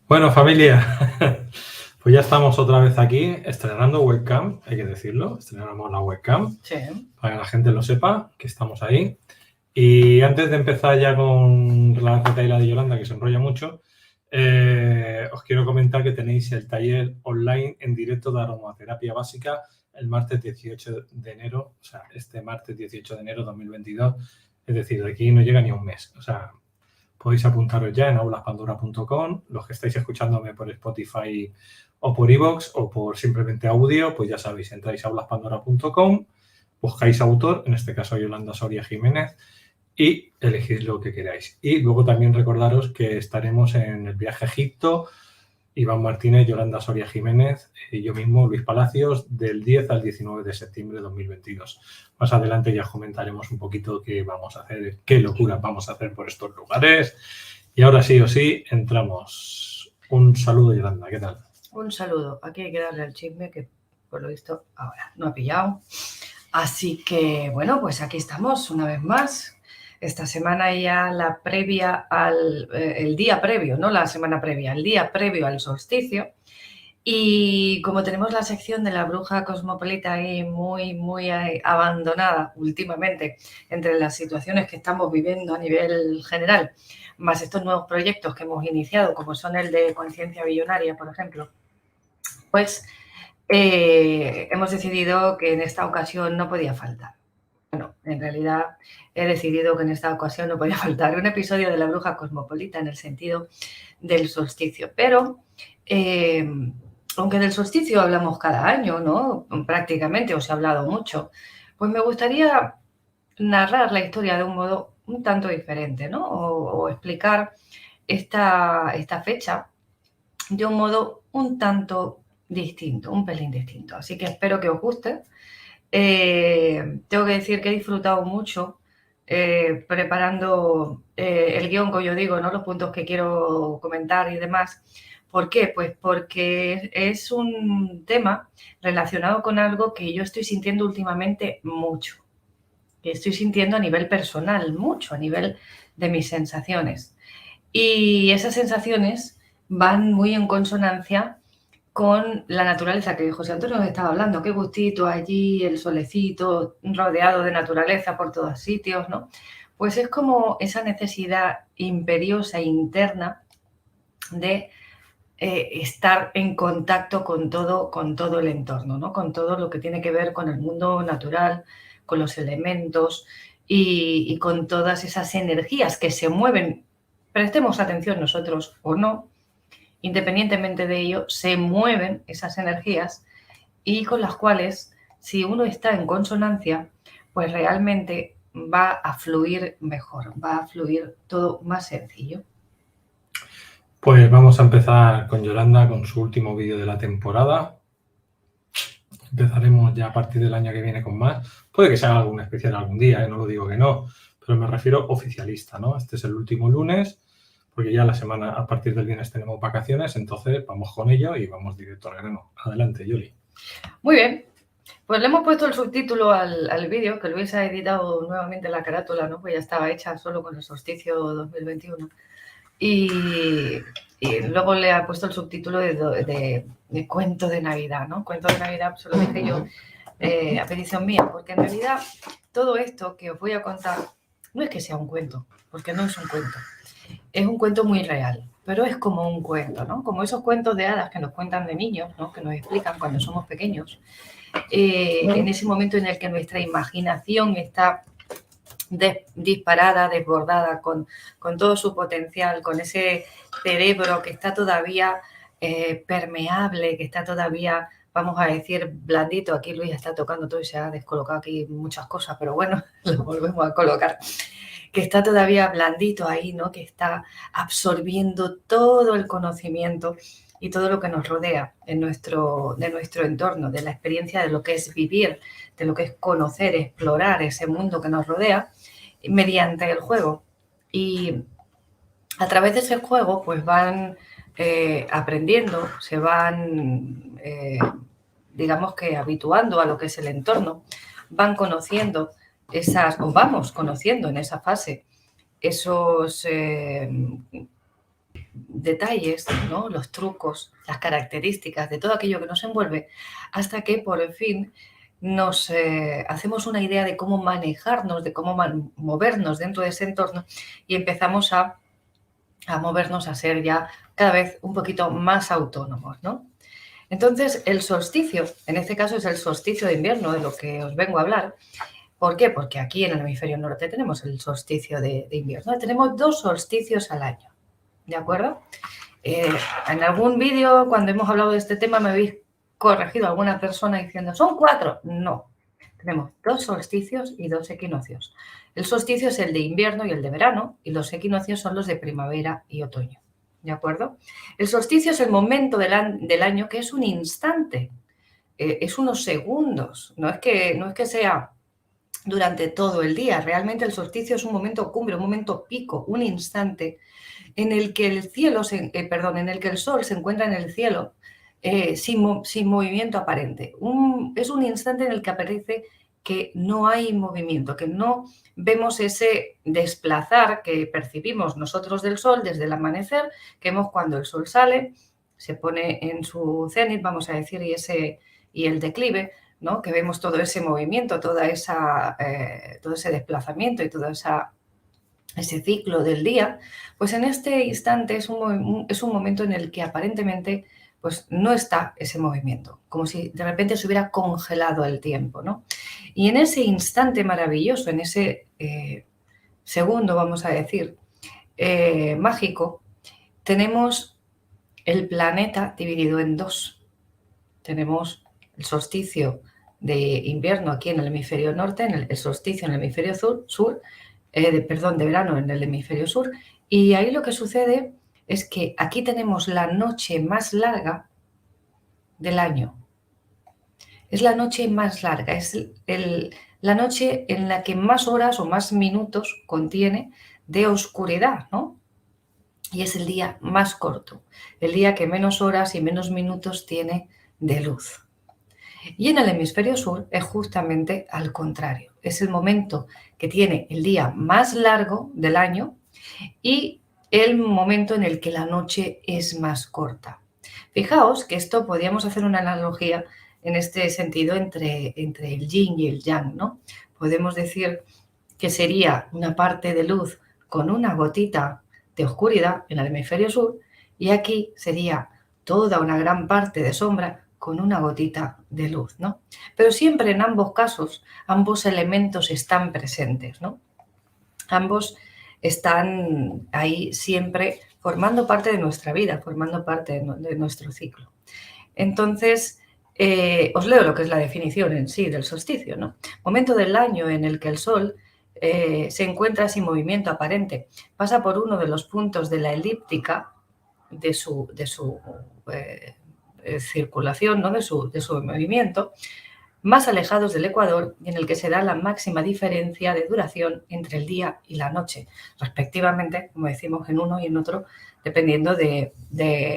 Bueno, familia, pues ya estamos otra vez aquí estrenando webcam, hay que decirlo, estrenamos la webcam Sí. para que la gente lo sepa, que estamos ahí. Y antes de empezar ya con la retaila de Yolanda, que se enrolla mucho, os quiero comentar que tenéis el taller online en directo de aromaterapia básica el martes 18 de enero, o sea, este martes 18 de enero de 2022, es decir, de aquí no llega ni un mes, o sea, podéis apuntaros ya en aulaspandora.com. Los que estáis escuchándome por Spotify o por iVoox o por simplemente audio, pues ya sabéis, entráis a aulaspandora.com, buscáis autor, en este caso Yolanda Soria Jiménez, y elegid lo que queráis. Y luego también recordaros que estaremos en el viaje a Egipto, Iván Martínez, Yolanda Soria Jiménez y yo mismo, Luis Palacios, del 10 al 19 de septiembre de 2022. Más adelante ya comentaremos un poquito qué vamos a hacer, qué locuras vamos a hacer por estos lugares. Y ahora sí o sí, entramos. Un saludo, Yolanda, ¿qué tal? Un saludo. Aquí hay que darle al chisme que por lo visto ahora no ha pillado. Así que bueno, pues aquí estamos una vez más. Esta semana ya la previa el día previo, no la semana previa, el día previo al solsticio. Y como tenemos la sección de la bruja cosmopolita ahí muy abandonada últimamente entre las situaciones que estamos viviendo a nivel general, más estos nuevos proyectos que hemos iniciado, como son el de Conciencia Billonaria, por ejemplo, pues hemos decidido que en esta ocasión no podía faltar. Bueno, en realidad he decidido que en esta ocasión no podía faltar un episodio de la bruja cosmopolita en el sentido del solsticio, pero aunque del solsticio hablamos cada año, ¿no? Prácticamente, os he hablado mucho, pues me gustaría narrar la historia de un modo un tanto diferente, ¿no? O explicar esta fecha de un modo un tanto distinto, un pelín distinto. Así que espero que os guste. Tengo que decir que he disfrutado mucho preparando el guión, como yo digo, ¿no? Los puntos que quiero comentar y demás. ¿Por qué? Pues porque es un tema relacionado con algo que yo estoy sintiendo últimamente mucho, que estoy sintiendo a nivel personal, mucho, a nivel de mis sensaciones. Y esas sensaciones van muy en consonancia con la naturaleza que José Antonio nos estaba hablando. Qué gustito allí, el solecito, rodeado de naturaleza por todos sitios, ¿no? Pues es como esa necesidad imperiosa interna de estar en contacto con todo el entorno, ¿no? Con todo lo que tiene que ver con el mundo natural, con los elementos y con todas esas energías que se mueven. Prestemos atención nosotros o no, independientemente de ello, se mueven esas energías y con las cuales, si uno está en consonancia, pues realmente va a fluir mejor, va a fluir todo más sencillo. Pues vamos a empezar con Yolanda, con su último vídeo de la temporada. Empezaremos ya a partir del año que viene con más. Puede que se haga algún especial algún día, no lo digo que no, pero me refiero oficialista, ¿no? Este es el último lunes, porque ya la semana, a partir del viernes tenemos vacaciones, entonces vamos con ello y vamos directo al grano. Adelante, Yoli. Muy bien, pues le hemos puesto el subtítulo al vídeo, que Luis ha editado nuevamente la carátula, ¿no? Pues ya estaba hecha solo con el solsticio 2021. Y luego le ha puesto el subtítulo de cuento de Navidad, ¿no? Cuento de Navidad, se lo dije yo a petición mía, porque en realidad todo esto que os voy a contar no es que sea un cuento, porque no es un cuento. Es un cuento muy real, pero es como un cuento, ¿no? Como esos cuentos de hadas que nos cuentan de niños, ¿no? Que nos explican cuando somos pequeños. En ese momento en el que nuestra imaginación está disparada, desbordada, con todo su potencial, con ese cerebro que está todavía permeable, que está todavía, vamos a decir, blandito. Aquí Luis está tocando todo y se ha descolocado aquí muchas cosas, pero bueno, lo volvemos a colocar. Que está todavía blandito ahí, ¿no? Que está absorbiendo todo el conocimiento y todo lo que nos rodea de nuestro entorno, de la experiencia de lo que es vivir, de lo que es conocer, explorar ese mundo que nos rodea mediante el juego. Y a través de ese juego pues van aprendiendo, se van, digamos que habituando a lo que es el entorno, van conociendo vamos conociendo en esa fase esos detalles, ¿no? Los trucos, las características de todo aquello que nos envuelve, hasta que por fin nos hacemos una idea de cómo manejarnos, de cómo movernos dentro de ese entorno y empezamos a movernos, a ser ya cada vez un poquito más autónomos, ¿no? Entonces, el solsticio, en este caso es el solsticio de invierno de lo que os vengo a hablar. ¿Por qué? Porque aquí en el hemisferio norte tenemos el solsticio de invierno. Tenemos 2 solsticios al año, ¿de acuerdo? En algún vídeo, cuando hemos hablado de este tema, me habéis corregido alguna persona diciendo, ¿son 4? No, tenemos 2 solsticios y 2 equinoccios. El solsticio es el de invierno y el de verano, y los equinoccios son los de primavera y otoño, ¿de acuerdo? El solsticio es el momento del año que es un instante, es unos segundos, no es que sea durante todo el día, realmente el solsticio es un momento cumbre, un momento pico, un instante en el que el cielo, en el que el sol se encuentra en el cielo sin movimiento aparente. Es un instante en el que aparece que no hay movimiento, que no vemos ese desplazar que percibimos nosotros del sol desde el amanecer, que vemos cuando el sol sale, se pone en su cenit, vamos a decir, y el declive, ¿no? Que vemos todo ese movimiento, todo ese desplazamiento y todo ese ciclo del día, pues en este instante es un momento en el que aparentemente pues no está ese movimiento, como si de repente se hubiera congelado el tiempo, ¿no? Y en ese instante maravilloso, en ese segundo, vamos a decir, mágico, tenemos el planeta dividido en 2. Tenemos el solsticio de invierno aquí en el hemisferio norte, el solsticio en el hemisferio sur, de verano en el hemisferio sur, y ahí lo que sucede es que aquí tenemos la noche más larga del año. Es la noche más larga, es la noche en la que más horas o más minutos contiene de oscuridad, ¿no? Y es el día más corto, el día que menos horas y menos minutos tiene de luz. Y en el hemisferio sur es justamente al contrario. Es el momento que tiene el día más largo del año y el momento en el que la noche es más corta. Fijaos que esto podríamos hacer una analogía en este sentido entre el yin y el yang, ¿no? Podemos decir que sería una parte de luz con una gotita de oscuridad en el hemisferio sur y aquí sería toda una gran parte de sombra con una gotita de luz, ¿no? Pero siempre en ambos casos, ambos elementos están presentes, ¿no? Ambos están ahí siempre formando parte de nuestra vida, formando parte de nuestro ciclo. Entonces, os leo lo que es la definición en sí del solsticio, ¿no? Momento del año en el que el sol se encuentra sin movimiento aparente, pasa por uno de los puntos de la elíptica de su circulación, ¿no? de su movimiento, más alejados del ecuador y en el que se da la máxima diferencia de duración entre el día y la noche, respectivamente, como decimos, en uno y en otro, dependiendo de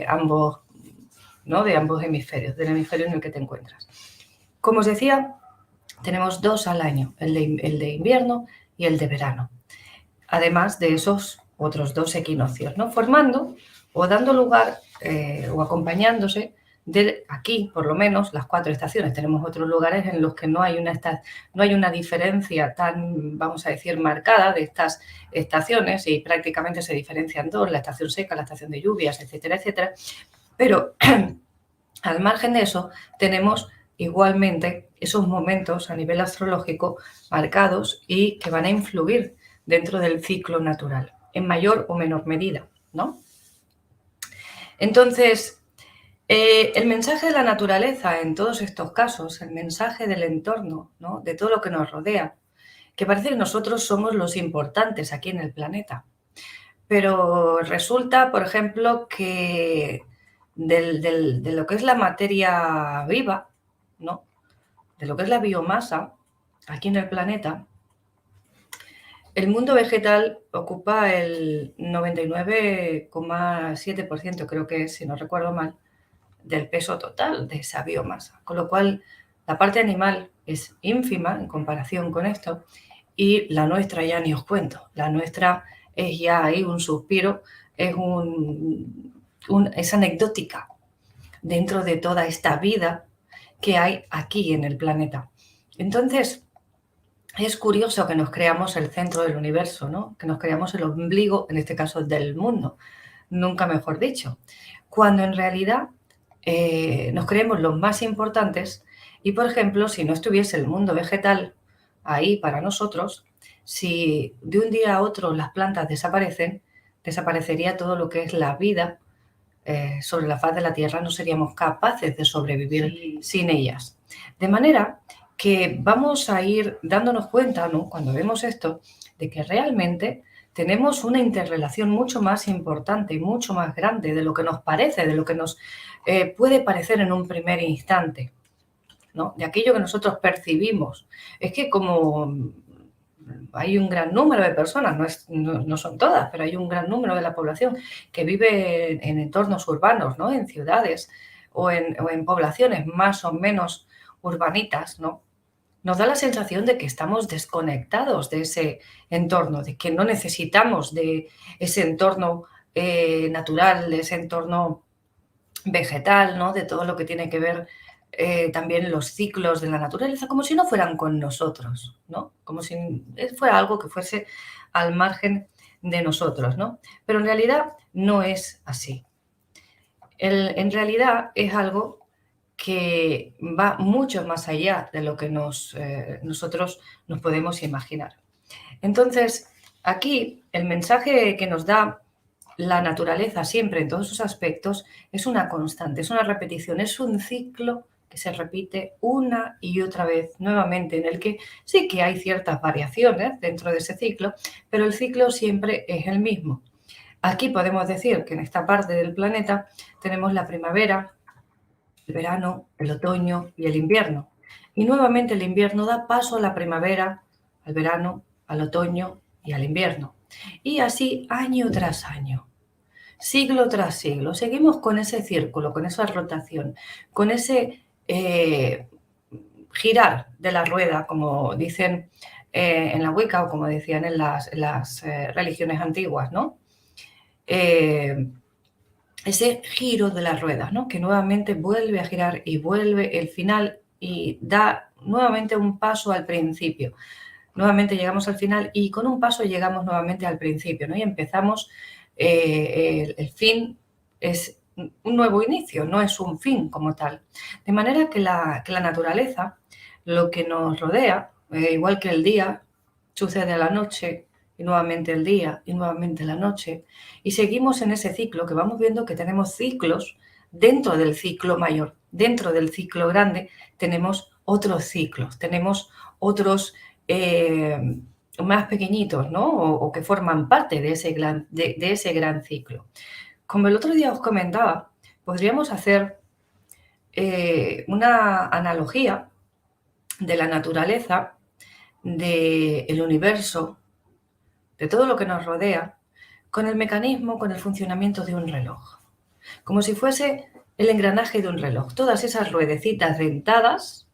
ambos, ¿no? de ambos hemisferios, del hemisferio en el que te encuentras. Como os decía, tenemos 2 al año, el de invierno y el de verano, además de esos otros 2 equinoccios, ¿no? Formando o dando lugar o acompañándose de aquí, por lo menos, las 4 estaciones. Tenemos otros lugares en los que no hay una diferencia tan, vamos a decir, marcada de estas estaciones y prácticamente se diferencian 2, la estación seca, la estación de lluvias, etcétera, etcétera. Pero al margen de eso, tenemos igualmente esos momentos a nivel astrológico marcados y que van a influir dentro del ciclo natural, en mayor o menor medida, ¿no? Entonces, el mensaje de la naturaleza en todos estos casos, el mensaje del entorno, ¿no? de todo lo que nos rodea, que parece que nosotros somos los importantes aquí en el planeta. Pero resulta, por ejemplo, que de lo que es la materia viva, ¿no? de lo que es la biomasa aquí en el planeta, el mundo vegetal ocupa el 99,7%, creo que es, si no recuerdo mal, del peso total de esa biomasa. Con lo cual, la parte animal es ínfima en comparación con esto y la nuestra ya ni os cuento. La nuestra es ya ahí un suspiro es anecdótica dentro de toda esta vida que hay aquí en el planeta. Entonces, es curioso que nos creamos el centro del universo, ¿no? Que nos creamos el ombligo, en este caso del mundo, nunca mejor dicho, cuando en realidad nos creemos los más importantes y, por ejemplo, si no estuviese el mundo vegetal ahí para nosotros, si de un día a otro las plantas desaparecen, desaparecería todo lo que es la vida sobre la faz de la Tierra, no seríamos capaces de sobrevivir sin ellas. De manera que vamos a ir dándonos cuenta, ¿no?, cuando vemos esto, de que realmente tenemos una interrelación mucho más importante y mucho más grande de lo que nos parece, de lo que nos puede parecer en un primer instante, ¿no?, de aquello que nosotros percibimos. Es que como hay un gran número de personas, no son todas, pero hay un gran número de la población que vive en entornos urbanos, ¿no?, en ciudades o en poblaciones más o menos urbanitas, ¿no?, nos da la sensación de que estamos desconectados de ese entorno, de que no necesitamos de ese entorno natural, de ese entorno vegetal, ¿no?, de todo lo que tiene que ver también los ciclos de la naturaleza, como si no fueran con nosotros, ¿no?, como si fuera algo que fuese al margen de nosotros, ¿no? Pero en realidad no es así. En realidad es algo que va mucho más allá de lo que nosotros nos podemos imaginar. Entonces, aquí el mensaje que nos da la naturaleza siempre en todos sus aspectos es una constante, es una repetición, es un ciclo que se repite una y otra vez nuevamente, en el que sí que hay ciertas variaciones dentro de ese ciclo, pero el ciclo siempre es el mismo. Aquí podemos decir que en esta parte del planeta tenemos la primavera, el verano, el otoño y el invierno. Y nuevamente el invierno da paso a la primavera, al verano, al otoño y al invierno. Y así año tras año, siglo tras siglo. Seguimos con ese círculo, con esa rotación, con ese girar de la rueda, como dicen en la Wicca o como decían en las religiones antiguas, ¿no? Ese giro de la rueda, ¿no?, que nuevamente vuelve a girar y vuelve el final y da nuevamente un paso al principio. Nuevamente llegamos al final y con un paso llegamos nuevamente al principio, ¿no? Y empezamos, el fin es un nuevo inicio, no es un fin como tal. De manera que la naturaleza, lo que nos rodea, igual que el día, sucede a la noche, y nuevamente el día, y nuevamente la noche, y seguimos en ese ciclo que vamos viendo que tenemos ciclos dentro del ciclo mayor. Dentro del ciclo grande tenemos otros ciclos, tenemos otros más pequeñitos, ¿no?, o que forman parte de ese gran ciclo. Como el otro día os comentaba, podríamos hacer una analogía de la naturaleza, del universo, de todo lo que nos rodea, con el mecanismo, con el funcionamiento de un reloj. Como si fuese el engranaje de un reloj. Todas esas ruedecitas dentadas,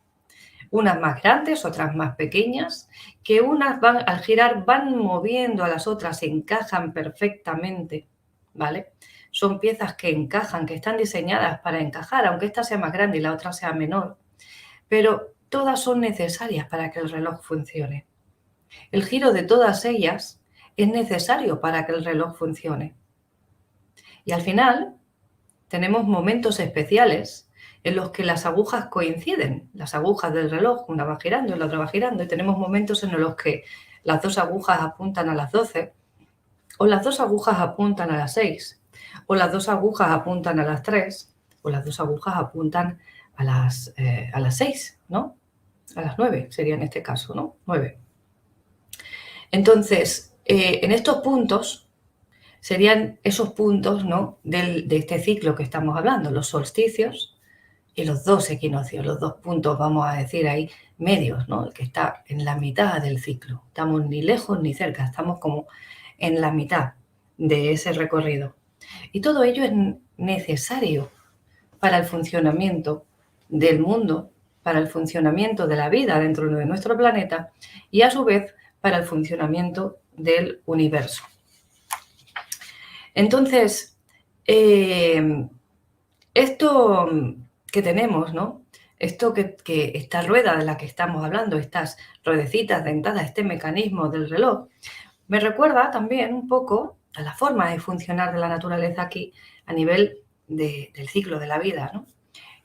unas más grandes, otras más pequeñas, que unas van, al girar, van moviendo a las otras, se encajan perfectamente, ¿vale? Son piezas que encajan, que están diseñadas para encajar, aunque esta sea más grande y la otra sea menor. Pero todas son necesarias para que el reloj funcione. El giro de todas ellas es necesario para que el reloj funcione. Y al final tenemos momentos especiales en los que las agujas coinciden, las agujas del reloj, una va girando y la otra va girando, y tenemos momentos en los que las dos agujas apuntan a las 12, o las dos agujas apuntan a las 6, o las dos agujas apuntan a las 3, o las dos agujas apuntan a las 6, ¿no? A las 9 sería en este caso, ¿no? 9. Entonces, en estos puntos serían esos puntos, ¿no?, de este ciclo que estamos hablando, los solsticios y los dos equinoccios, los dos puntos, vamos a decir ahí, medios, ¿no?, el que está en la mitad del ciclo. Estamos ni lejos ni cerca, estamos como en la mitad de ese recorrido. Y todo ello es necesario para el funcionamiento del mundo, para el funcionamiento de la vida dentro de nuestro planeta y a su vez para el funcionamiento del universo. Entonces, esto que tenemos, ¿no? Esto que esta rueda de la que estamos hablando, estas ruedecitas dentadas, este mecanismo del reloj, me recuerda también un poco a la forma de funcionar de la naturaleza aquí a nivel del ciclo de la vida, ¿no?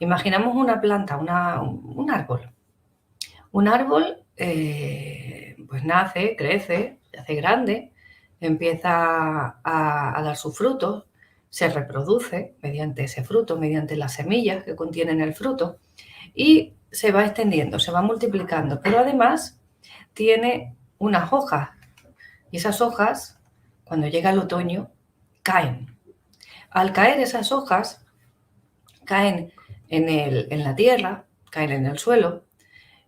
Imaginamos una planta, un árbol. Un árbol pues nace, crece, se hace grande, empieza a dar sus frutos, se reproduce mediante ese fruto, mediante las semillas que contienen el fruto y se va extendiendo, se va multiplicando, pero además tiene unas hojas y esas hojas, cuando llega el otoño, caen. Al caer esas hojas, caen en la tierra, caen en el suelo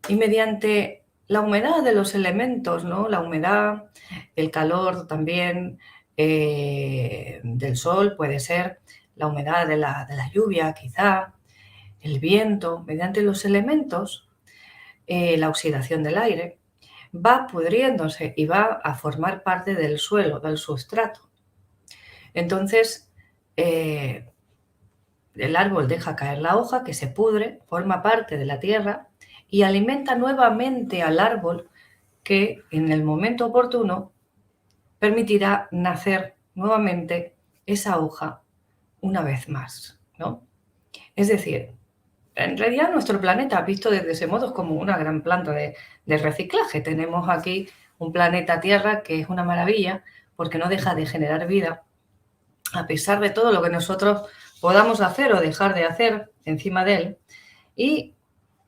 y mediante la humedad de los elementos, ¿no? La humedad, el calor también del sol, puede ser la humedad de la lluvia quizá, el viento, mediante los elementos, la oxidación del aire, va pudriéndose y va a formar parte del suelo, del sustrato. Entonces, el árbol deja caer la hoja que se pudre, forma parte de la tierra y alimenta nuevamente al árbol que en el momento oportuno permitirá nacer nuevamente esa hoja una vez más, ¿no? Es decir, en realidad nuestro planeta, visto desde ese modo, es como una gran planta de reciclaje. Tenemos aquí un planeta Tierra que es una maravilla porque no deja de generar vida a pesar de todo lo que nosotros podamos hacer o dejar de hacer encima de él, y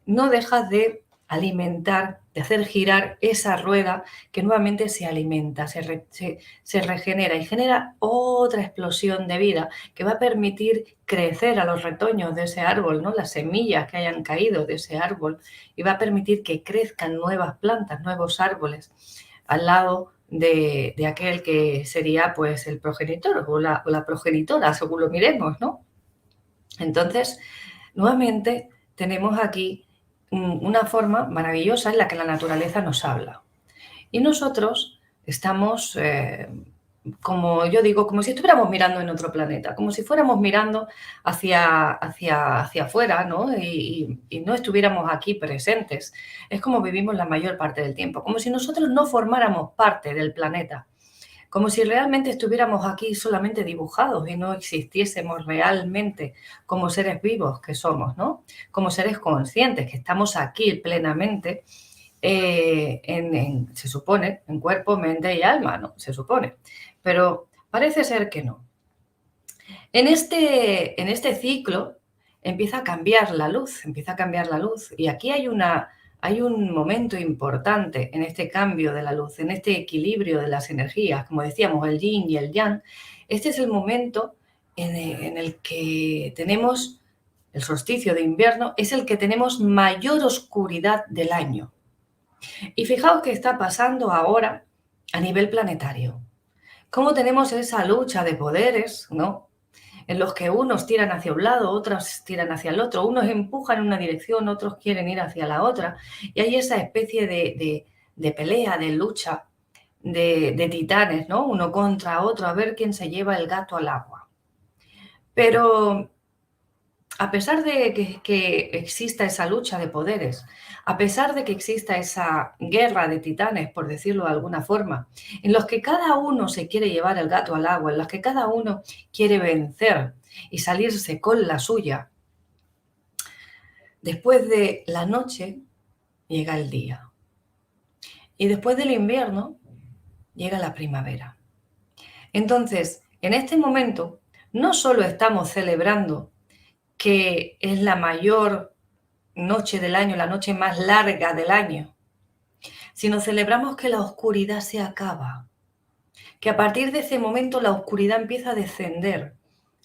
no deja de alimentar, de hacer girar esa rueda que nuevamente se alimenta, se regenera y genera otra explosión de vida que va a permitir crecer a los retoños de ese árbol, ¿no? Las semillas que hayan caído de ese árbol, y va a permitir que crezcan nuevas plantas, nuevos árboles al lado de aquel que sería pues el progenitor o la progenitora, según lo miremos, ¿no? Entonces, nuevamente tenemos aquí una forma maravillosa en la que la naturaleza nos habla. Y nosotros estamos, como yo digo, como si estuviéramos mirando en otro planeta, como si fuéramos mirando hacia afuera, ¿no? Y no estuviéramos aquí presentes. Es como vivimos la mayor parte del tiempo, como si nosotros no formáramos parte del planeta, como si realmente estuviéramos aquí solamente dibujados y no existiésemos realmente como seres vivos que somos, ¿no? Como seres conscientes, que estamos aquí plenamente, se supone, en cuerpo, mente y alma, ¿no? Se supone. Pero parece ser que no. En este ciclo empieza a cambiar la luz, y aquí hay un momento importante en este cambio de la luz, en este equilibrio de las energías, como decíamos, el yin y el yang. Este es el momento en el que tenemos el solsticio de invierno, es el que tenemos mayor oscuridad del año. Y fijaos qué está pasando ahora a nivel planetario. Cómo tenemos esa lucha de poderes, ¿no? En los que unos tiran hacia un lado, otros tiran hacia el otro, unos empujan en una dirección, otros quieren ir hacia la otra, y hay esa especie de pelea, de lucha, de titanes, ¿no? Uno contra otro, a ver quién se lleva el gato al agua. Pero a pesar de que exista esa lucha de poderes, a pesar de que exista esa guerra de titanes, por decirlo de alguna forma, en los que cada uno se quiere llevar el gato al agua, en los que cada uno quiere vencer y salirse con la suya, después de la noche llega el día. Y después del invierno llega la primavera. Entonces, en este momento, no solo estamos celebrando que es la mayor noche del año, la noche más larga del año, sino celebramos que la oscuridad se acaba, que a partir de ese momento la oscuridad empieza a descender,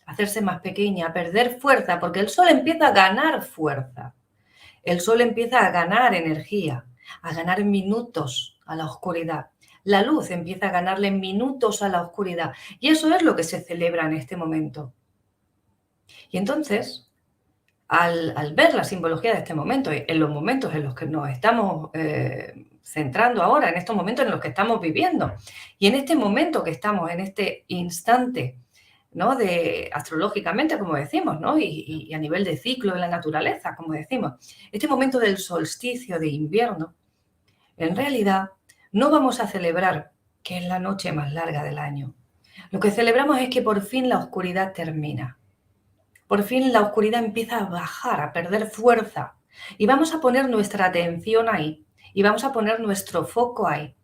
a hacerse más pequeña, a perder fuerza, porque el sol empieza a ganar fuerza, el sol empieza a ganar energía, a ganar minutos a la oscuridad. La luz empieza a ganarle minutos a la oscuridad, y eso es lo que se celebra en este momento. Y entonces, al ver la simbología de este momento, en los momentos en los que nos estamos centrando ahora, en estos momentos en los que estamos viviendo, y en este momento que estamos, en este instante ¿no? Astrológicamente, como decimos, ¿no? Y a nivel de ciclo de la naturaleza, como decimos. Este momento del solsticio de invierno, en realidad, no vamos a celebrar que es la noche más larga del año. Lo que celebramos es que por fin la oscuridad termina. Por fin la oscuridad empieza a bajar, a perder fuerza. Y vamos a poner nuestra atención ahí. Y vamos a poner nuestro foco ahí.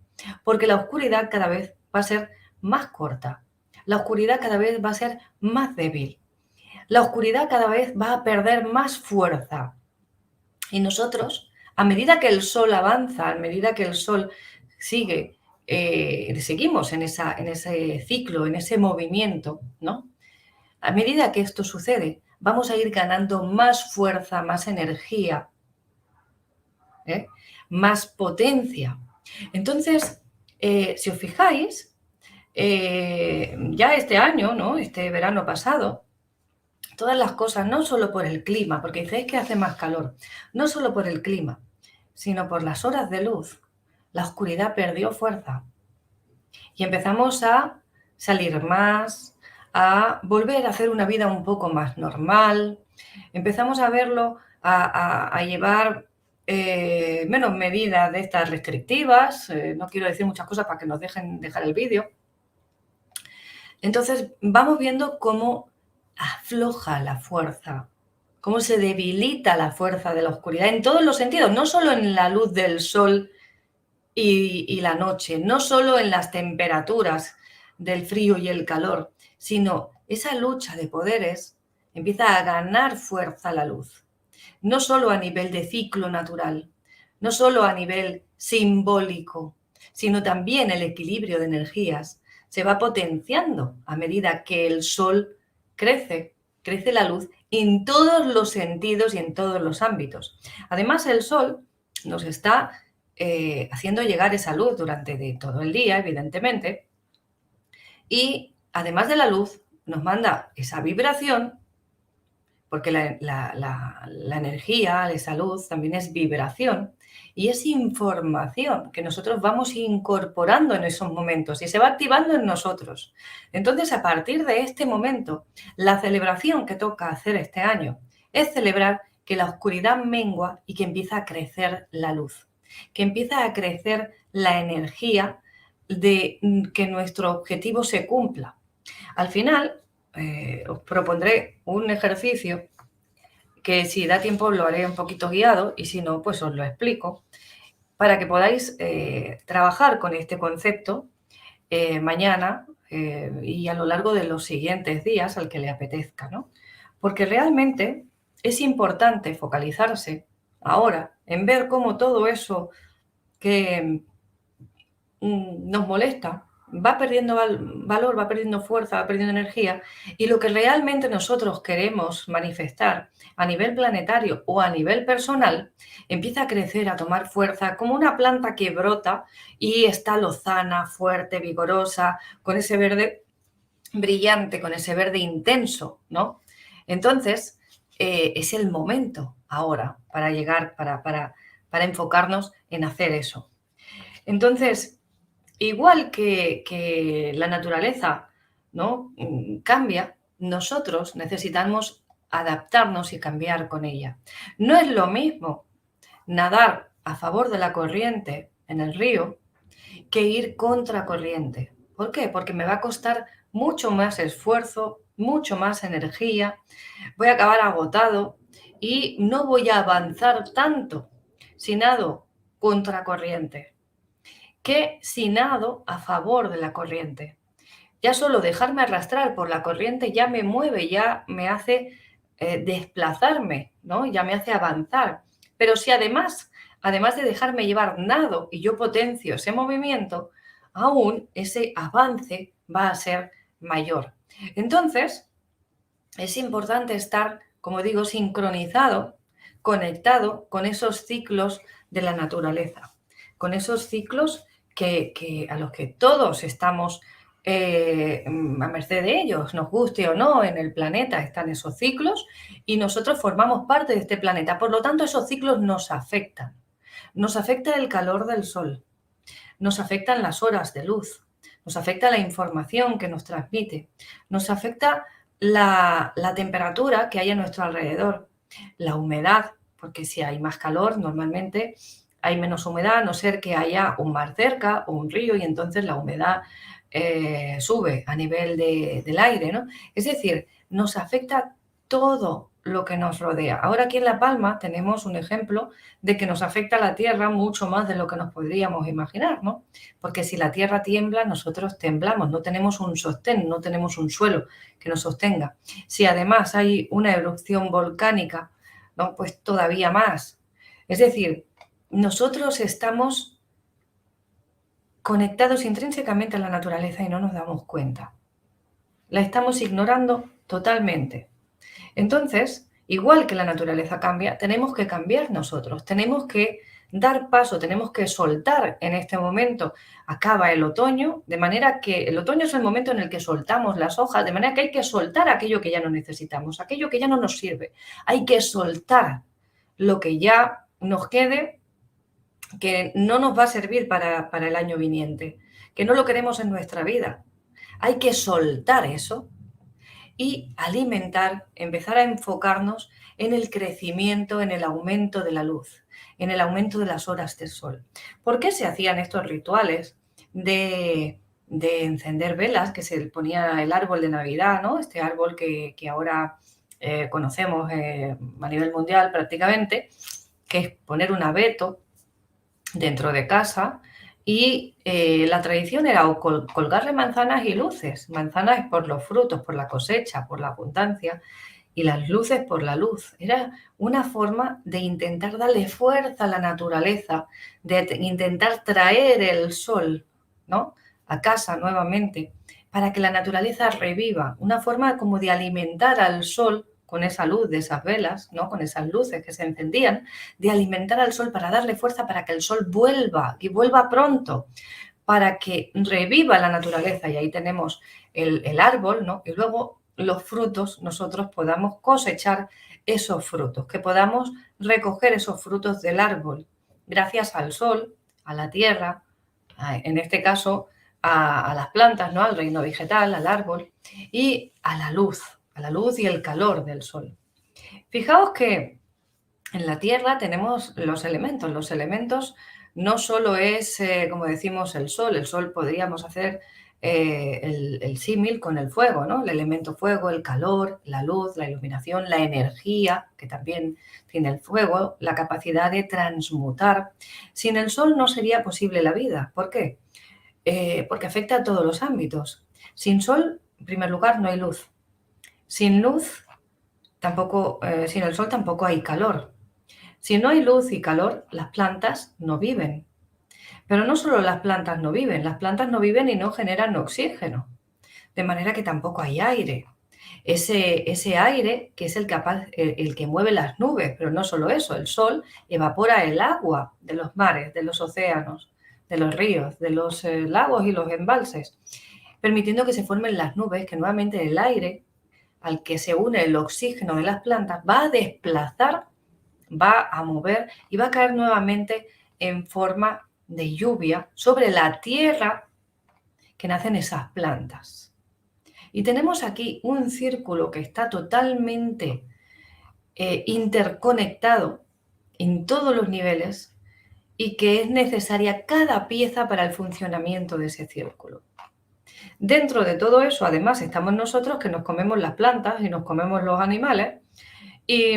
Porque la oscuridad cada vez va a ser más corta. La oscuridad cada vez va a ser más débil. La oscuridad cada vez va a perder más fuerza. Y nosotros, a medida que el sol avanza, a medida que el sol sigue, seguimos en ese ciclo, en ese movimiento, ¿no? A medida que esto sucede, vamos a ir ganando más fuerza, más energía, más potencia. Entonces, si os fijáis, ya este año, ¿no? Este verano pasado, todas las cosas, no solo por el clima, porque dices que hace más calor, no solo por el clima, sino por las horas de luz, la oscuridad perdió fuerza y empezamos a salir más, a volver a hacer una vida un poco más normal, empezamos a verlo, a llevar menos medidas de estas restrictivas, no quiero decir muchas cosas para que nos dejen dejar el vídeo. Entonces vamos viendo cómo afloja la fuerza, cómo se debilita la fuerza de la oscuridad en todos los sentidos, no solo en la luz del sol y la noche, no solo en las temperaturas del frío y el calor, sino esa lucha de poderes empieza a ganar fuerza la luz, no solo a nivel de ciclo natural, no solo a nivel simbólico, sino también el equilibrio de energías se va potenciando a medida que el sol crece la luz en todos los sentidos y en todos los ámbitos. Además, el sol nos está haciendo llegar esa luz durante todo el día, evidentemente, y además de la luz, nos manda esa vibración, porque la energía, esa luz, también es vibración, y es información que nosotros vamos incorporando en esos momentos y se va activando en nosotros. Entonces, a partir de este momento, la celebración que toca hacer este año es celebrar que la oscuridad mengua y que empieza a crecer la luz, que empieza a crecer la energía de que nuestro objetivo se cumpla. Al final, os propondré un ejercicio que si da tiempo lo haré un poquito guiado y si no, pues os lo explico, para que podáis trabajar con este concepto mañana y a lo largo de los siguientes días al que le apetezca, ¿no? Porque realmente es importante focalizarse ahora en ver cómo todo eso que nos molesta va perdiendo valor, va perdiendo fuerza, va perdiendo energía, y lo que realmente nosotros queremos manifestar a nivel planetario o a nivel personal empieza a crecer, a tomar fuerza, como una planta que brota y está lozana, fuerte, vigorosa, con ese verde brillante, con ese verde intenso, ¿no? Entonces, es el momento ahora para llegar, para enfocarnos en hacer eso. Entonces, igual que la naturaleza, ¿no? Cambia, nosotros necesitamos adaptarnos y cambiar con ella. No es lo mismo nadar a favor de la corriente en el río que ir contra corriente. ¿Por qué? Porque me va a costar mucho más esfuerzo, mucho más energía, voy a acabar agotado y no voy a avanzar tanto si nado contra corriente que si nado a favor de la corriente. Ya solo dejarme arrastrar por la corriente ya me mueve, ya me hace desplazarme, ¿no? Ya me hace avanzar. Pero si además de dejarme llevar, nado y yo potencio ese movimiento, aún ese avance va a ser mayor. Entonces, es importante estar, como digo, sincronizado, conectado con esos ciclos de la naturaleza, con esos ciclos a los que todos estamos a merced de ellos, nos guste o no, en el planeta están esos ciclos y nosotros formamos parte de este planeta. Por lo tanto, esos ciclos nos afectan. Nos afecta el calor del sol, nos afectan las horas de luz, nos afecta la información que nos transmite, nos afecta la temperatura que hay a nuestro alrededor, la humedad, porque si hay más calor, normalmente hay menos humedad, a no ser que haya un mar cerca o un río, y entonces la humedad sube a nivel del aire, ¿no? Es decir, nos afecta todo lo que nos rodea. Ahora aquí en La Palma tenemos un ejemplo de que nos afecta la tierra mucho más de lo que nos podríamos imaginar, ¿no? Porque si la tierra tiembla, nosotros temblamos, no tenemos un sostén, no tenemos un suelo que nos sostenga. Si además hay una erupción volcánica, ¿no? Pues todavía más. Es decir, nosotros estamos conectados intrínsecamente a la naturaleza y no nos damos cuenta. La estamos ignorando totalmente. Entonces, igual que la naturaleza cambia, tenemos que cambiar nosotros, tenemos que dar paso, tenemos que soltar en este momento. Acaba el otoño, de manera que el otoño es el momento en el que soltamos las hojas, de manera que hay que soltar aquello que ya no necesitamos, aquello que ya no nos sirve. Hay que soltar lo que ya nos quede, que no nos va a servir para el año viniente, que no lo queremos en nuestra vida. Hay que soltar eso y alimentar, empezar a enfocarnos en el crecimiento, en el aumento de la luz, en el aumento de las horas del sol. ¿Por qué se hacían estos rituales de encender velas, que se ponía el árbol de Navidad, ¿no? Este árbol que ahora conocemos a nivel mundial prácticamente, que es poner un abeto dentro de casa, y la tradición era o colgarle manzanas y luces. Manzanas por los frutos, por la cosecha, por la abundancia, y las luces por la luz. Era una forma de intentar darle fuerza a la naturaleza, de intentar traer el sol, ¿no?, a casa nuevamente, para que la naturaleza reviva. Una forma como de alimentar al sol con esa luz de esas velas, ¿no?, con esas luces que se encendían, de alimentar al sol para darle fuerza para que el sol vuelva y vuelva pronto, para que reviva la naturaleza. Y ahí tenemos el árbol, ¿no?, y luego los frutos, nosotros podamos cosechar esos frutos, que podamos recoger esos frutos del árbol, gracias al sol, a la tierra, en este caso a las plantas, ¿no?, al reino vegetal, al árbol, y a la luz y el calor del sol. Fijaos que en la tierra tenemos los elementos. Los elementos no solo es, como decimos, el sol podríamos hacer el símil con el fuego, ¿no? El elemento fuego, el calor, la luz, la iluminación, la energía, que también tiene el fuego, la capacidad de transmutar. Sin el sol no sería posible la vida. ¿Por qué? Porque afecta a todos los ámbitos. Sin sol, en primer lugar, no hay luz. Sin luz, tampoco, sin el sol tampoco hay calor. Si no hay luz y calor, las plantas no viven. Pero no solo las plantas no viven y no generan oxígeno, de manera que tampoco hay aire. Ese aire que es el que mueve las nubes, pero no solo eso, el sol evapora el agua de los mares, de los océanos, de los ríos, de los lagos y los embalses, permitiendo que se formen las nubes, que nuevamente el aire al que se une el oxígeno de las plantas va a desplazar, va a mover y va a caer nuevamente en forma de lluvia sobre la tierra que nacen esas plantas. Y tenemos aquí un círculo que está totalmente interconectado en todos los niveles y que es necesaria cada pieza para el funcionamiento de ese círculo. Dentro de todo eso, además, estamos nosotros, que nos comemos las plantas y nos comemos los animales, y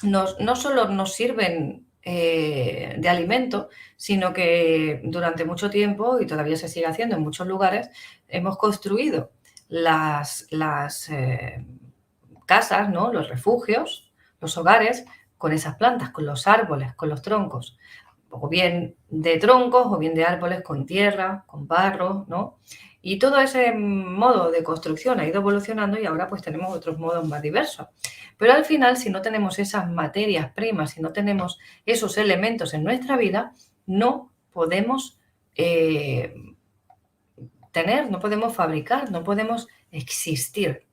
no solo nos sirven de alimento, sino que durante mucho tiempo, y todavía se sigue haciendo en muchos lugares, hemos construido las casas, ¿no?, los refugios, los hogares, con esas plantas, con los árboles, con los troncos, o bien de troncos o bien de árboles con tierra, con barro, ¿no? Y todo ese modo de construcción ha ido evolucionando y ahora pues tenemos otros modos más diversos. Pero al final, si no tenemos esas materias primas, si no tenemos esos elementos en nuestra vida, no podemos no podemos fabricar, no podemos existir.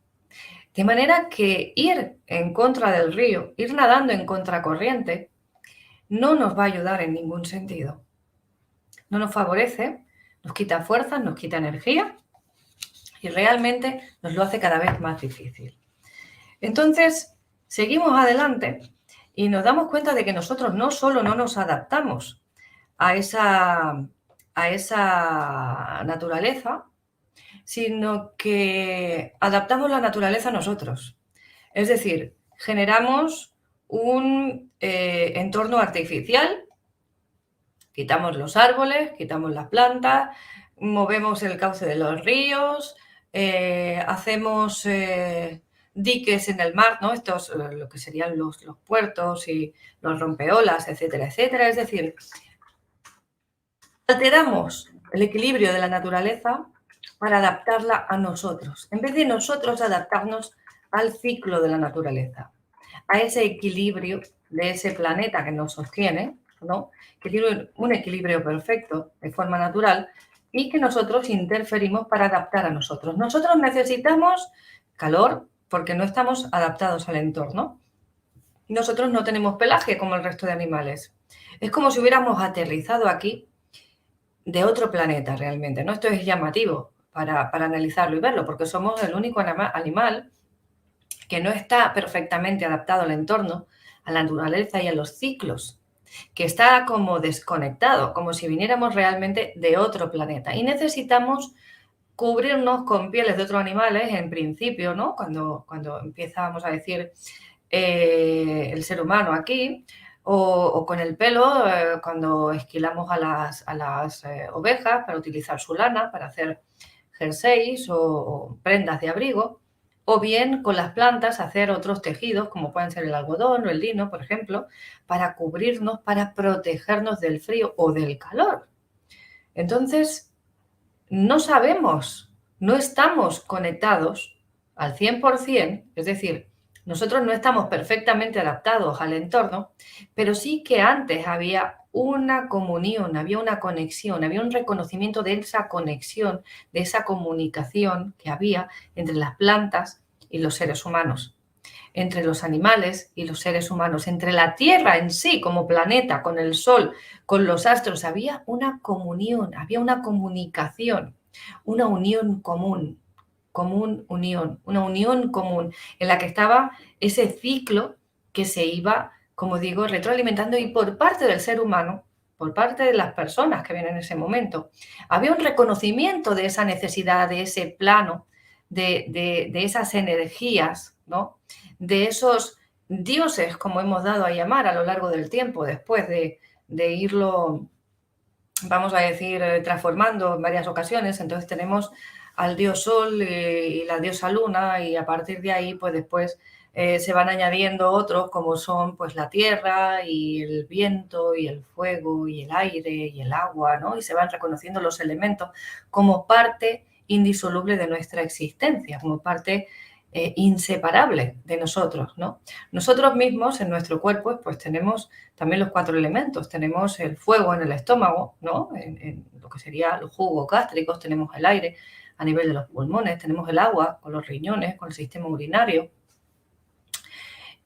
De manera que ir en contra del río, ir nadando en contracorriente, no nos va a ayudar en ningún sentido. No nos favorece, nos quita fuerzas, nos quita energía y realmente nos lo hace cada vez más difícil. Entonces, seguimos adelante y nos damos cuenta de que nosotros no solo no nos adaptamos a esa naturaleza, sino que adaptamos la naturaleza a nosotros. Es decir, generamos un entorno artificial, quitamos los árboles, quitamos las plantas, movemos el cauce de los ríos, hacemos diques en el mar, ¿no? Estos, lo que serían los puertos y los rompeolas, etcétera, etcétera. Es decir, alteramos el equilibrio de la naturaleza para adaptarla a nosotros, en vez de nosotros adaptarnos al ciclo de la naturaleza, a ese equilibrio de ese planeta que nos sostiene, ¿no? Que tiene un equilibrio perfecto de forma natural y que nosotros interferimos para adaptar a nosotros. Nosotros necesitamos calor porque no estamos adaptados al entorno. Nosotros no tenemos pelaje como el resto de animales. Es como si hubiéramos aterrizado aquí de otro planeta realmente, ¿no? Esto es llamativo para analizarlo y verlo, porque somos el único animal que no está perfectamente adaptado al entorno, a la naturaleza y a los ciclos, que está como desconectado, como si viniéramos realmente de otro planeta. Y necesitamos cubrirnos con pieles de otros animales, en principio, ¿no? Cuando empieza, vamos a decir, el ser humano aquí, o con el pelo, cuando esquilamos a las ovejas para utilizar su lana, para hacer jerseys o prendas de abrigo, o bien con las plantas hacer otros tejidos, como pueden ser el algodón o el lino, por ejemplo, para cubrirnos, para protegernos del frío o del calor. Entonces, no sabemos, no estamos conectados al 100%, es decir, nosotros no estamos perfectamente adaptados al entorno, pero sí que antes había una comunión, había una conexión, había un reconocimiento de esa conexión, de esa comunicación que había entre las plantas y los seres humanos, entre los animales y los seres humanos, entre la Tierra en sí como planeta, con el Sol, con los astros. Había una comunión, había una comunicación, una unión común, una unión común en la que estaba ese ciclo que se iba, como digo, retroalimentando, y por parte del ser humano, por parte de las personas que vienen en ese momento, había un reconocimiento de esa necesidad, de ese plano, de esas energías, ¿no? De esos dioses, como hemos dado a llamar a lo largo del tiempo, después de irlo, vamos a decir, transformando en varias ocasiones. Entonces tenemos al dios Sol y la diosa Luna, y a partir de ahí, pues después se van añadiendo otros, como son pues la tierra y el viento y el fuego y el aire y el agua, ¿no? Y se van reconociendo los elementos como parte indisoluble de nuestra existencia, como parte inseparable de nosotros, ¿no? Nosotros mismos en nuestro cuerpo pues tenemos también los 4 elementos. Tenemos el fuego en el estómago, ¿no? En lo que serían los jugos gástricos, tenemos el aire a nivel de los pulmones, tenemos el agua con los riñones, con el sistema urinario,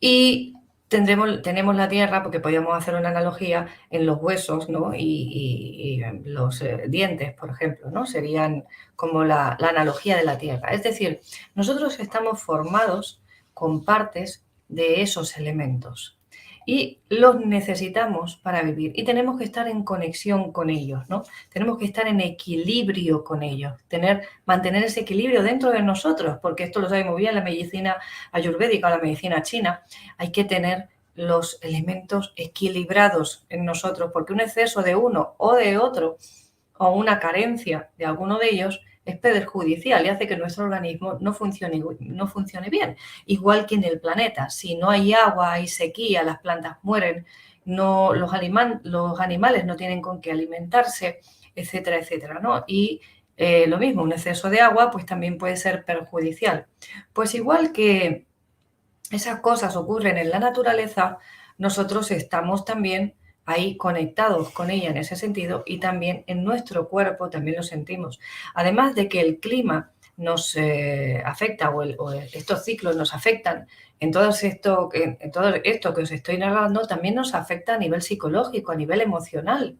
y tenemos la tierra, porque podríamos hacer una analogía en los huesos, ¿no? y los dientes, por ejemplo, ¿no? Serían como la analogía de la tierra. Es decir, nosotros estamos formados con partes de esos elementos y los necesitamos para vivir, y tenemos que estar en conexión con ellos, ¿no? Tenemos que estar en equilibrio con ellos, mantener ese equilibrio dentro de nosotros, porque esto lo sabe muy bien la medicina ayurvédica o la medicina china. Hay que tener los elementos equilibrados en nosotros, porque un exceso de uno o de otro, o una carencia de alguno de ellos, es perjudicial y hace que nuestro organismo no funcione bien. Igual que en el planeta, si no hay agua, hay sequía, las plantas mueren, los animales no tienen con qué alimentarse, etcétera, etcétera, ¿no? Y lo mismo, un exceso de agua pues también puede ser perjudicial. Pues igual que esas cosas ocurren en la naturaleza, nosotros estamos también ahí conectados con ella en ese sentido, y también en nuestro cuerpo también lo sentimos. Además de que el clima nos afecta, o estos ciclos nos afectan, en todo esto que os estoy narrando, también nos afecta a nivel psicológico, a nivel emocional,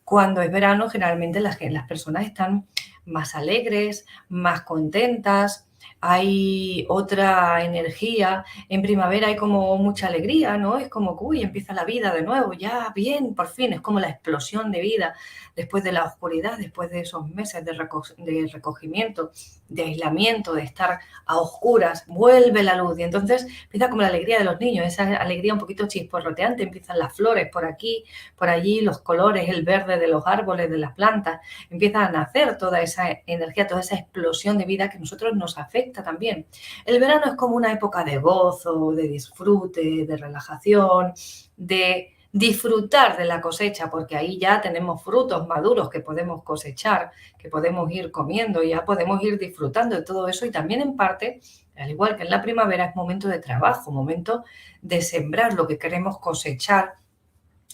Cuando es verano, generalmente las personas están más alegres, más contentas, hay otra energía. En primavera hay como mucha alegría, ¿no? Es como que, uy, empieza la vida de nuevo, ya, bien, por fin, es como la explosión de vida después de la oscuridad, después de esos meses de recogimiento, de aislamiento, de estar a oscuras, vuelve la luz y entonces empieza como la alegría de los niños, esa alegría un poquito chisporroteante, empiezan las flores por aquí, por allí, los colores, el verde de los árboles, de las plantas, empieza a nacer toda esa energía, toda esa explosión de vida que a nosotros nos afecta también. El verano es como una época de gozo, de disfrute, de relajación, de disfrutar de la cosecha, porque ahí ya tenemos frutos maduros que podemos cosechar, que podemos ir comiendo, y ya podemos ir disfrutando de todo eso y también en parte, al igual que en la primavera, es momento de trabajo, momento de sembrar lo que queremos cosechar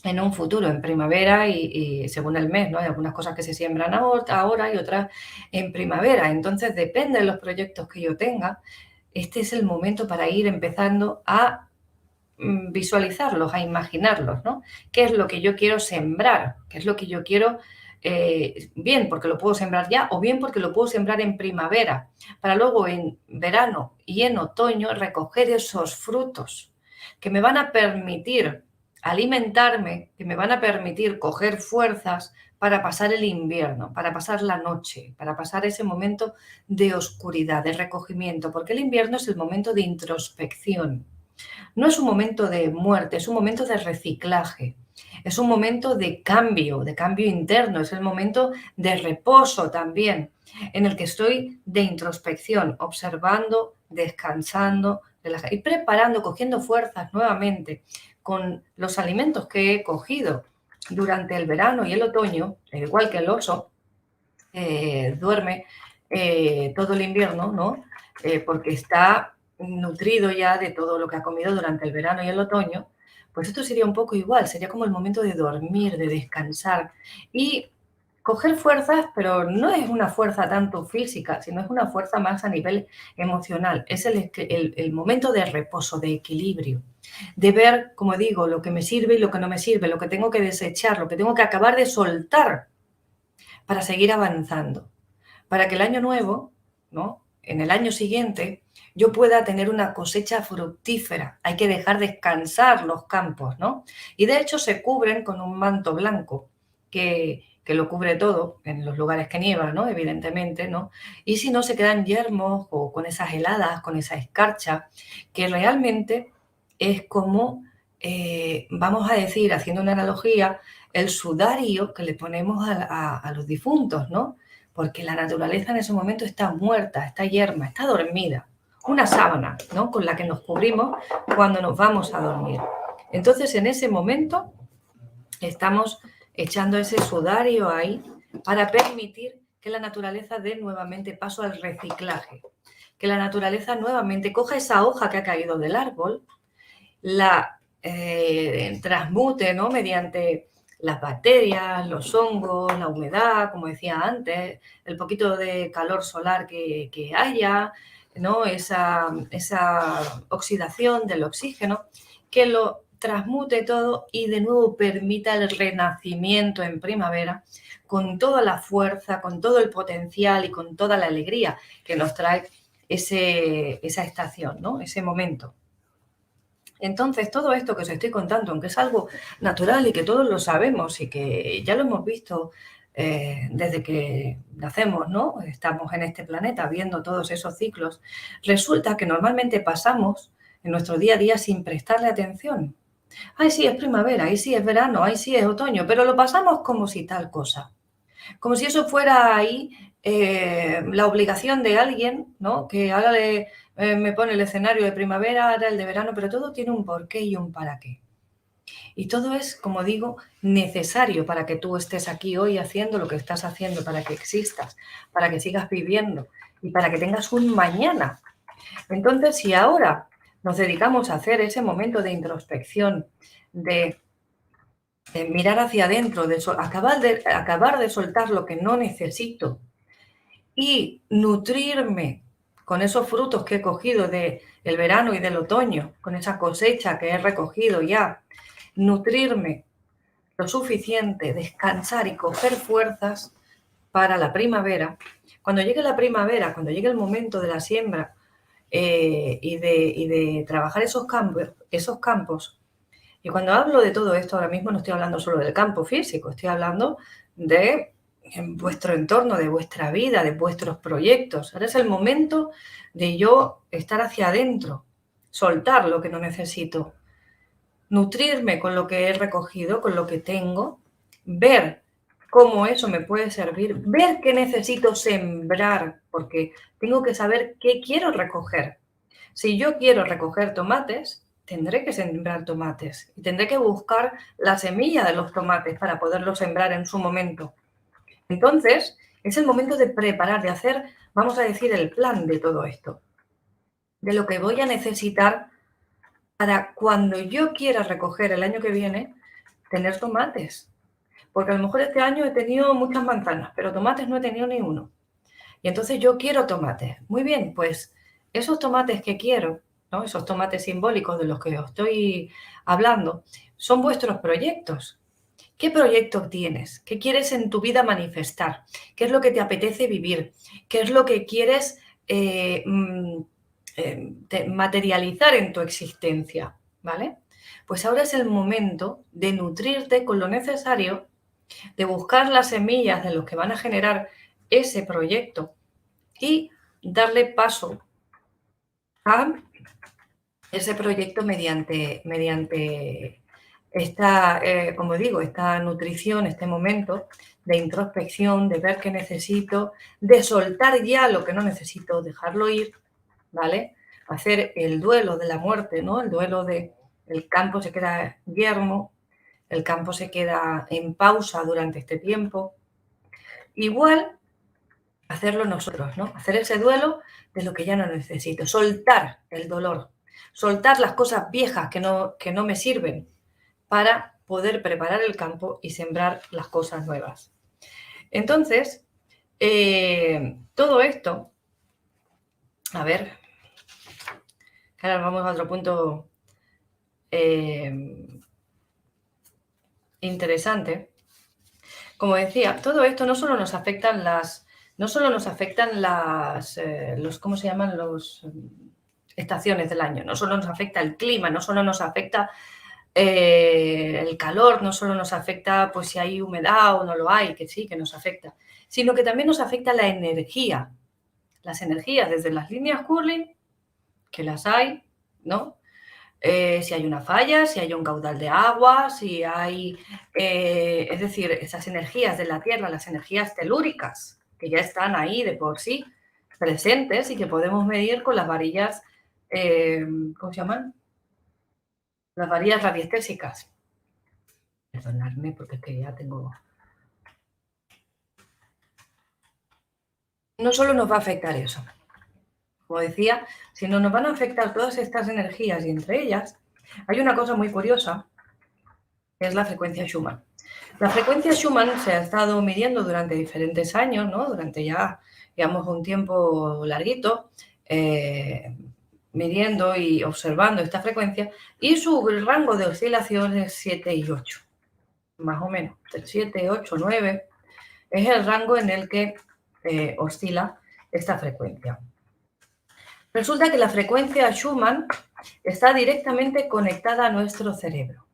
en un futuro, en primavera y según el mes, ¿no? Hay algunas cosas que se siembran ahora y otras en primavera. Entonces, depende de los proyectos que yo tenga, este es el momento para ir empezando a visualizarlos, a imaginarlos, ¿no? ¿Qué es lo que yo quiero sembrar? ¿Qué es lo que yo quiero? Bien porque lo puedo sembrar ya o bien porque lo puedo sembrar en primavera, para luego en verano y en otoño recoger esos frutos que me van a permitir alimentarme, que me van a permitir coger fuerzas para pasar el invierno, para pasar la noche, para pasar ese momento de oscuridad, de recogimiento, porque el invierno es el momento de introspección. No es un momento de muerte, es un momento de reciclaje, es un momento de cambio interno, es el momento de reposo también, en el que estoy de introspección, observando, descansando, y preparando, cogiendo fuerzas nuevamente con los alimentos que he cogido durante el verano y el otoño, igual que el oso, duerme todo el invierno, ¿no? Porque está nutrido ya de todo lo que ha comido durante el verano y el otoño, pues esto sería un poco igual, sería como el momento de dormir, de descansar y coger fuerzas, pero no es una fuerza tanto física, sino es una fuerza más a nivel emocional. Es el momento de reposo, de equilibrio, de ver, como digo, lo que me sirve y lo que no me sirve, lo que tengo que desechar, lo que tengo que acabar de soltar para seguir avanzando, para que el año nuevo, ¿no? En el año siguiente, yo pueda tener una cosecha fructífera. Hay que dejar descansar los campos, ¿no? Y de hecho se cubren con un manto blanco que lo cubre todo en los lugares que nieva, ¿no? Evidentemente, ¿no? Y si no, se quedan yermos o con esas heladas, con esa escarcha, que realmente es como, vamos a decir, haciendo una analogía, el sudario que le ponemos a los difuntos, ¿no? Porque la naturaleza en ese momento está muerta, está yerma, está dormida. Una sábana, ¿no? Con la que nos cubrimos cuando nos vamos a dormir. Entonces, en ese momento, estamos echando ese sudario ahí para permitir que la naturaleza dé nuevamente paso al reciclaje. Que la naturaleza nuevamente coja esa hoja que ha caído del árbol, la transmute, ¿no? Mediante las bacterias, los hongos, la humedad, como decía antes, el poquito de calor solar que haya, ¿no? Esa oxidación del oxígeno, que lo transmute todo y de nuevo permita el renacimiento en primavera con toda la fuerza, con todo el potencial y con toda la alegría que nos trae esa estación, ¿no? Ese momento. Entonces, todo esto que os estoy contando, aunque es algo natural y que todos lo sabemos y que ya lo hemos visto desde que nacemos, ¿no? Estamos en este planeta viendo todos esos ciclos, resulta que normalmente pasamos en nuestro día a día sin prestarle atención. Ay, sí, es primavera, ay, sí, es verano, ay, sí, es otoño, pero lo pasamos como si tal cosa. Como si eso fuera ahí la obligación de alguien, ¿no? Que ahora me pone el escenario de primavera, ahora el de verano, pero todo tiene un porqué y un para qué. Y todo es, como digo, necesario para que tú estés aquí hoy haciendo lo que estás haciendo, para que existas, para que sigas viviendo y para que tengas un mañana. Entonces, si ahora nos dedicamos a hacer ese momento de introspección, de mirar hacia adentro, de acabar de soltar lo que no necesito y nutrirme con esos frutos que he cogido del verano y del otoño, con esa cosecha que he recogido ya, nutrirme lo suficiente, descansar y coger fuerzas para la primavera. Cuando llegue la primavera, cuando llegue el momento de la siembra y de trabajar esos campos, y cuando hablo de todo esto, ahora mismo no estoy hablando solo del campo físico, estoy hablando de vuestro entorno, de vuestra vida, de vuestros proyectos. Ahora es el momento de yo estar hacia adentro, soltar lo que no necesito, nutrirme con lo que he recogido, con lo que tengo, ver cómo eso me puede servir, ver qué necesito sembrar, porque tengo que saber qué quiero recoger. Si yo quiero recoger tomates, tendré que sembrar tomates y tendré que buscar la semilla de los tomates para poderlos sembrar en su momento. Entonces, es el momento de preparar, de hacer, vamos a decir, el plan de todo esto, de lo que voy a necesitar para cuando yo quiera recoger el año que viene, tener tomates. Porque a lo mejor este año he tenido muchas manzanas, pero tomates no he tenido ni uno. Y entonces yo quiero tomates. Muy bien, pues esos tomates que quiero, ¿no? Esos tomates simbólicos de los que os estoy hablando, son vuestros proyectos. ¿Qué proyecto tienes? ¿Qué quieres en tu vida manifestar? ¿Qué es lo que te apetece vivir? ¿Qué es lo que quieres materializar en tu existencia? ¿Vale? Pues ahora es el momento de nutrirte con lo necesario, de buscar las semillas de los que van a generar ese proyecto y darle paso a ese proyecto mediante esta, como digo, esta nutrición, este momento de introspección, de ver qué necesito, de soltar ya lo que no necesito, dejarlo ir, ¿vale? Hacer el duelo de la muerte, ¿no? El duelo de el campo se queda yermo, el campo se queda en pausa durante este tiempo. Igual hacerlo nosotros, ¿no? Hacer ese duelo de lo que ya no necesito, soltar el dolor, soltar las cosas viejas que no me sirven para poder preparar el campo y sembrar las cosas nuevas. Entonces, todo esto, a ver, ahora vamos a otro punto interesante. Como decía, todo esto no solo nos afectan los, ¿cómo se llaman? Los estaciones del año, no solo nos afecta el clima, no solo nos afecta el calor, no solo nos afecta pues si hay humedad o no lo hay, que sí, que nos afecta, sino que también nos afecta la energía, las energías desde las líneas Curling, que las hay, ¿no? Si hay una falla, si hay un caudal de agua, si hay, es decir, esas energías de la Tierra, las energías telúricas, que ya están ahí de por sí presentes y que podemos medir con las varillas, ¿cómo se llaman? Las varillas radiestésicas. Perdonadme porque es que ya tengo... No solo nos va a afectar eso, como decía, sino nos van a afectar todas estas energías y entre ellas hay una cosa muy curiosa, que es la frecuencia Schumann. La frecuencia Schumann se ha estado midiendo durante diferentes años, ¿no? Durante ya, digamos, un tiempo larguito, midiendo y observando esta frecuencia, y su rango de oscilación es 7 y 8, más o menos, 7, 8, 9, es el rango en el que oscila esta frecuencia. Resulta que la frecuencia Schumann está directamente conectada a nuestro cerebro.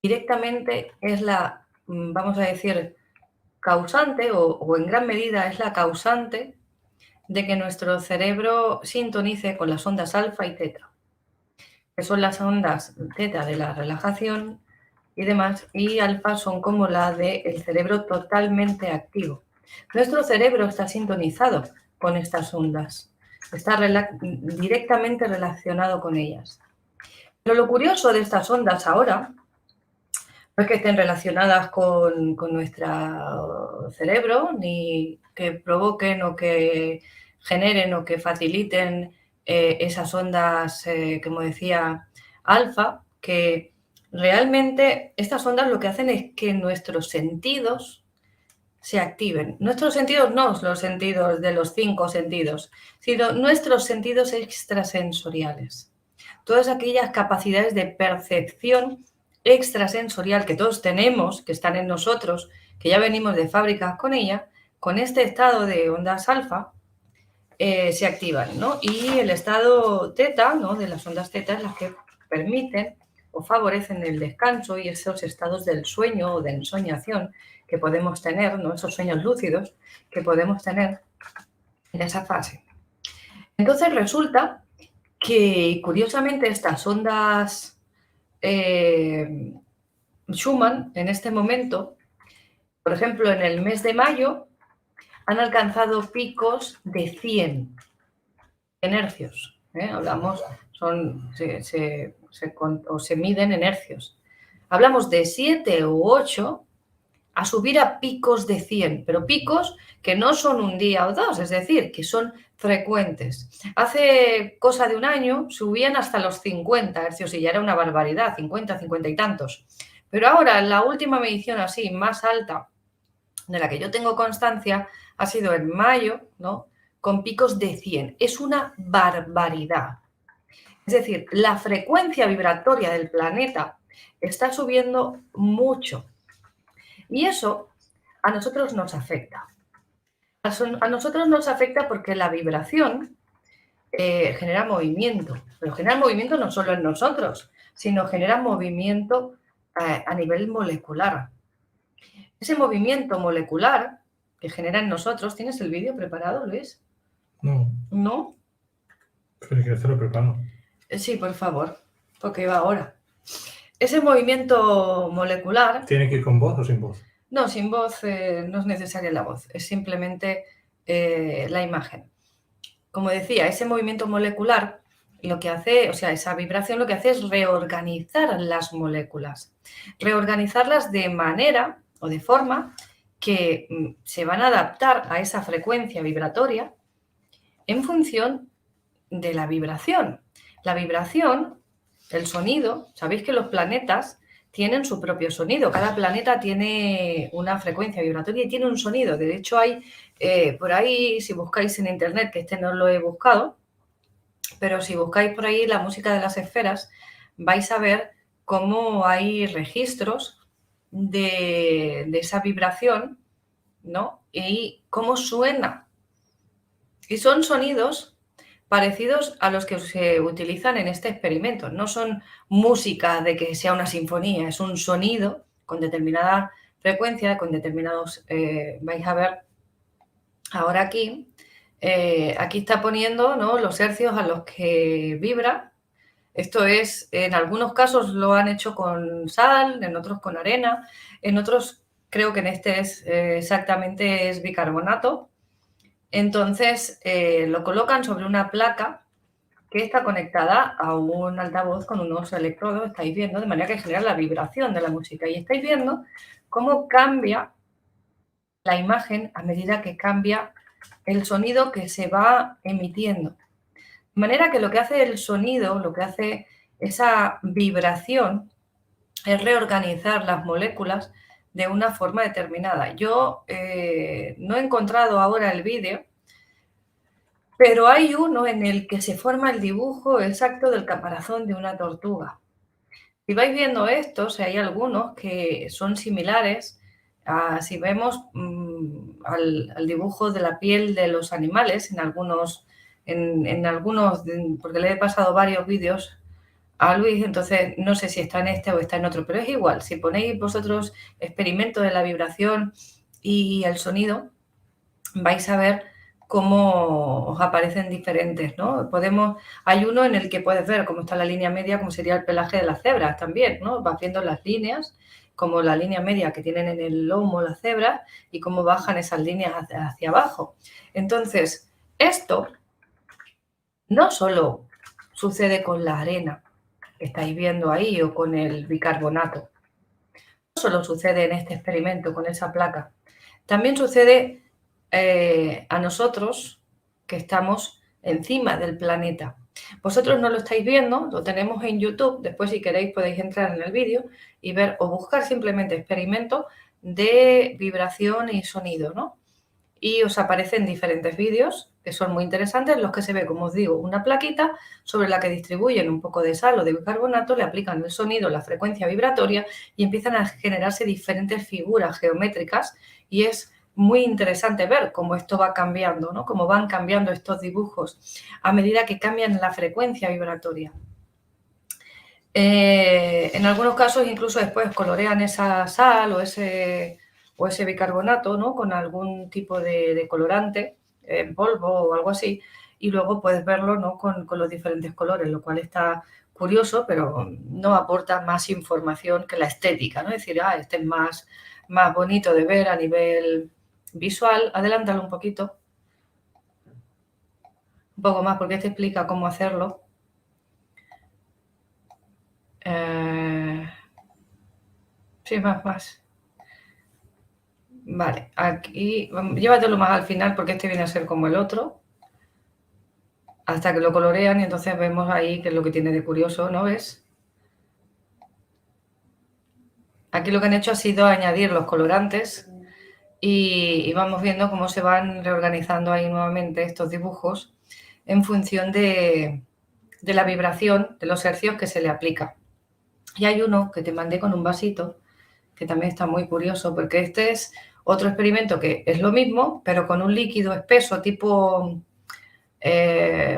Directamente es la, vamos a decir, causante o en gran medida es la causante de que nuestro cerebro sintonice con las ondas alfa y teta, que son las ondas teta de la relajación y demás, y alfa son como la del cerebro totalmente activo. Nuestro cerebro está sintonizado con estas ondas, está directamente relacionado con ellas. Pero lo curioso de estas ondas ahora no es que estén relacionadas con nuestro cerebro, ni que provoquen o que generen o que faciliten esas ondas, como decía, alfa, que realmente estas ondas lo que hacen es que nuestros sentidos se activen. Nuestros sentidos no los sentidos de los 5 sentidos, sino nuestros sentidos extrasensoriales. Todas aquellas capacidades de percepción extrasensorial que todos tenemos, que están en nosotros, que ya venimos de fábricas con ella, con este estado de ondas alfa se activan, ¿no? Y el estado teta, ¿no? De las ondas teta es las que permiten o favorecen el descanso y esos estados del sueño o de ensoñación que podemos tener, ¿no? Esos sueños lúcidos que podemos tener en esa fase. Entonces resulta que, curiosamente, estas ondas Schumann, en este momento, por ejemplo, en el mes de mayo, han alcanzado picos de 100 en hercios. Hablamos, se miden en hercios. Hablamos de 7 u 8 a subir a picos de 100, pero picos que no son un día o dos, es decir, que son frecuentes. Hace cosa de un año subían hasta los 50 hercios y ya era una barbaridad, 50, 50 y tantos. Pero ahora, la última medición así más alta de la que yo tengo constancia ha sido en mayo, ¿no? Con picos de 100. Es una barbaridad. Es decir, la frecuencia vibratoria del planeta está subiendo mucho. Y eso a nosotros nos afecta. A nosotros nos afecta porque la vibración genera movimiento. Pero genera movimiento no solo en nosotros, sino genera movimiento a nivel molecular. Ese movimiento molecular que genera en nosotros... ¿Tienes el vídeo preparado, Luis? No. ¿No? Pero que se lo preparo. Sí, por favor, porque va ahora. Ese movimiento molecular... ¿Tiene que ir con voz o sin voz? No, sin voz no es necesaria la voz, es simplemente la imagen. Como decía, ese movimiento molecular lo que hace, o sea, esa vibración lo que hace es reorganizar las moléculas. Reorganizarlas de manera o de forma que se van a adaptar a esa frecuencia vibratoria en función de la vibración. La vibración, el sonido, sabéis que los planetas tienen su propio sonido. Cada planeta tiene una frecuencia vibratoria y tiene un sonido. De hecho, hay por ahí, si buscáis en internet, que este no lo he buscado, pero si buscáis por ahí la música de las esferas, vais a ver cómo hay registros de esa vibración, ¿no? Y cómo suena. Y son sonidos parecidos a los que se utilizan en este experimento. No son música de que sea una sinfonía, es un sonido con determinada frecuencia, con determinados... vais a ver ahora aquí, aquí está poniendo, ¿no?, los hercios a los que vibra. Esto es, en algunos casos lo han hecho con sal, en otros con arena, en otros creo que en este es exactamente es bicarbonato. Entonces lo colocan sobre una placa que está conectada a un altavoz con unos electrodos, estáis viendo, de manera que genera la vibración de la música. Y estáis viendo cómo cambia la imagen a medida que cambia el sonido que se va emitiendo. De manera que lo que hace el sonido, lo que hace esa vibración, es reorganizar las moléculas de una forma determinada. Yo no he encontrado ahora el vídeo, pero hay uno en el que se forma el dibujo exacto del caparazón de una tortuga. Si vais viendo estos, hay algunos que son similares si vemos al dibujo de la piel de los animales, en algunos, porque le he pasado varios vídeos a Luis, entonces no sé si está en este o está en otro, pero es igual. Si ponéis vosotros experimento de la vibración y el sonido, vais a ver cómo os aparecen diferentes, ¿no? Hay uno en el que puedes ver cómo está la línea media, como sería el pelaje de las cebras también, ¿no? Vas viendo las líneas, como la línea media que tienen en el lomo las cebras y cómo bajan esas líneas hacia abajo. Entonces, esto no solo sucede con la arena que estáis viendo ahí o con el bicarbonato, no solo sucede en este experimento con esa placa, también sucede a nosotros que estamos encima del planeta. Vosotros no lo estáis viendo, lo tenemos en YouTube, después si queréis podéis entrar en el vídeo y ver o buscar simplemente experimento de vibración y sonido, ¿no? Y os aparecen diferentes vídeos que son muy interesantes, los que se ve, como os digo, una plaquita sobre la que distribuyen un poco de sal o de bicarbonato, le aplican el sonido, la frecuencia vibratoria y empiezan a generarse diferentes figuras geométricas y es muy interesante ver cómo esto va cambiando, ¿no? Cómo van cambiando estos dibujos a medida que cambian la frecuencia vibratoria. En algunos casos incluso después colorean esa sal o ese bicarbonato, ¿no? Con algún tipo de colorante en polvo o algo así, y luego puedes verlo, ¿no? con los diferentes colores, lo cual está curioso, pero no aporta más información que la estética, ¿no? Es decir, este es más bonito de ver a nivel visual. Adelántalo un poquito. Un poco más, porque este explica cómo hacerlo. Sí, más. Vale, aquí, llévatelo más al final porque este viene a ser como el otro, hasta que lo colorean y entonces vemos ahí qué es lo que tiene de curioso, ¿no ves? Aquí lo que han hecho ha sido añadir los colorantes y vamos viendo cómo se van reorganizando ahí nuevamente estos dibujos en función de la vibración, de los hercios que se le aplica. Y hay uno que te mandé con un vasito, que también está muy curioso, porque este es otro experimento que es lo mismo, pero con un líquido espeso tipo,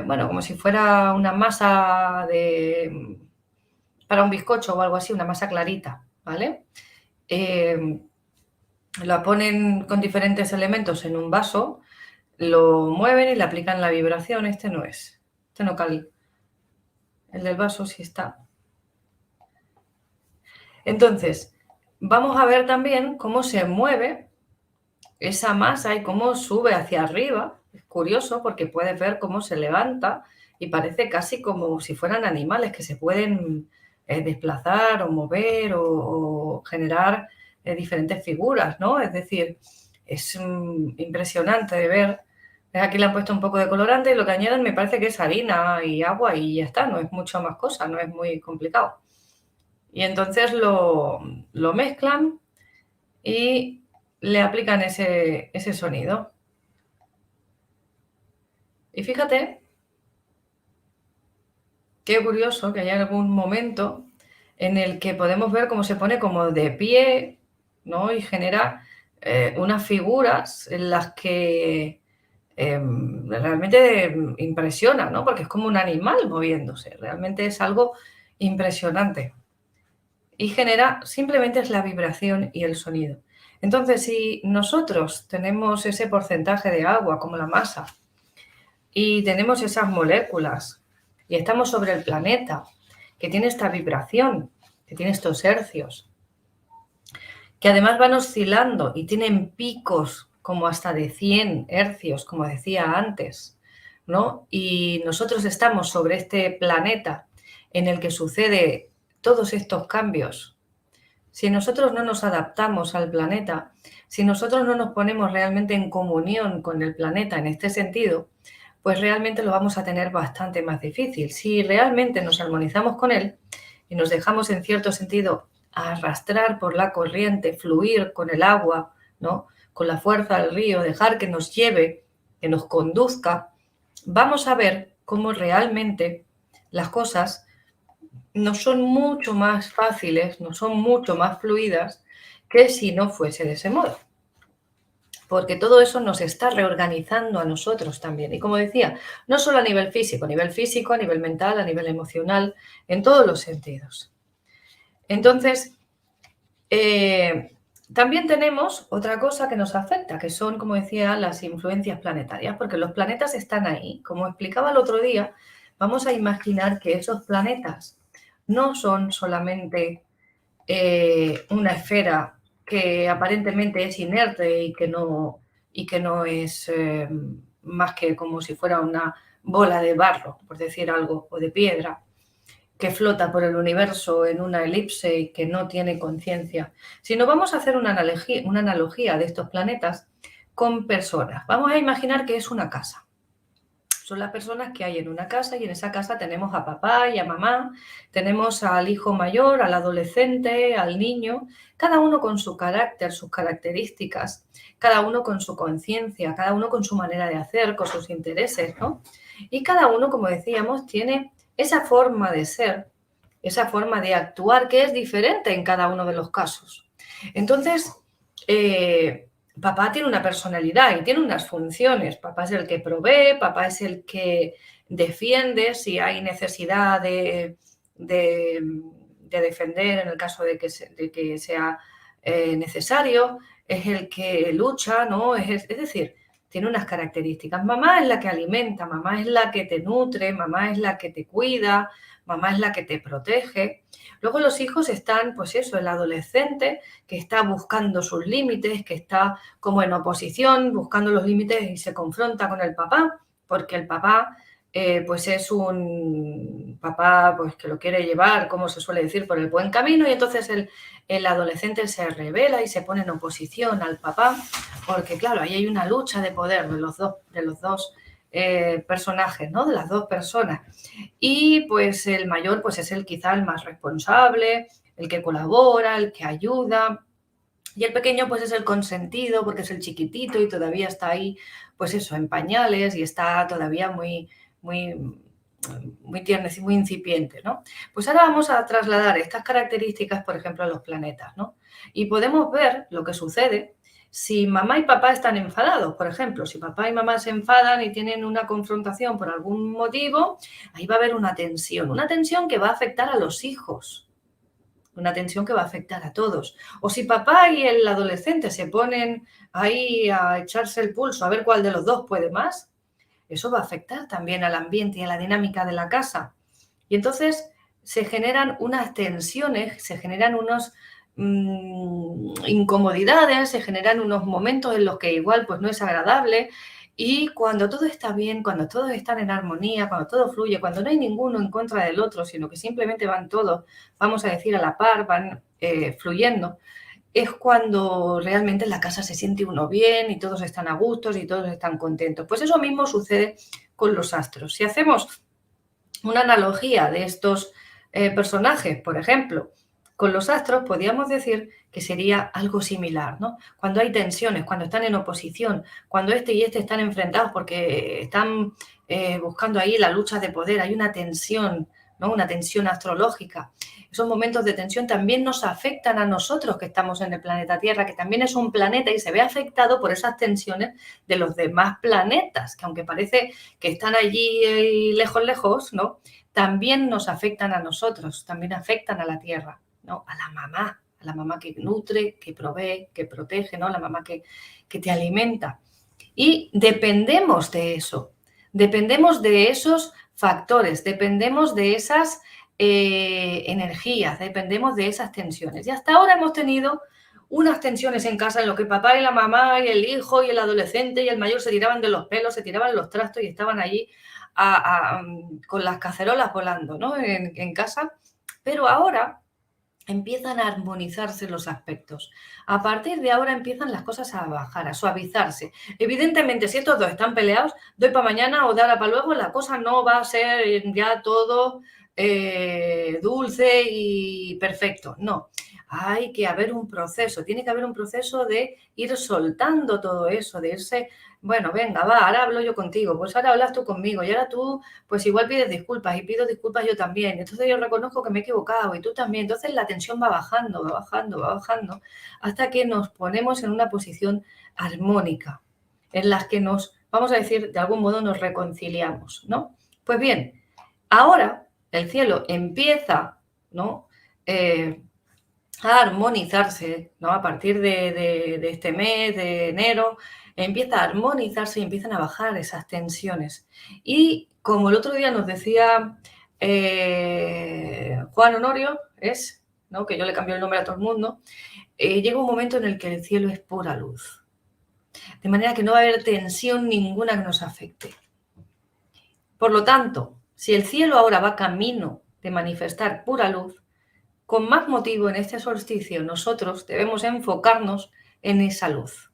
bueno, como si fuera una masa para un bizcocho o algo así, una masa clarita, ¿vale? La ponen con diferentes elementos en un vaso, lo mueven y le aplican la vibración. Este no es, este no cal. El del vaso sí está. Entonces, vamos a ver también cómo se mueve esa masa y cómo sube hacia arriba. Es curioso porque puedes ver cómo se levanta y parece casi como si fueran animales que se pueden desplazar o mover o generar diferentes figuras, ¿no? Es decir, es impresionante de ver. Aquí le han puesto un poco de colorante y lo que añaden me parece que es harina y agua y ya está, no es mucho más cosa, no es muy complicado. Y entonces lo mezclan y le aplican ese sonido. Y fíjate qué curioso que haya algún momento en el que podemos ver cómo se pone como de pie, ¿no? Y genera unas figuras en las que realmente impresiona, ¿no? Porque es como un animal moviéndose, realmente es algo impresionante. Y genera, simplemente es la vibración y el sonido. Entonces, si nosotros tenemos ese porcentaje de agua como la masa y tenemos esas moléculas y estamos sobre el planeta que tiene esta vibración, que tiene estos hercios, que además van oscilando y tienen picos como hasta de 100 hercios, como decía antes, ¿no? Y nosotros estamos sobre este planeta en el que sucede todos estos cambios. Si nosotros no nos adaptamos al planeta, si nosotros no nos ponemos realmente en comunión con el planeta en este sentido, pues realmente lo vamos a tener bastante más difícil. Si realmente nos armonizamos con él y nos dejamos en cierto sentido arrastrar por la corriente, fluir con el agua, ¿no? Con la fuerza del río, dejar que nos lleve, que nos conduzca, vamos a ver cómo realmente las cosas no son mucho más fáciles, no son mucho más fluidas que si no fuese de ese modo. Porque todo eso nos está reorganizando a nosotros también. Y como decía, no solo a nivel físico, a nivel mental, a nivel emocional, en todos los sentidos. Entonces, también tenemos otra cosa que nos afecta, que son, como decía, las influencias planetarias, porque los planetas están ahí. Como explicaba el otro día, vamos a imaginar que esos planetas no son solamente una esfera que aparentemente es inerte y que no es más que como si fuera una bola de barro, por decir algo, o de piedra, que flota por el universo en una elipse y que no tiene conciencia, sino vamos a hacer una analogía de estos planetas con personas. Vamos a imaginar que es una casa. Son las personas que hay en una casa y en esa casa tenemos a papá y a mamá, tenemos al hijo mayor, al adolescente, al niño, cada uno con su carácter, sus características, cada uno con su conciencia, cada uno con su manera de hacer, con sus intereses, ¿no? Y cada uno, como decíamos, tiene esa forma de ser, esa forma de actuar que es diferente en cada uno de los casos. Entonces, papá tiene una personalidad y tiene unas funciones. Papá es el que provee, papá es el que defiende si hay necesidad de defender en el caso de que sea necesario, es el que lucha, ¿no? Es decir, tiene unas características. Mamá es la que alimenta, mamá es la que te nutre, mamá es la que te cuida, mamá es la que te protege. Luego los hijos están, pues eso, el adolescente que está buscando sus límites, que está como en oposición, buscando los límites y se confronta con el papá, porque el papá pues es un papá pues que lo quiere llevar, como se suele decir, por el buen camino, y entonces el adolescente se revela y se pone en oposición al papá, porque claro, ahí hay una lucha de poder de los dos personajes, ¿no? De las dos personas. Y pues el mayor pues es quizá el más responsable, el que colabora, el que ayuda. Y el pequeño pues es el consentido porque es el chiquitito y todavía está ahí, pues eso, en pañales y está todavía muy tierno, muy incipiente, ¿no? Pues ahora vamos a trasladar estas características, por ejemplo, a los planetas, ¿no? Y podemos ver lo que sucede si mamá y papá están enfadados, por ejemplo, si papá y mamá se enfadan y tienen una confrontación por algún motivo, ahí va a haber una tensión que va a afectar a los hijos, una tensión que va a afectar a todos. O si papá y el adolescente se ponen ahí a echarse el pulso a ver cuál de los dos puede más, eso va a afectar también al ambiente y a la dinámica de la casa. Y entonces se generan unas tensiones, se generan unos incomodidades, se generan unos momentos en los que igual pues no es agradable, y cuando todo está bien, cuando todos están en armonía, cuando todo fluye, cuando no hay ninguno en contra del otro, sino que simplemente van todos, vamos a decir, a la par, van fluyendo, es cuando realmente en la casa se siente uno bien y todos están a gustos y todos están contentos. Pues eso mismo sucede con los astros. Si hacemos una analogía de estos personajes, por ejemplo, con los astros, podríamos decir que sería algo similar, ¿no? Cuando hay tensiones, cuando están en oposición, cuando este y este están enfrentados porque están buscando ahí la lucha de poder, hay una tensión, ¿no? Una tensión astrológica. Esos momentos de tensión también nos afectan a nosotros que estamos en el planeta Tierra, que también es un planeta y se ve afectado por esas tensiones de los demás planetas, que aunque parece que están allí lejos, ¿no? También nos afectan a nosotros, también afectan a la Tierra, ¿no? A la mamá que nutre, que provee, que protege, ¿no? La mamá que te alimenta. Y dependemos de eso, dependemos de esos factores, dependemos de esas energías, dependemos de esas tensiones. Y hasta ahora hemos tenido unas tensiones en casa en lo que papá y la mamá y el hijo y el adolescente y el mayor se tiraban de los pelos, se tiraban los trastos y estaban allí con las cacerolas volando, ¿no? en casa. Pero ahora empiezan a armonizarse los aspectos. A partir de ahora empiezan las cosas a bajar, a suavizarse. Evidentemente, si estos dos están peleados, de hoy para mañana o de ahora para luego, la cosa no va a ser ya todo dulce y perfecto. No, hay que haber un proceso, tiene que haber un proceso de ir soltando todo eso, de irse, bueno, venga, va, ahora hablo yo contigo, pues ahora hablas tú conmigo y ahora tú pues igual pides disculpas y pido disculpas yo también. Entonces yo reconozco que me he equivocado y tú también. Entonces la tensión va bajando, hasta que nos ponemos en una posición armónica, en las que nos, vamos a decir, de algún modo nos reconciliamos, ¿no? Pues bien, ahora el cielo empieza, ¿no? A armonizarse, ¿no? A partir de este mes, de enero, empieza a armonizarse y empiezan a bajar esas tensiones. Y como el otro día nos decía Juan Honorio, ¿no? Que yo le cambio el nombre a todo el mundo, llega un momento en el que el cielo es pura luz. De manera que no va a haber tensión ninguna que nos afecte. Por lo tanto, si el cielo ahora va camino de manifestar pura luz, con más motivo en este solsticio nosotros debemos enfocarnos en esa luz,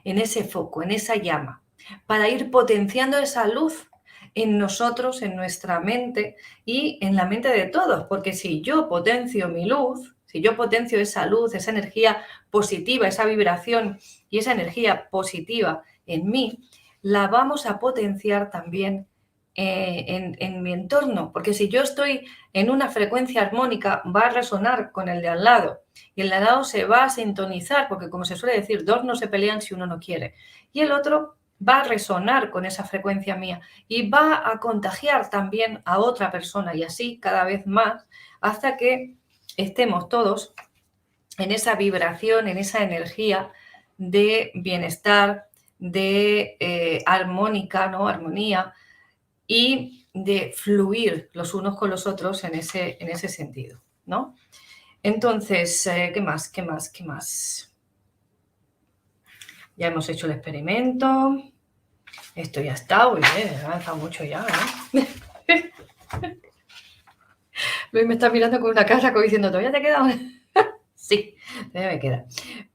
en ese foco, en esa llama, para ir potenciando esa luz en nosotros, en nuestra mente y en la mente de todos, porque si yo potencio mi luz, si yo potencio esa luz, esa energía positiva, esa vibración y esa energía positiva en mí, la vamos a potenciar también en mi entorno, porque si yo estoy en una frecuencia armónica, va a resonar con el de al lado y el de al lado se va a sintonizar, porque como se suele decir, dos no se pelean si uno no quiere, y el otro va a resonar con esa frecuencia mía y va a contagiar también a otra persona y así cada vez más hasta que estemos todos en esa vibración, en esa energía de bienestar, de armónica, ¿no? Armonía y de fluir los unos con los otros en ese sentido, ¿no? Entonces, ¿qué más? ¿Qué más? ¿Qué más? Ya hemos hecho el experimento. Esto ya está, muy bien, he avanzado mucho ya, ¿eh? Luis me está mirando con una cara como diciendo, ¿todavía te queda? Sí, todavía me queda.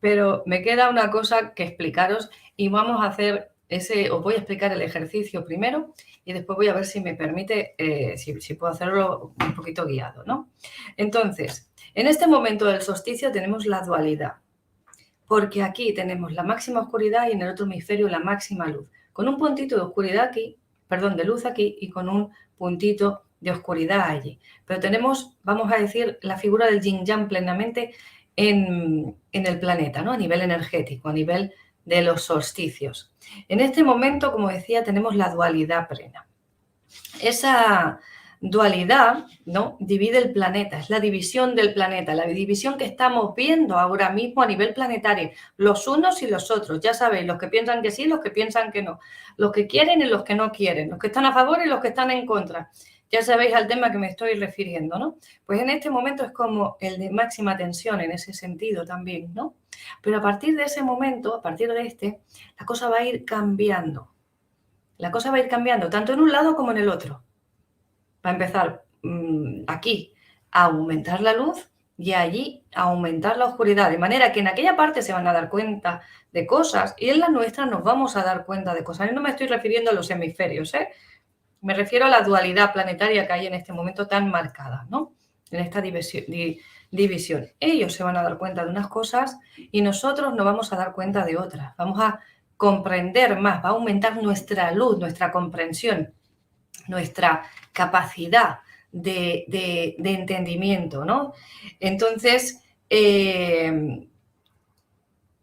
Pero me queda una cosa que explicaros y vamos a hacer os voy a explicar el ejercicio primero y después voy a ver si me permite, si puedo hacerlo un poquito guiado, ¿no? Entonces, en este momento del solsticio tenemos la dualidad, porque aquí tenemos la máxima oscuridad y en el otro hemisferio la máxima luz, con un puntito de oscuridad aquí, perdón, de luz aquí y con un puntito de oscuridad allí. Pero tenemos, vamos a decir, la figura del yin-yang plenamente en el planeta, ¿no? A nivel energético, a nivel de los solsticios. En este momento, como decía, tenemos la dualidad plena. Esa dualidad, ¿no? Divide el planeta, es la división del planeta, la división que estamos viendo ahora mismo a nivel planetario, los unos y los otros, ya sabéis, los que piensan que sí, los que piensan que no, los que quieren y los que no quieren, los que están a favor y los que están en contra. Ya sabéis al tema que me estoy refiriendo, ¿no? Pues en este momento es como el de máxima tensión en ese sentido también, ¿no? Pero a partir de ese momento, a partir de la cosa va a ir cambiando. La cosa va a ir cambiando tanto en un lado como en el otro. Va a empezar aquí a aumentar la luz y allí a aumentar la oscuridad, de manera que en aquella parte se van a dar cuenta de cosas y en la nuestra nos vamos a dar cuenta de cosas. Y no me estoy refiriendo a los hemisferios, ¿eh? Me refiero a la dualidad planetaria que hay en este momento tan marcada, ¿no? En esta división. Ellos se van a dar cuenta de unas cosas y nosotros nos vamos a dar cuenta de otras. Vamos a comprender más, va a aumentar nuestra luz, nuestra comprensión, nuestra capacidad de entendimiento, ¿no? Entonces,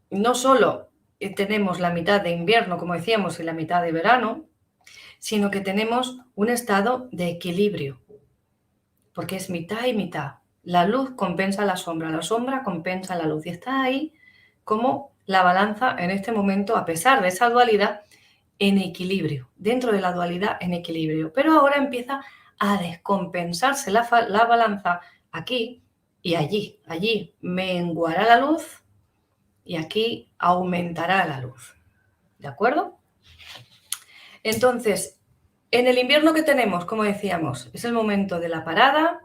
no solo tenemos la mitad de invierno, como decíamos, y la mitad de verano, sino que tenemos un estado de equilibrio, porque es mitad y mitad. La luz compensa la sombra compensa la luz, y está ahí como la balanza en este momento, a pesar de esa dualidad, en equilibrio, dentro de la dualidad en equilibrio. Pero ahora empieza a descompensarse la balanza aquí y allí. Allí menguará la luz y aquí aumentará la luz. ¿De acuerdo? Entonces, en el invierno que tenemos, como decíamos, es el momento de la parada,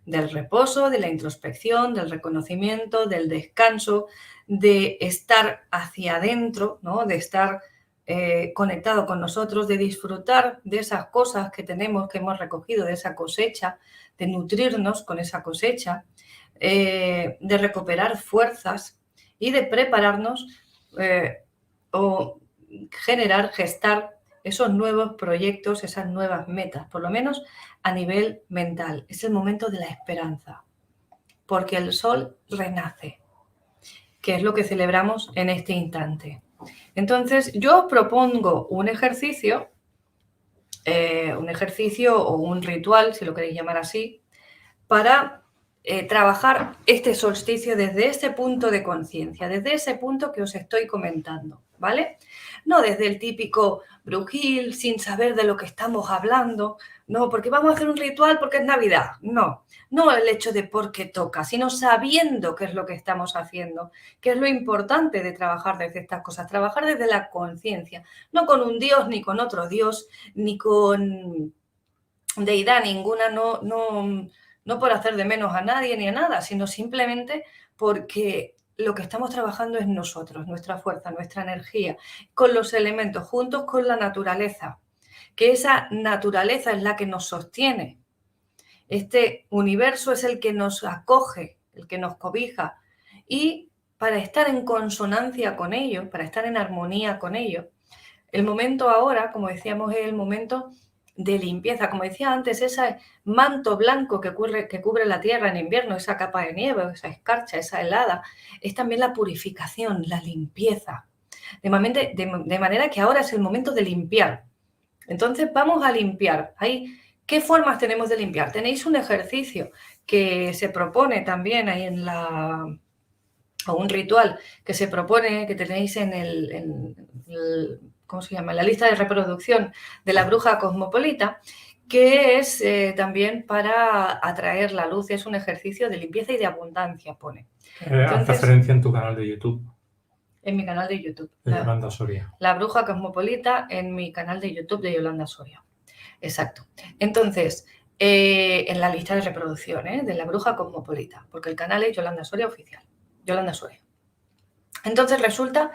del reposo, de la introspección, del reconocimiento, del descanso, de estar hacia adentro, ¿no? De estar conectado con nosotros, de disfrutar de esas cosas que tenemos, que hemos recogido, de esa cosecha, de nutrirnos con esa cosecha, de recuperar fuerzas y de prepararnos o gestar esos nuevos proyectos, esas nuevas metas, por lo menos a nivel mental. Es el momento de la esperanza, porque el sol renace, que es lo que celebramos en este instante. Entonces, yo os propongo un ejercicio o un ritual, si lo queréis llamar así, para trabajar este solsticio desde ese punto de conciencia, desde ese punto que os estoy comentando, ¿vale? No desde el típico brujil, sin saber de lo que estamos hablando, no, porque vamos a hacer un ritual porque es Navidad, no el hecho de por qué toca, sino sabiendo qué es lo que estamos haciendo, qué es lo importante de trabajar desde estas cosas, trabajar desde la conciencia, no con un dios, ni con otro dios, ni con deidad ninguna, no por hacer de menos a nadie ni a nada, sino simplemente porque lo que estamos trabajando es nosotros, nuestra fuerza, nuestra energía, con los elementos, juntos con la naturaleza, que esa naturaleza es la que nos sostiene. Este universo es el que nos acoge, el que nos cobija. Y para estar en consonancia con ello, para estar en armonía con ello, el momento ahora, como decíamos, es el momento de limpieza. Como decía antes, ese manto blanco que cubre la tierra en invierno, esa capa de nieve, esa escarcha, esa helada, es también la purificación, la limpieza. De manera que ahora es el momento de limpiar. Entonces vamos a limpiar. ¿Qué formas tenemos de limpiar? Tenéis un ejercicio que se propone también ahí o un ritual que se propone, que tenéis en ¿cómo se llama? La lista de reproducción de la bruja cosmopolita, que es también para atraer la luz. Es un ejercicio de limpieza y de abundancia, pone. Haz referencia en tu canal de YouTube. En mi canal de YouTube. De Yolanda Soria. La bruja cosmopolita en mi canal de YouTube de Yolanda Soria. Exacto. Entonces, en la lista de reproducción de la bruja cosmopolita, porque el canal es Yolanda Soria Oficial. Yolanda Soria. Entonces resulta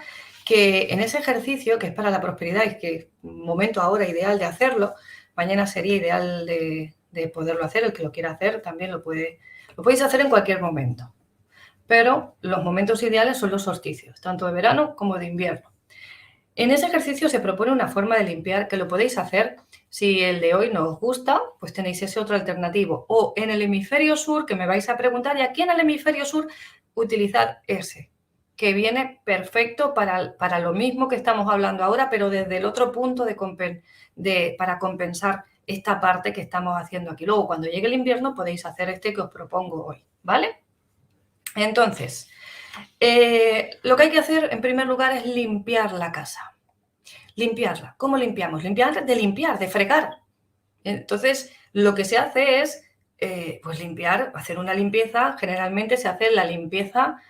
que en ese ejercicio, que es para la prosperidad y que es un momento ahora ideal de hacerlo, mañana sería ideal de poderlo hacer, el que lo quiera hacer también lo podéis hacer en cualquier momento. Pero los momentos ideales son los solsticios, tanto de verano como de invierno. En ese ejercicio se propone una forma de limpiar que lo podéis hacer. Si el de hoy no os gusta, pues tenéis ese otro alternativo. O en el hemisferio sur, que me vais a preguntar, y aquí en el hemisferio sur, utilizad ese, que viene perfecto para lo mismo que estamos hablando ahora, pero desde el otro punto para compensar esta parte que estamos haciendo aquí. Luego, cuando llegue el invierno, podéis hacer este que os propongo hoy, ¿vale? Entonces, lo que hay que hacer en primer lugar es limpiar la casa. Limpiarla. ¿Cómo limpiamos? Limpiar, de fregar. Entonces, lo que se hace es pues limpiar, hacer una limpieza. Generalmente se hace la limpieza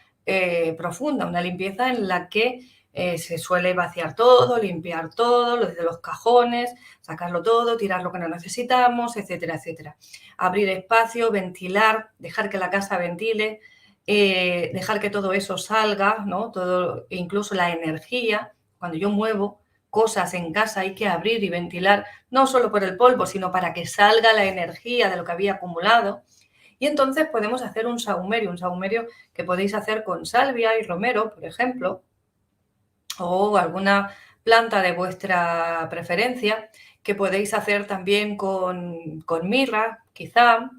profunda, una limpieza en la que se suele vaciar todo, limpiar todo, desde los cajones, sacarlo todo, tirar lo que no necesitamos, etcétera, etcétera. Abrir espacio, ventilar, dejar que la casa ventile, dejar que todo eso salga, ¿no? Todo, incluso la energía. Cuando yo muevo cosas en casa hay que abrir y ventilar, no solo por el polvo, sino para que salga la energía de lo que había acumulado. Y entonces podemos hacer un sahumerio que podéis hacer con salvia y romero, por ejemplo, o alguna planta de vuestra preferencia, que podéis hacer también con mirra, quizá,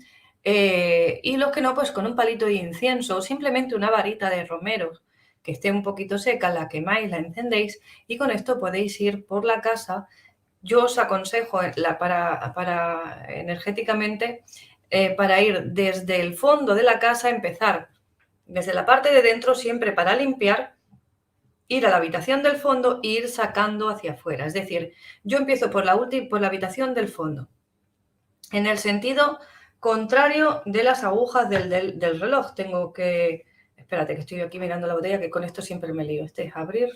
y los que no, pues con un palito de incienso o simplemente una varita de romero que esté un poquito seca, la quemáis, la encendéis y con esto podéis ir por la casa. Yo os aconsejo para energéticamente, para ir desde el fondo de la casa, empezar desde la parte de dentro siempre para limpiar, ir a la habitación del fondo e ir sacando hacia afuera. Es decir, yo empiezo por la habitación del fondo, en el sentido contrario de las agujas del reloj. Tengo que... Espérate, que estoy aquí mirando la botella, que con esto siempre me lío. Este es abrir.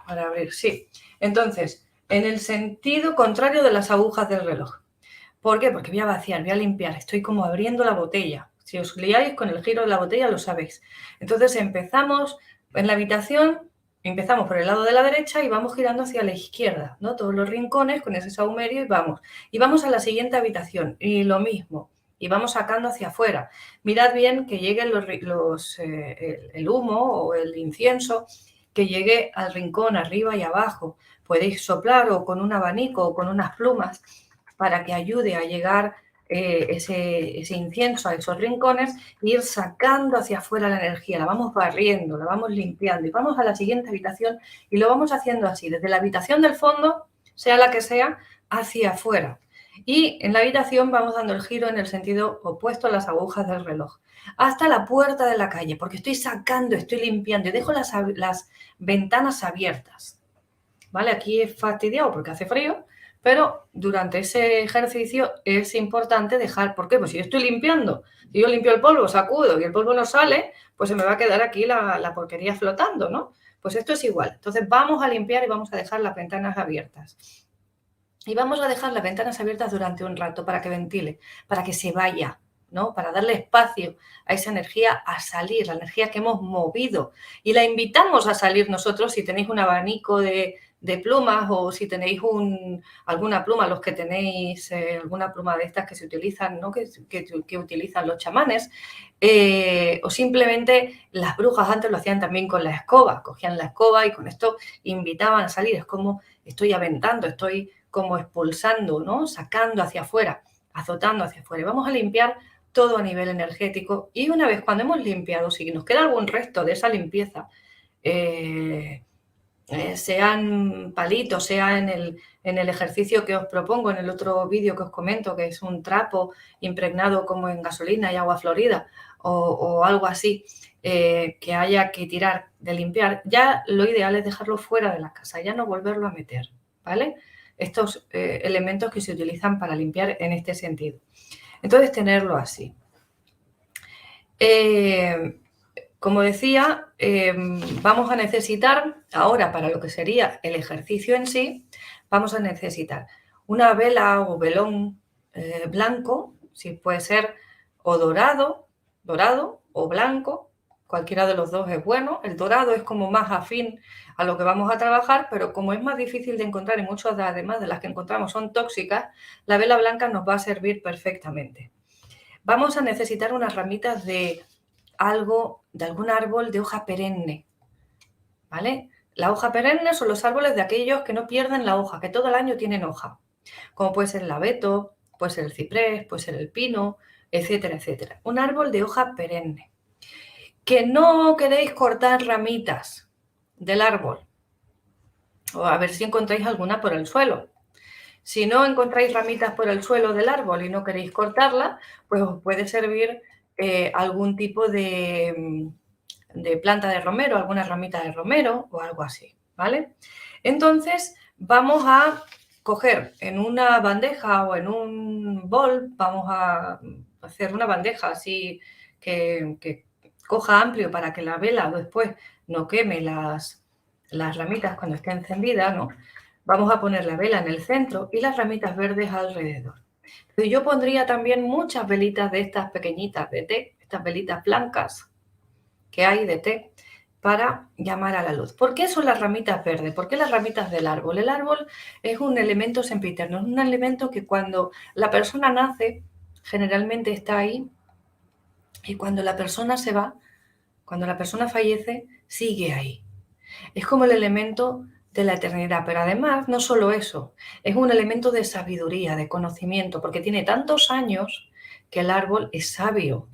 Para abrir, sí. Entonces, en el sentido contrario de las agujas del reloj. ¿Por qué? Porque voy a vaciar, voy a limpiar. Estoy como abriendo la botella. Si os liáis con el giro de la botella, lo sabéis. Entonces, empezamos en la habitación, empezamos por el lado de la derecha y vamos girando hacia la izquierda, ¿no? Todos los rincones con ese sahumerio y vamos. Y vamos a la siguiente habitación y lo mismo. Y vamos sacando hacia afuera. Mirad bien que llegue el humo o el incienso, que llegue al rincón, arriba y abajo. Podéis soplar o con un abanico o con unas plumas para que ayude a llegar ese incienso a esos rincones e ir sacando hacia afuera la energía. La vamos barriendo, la vamos limpiando y vamos a la siguiente habitación y lo vamos haciendo así, desde la habitación del fondo, sea la que sea, hacia afuera. Y en la habitación vamos dando el giro en el sentido opuesto a las agujas del reloj, hasta la puerta de la calle, porque estoy sacando, estoy limpiando y dejo las ventanas abiertas. ¿Vale? Aquí es fastidiado porque hace frío, pero durante ese ejercicio es importante dejar... ¿Por qué? Pues si yo estoy limpiando, si yo limpio el polvo, sacudo y el polvo no sale, pues se me va a quedar aquí la porquería flotando, ¿no? Pues esto es igual. Entonces vamos a limpiar y vamos a dejar las ventanas abiertas. Y vamos a dejar las ventanas abiertas durante un rato para que ventile, para que se vaya, ¿no? Para darle espacio a esa energía a salir, la energía que hemos movido. Y la invitamos a salir nosotros, si tenéis un abanico de de plumas, o si tenéis alguna pluma, los que tenéis alguna pluma de estas que se utilizan, ¿no? que utilizan los chamanes, o simplemente las brujas antes lo hacían también con la escoba, cogían la escoba y con esto invitaban a salir. Es como estoy aventando, estoy como expulsando, ¿no? Sacando hacia afuera, azotando hacia afuera. Y vamos a limpiar todo a nivel energético, y una vez cuando hemos limpiado, si nos queda algún resto de esa limpieza, sean palitos, sea en el ejercicio que os propongo, en el otro vídeo que os comento, que es un trapo impregnado como en gasolina y agua florida, o algo así, que haya que tirar de limpiar, ya lo ideal es dejarlo fuera de la casa, ya no volverlo a meter, ¿vale? Estos elementos que se utilizan para limpiar en este sentido. Entonces, tenerlo así. Como decía, vamos a necesitar, ahora para lo que sería el ejercicio en sí, vamos a necesitar una vela o velón blanco, si puede ser o dorado o blanco, cualquiera de los dos es bueno. El dorado es como más afín a lo que vamos a trabajar, pero como es más difícil de encontrar y muchas además de las que encontramos son tóxicas, la vela blanca nos va a servir perfectamente. Vamos a necesitar unas ramitas de algún árbol de hoja perenne, ¿vale? La hoja perenne son los árboles de aquellos que no pierden la hoja, que todo el año tienen hoja, como puede ser el abeto, puede ser el ciprés, puede ser el pino, etcétera, etcétera. Un árbol de hoja perenne. Que no queréis cortar ramitas del árbol, o a ver si encontráis alguna por el suelo. Si no encontráis ramitas por el suelo del árbol y no queréis cortarla, pues os puede servir algún tipo de planta de romero, alguna ramita de romero o algo así, ¿vale? Entonces vamos a coger en una bandeja o en un bol, vamos a hacer una bandeja así que coja amplio para que la vela después no queme las ramitas cuando esté encendida, ¿no? Vamos a poner la vela en el centro y las ramitas verdes alrededor. Pero yo pondría también muchas velitas de estas pequeñitas de té, estas velitas blancas que hay de té, para llamar a la luz. ¿Por qué son las ramitas verdes? ¿Por qué las ramitas del árbol? El árbol es un elemento sempiterno, es un elemento que cuando la persona nace, generalmente está ahí, y cuando la persona se va, cuando la persona fallece, sigue ahí. Es como el elemento de la eternidad, pero además no solo eso, es un elemento de sabiduría, de conocimiento, porque tiene tantos años que el árbol es sabio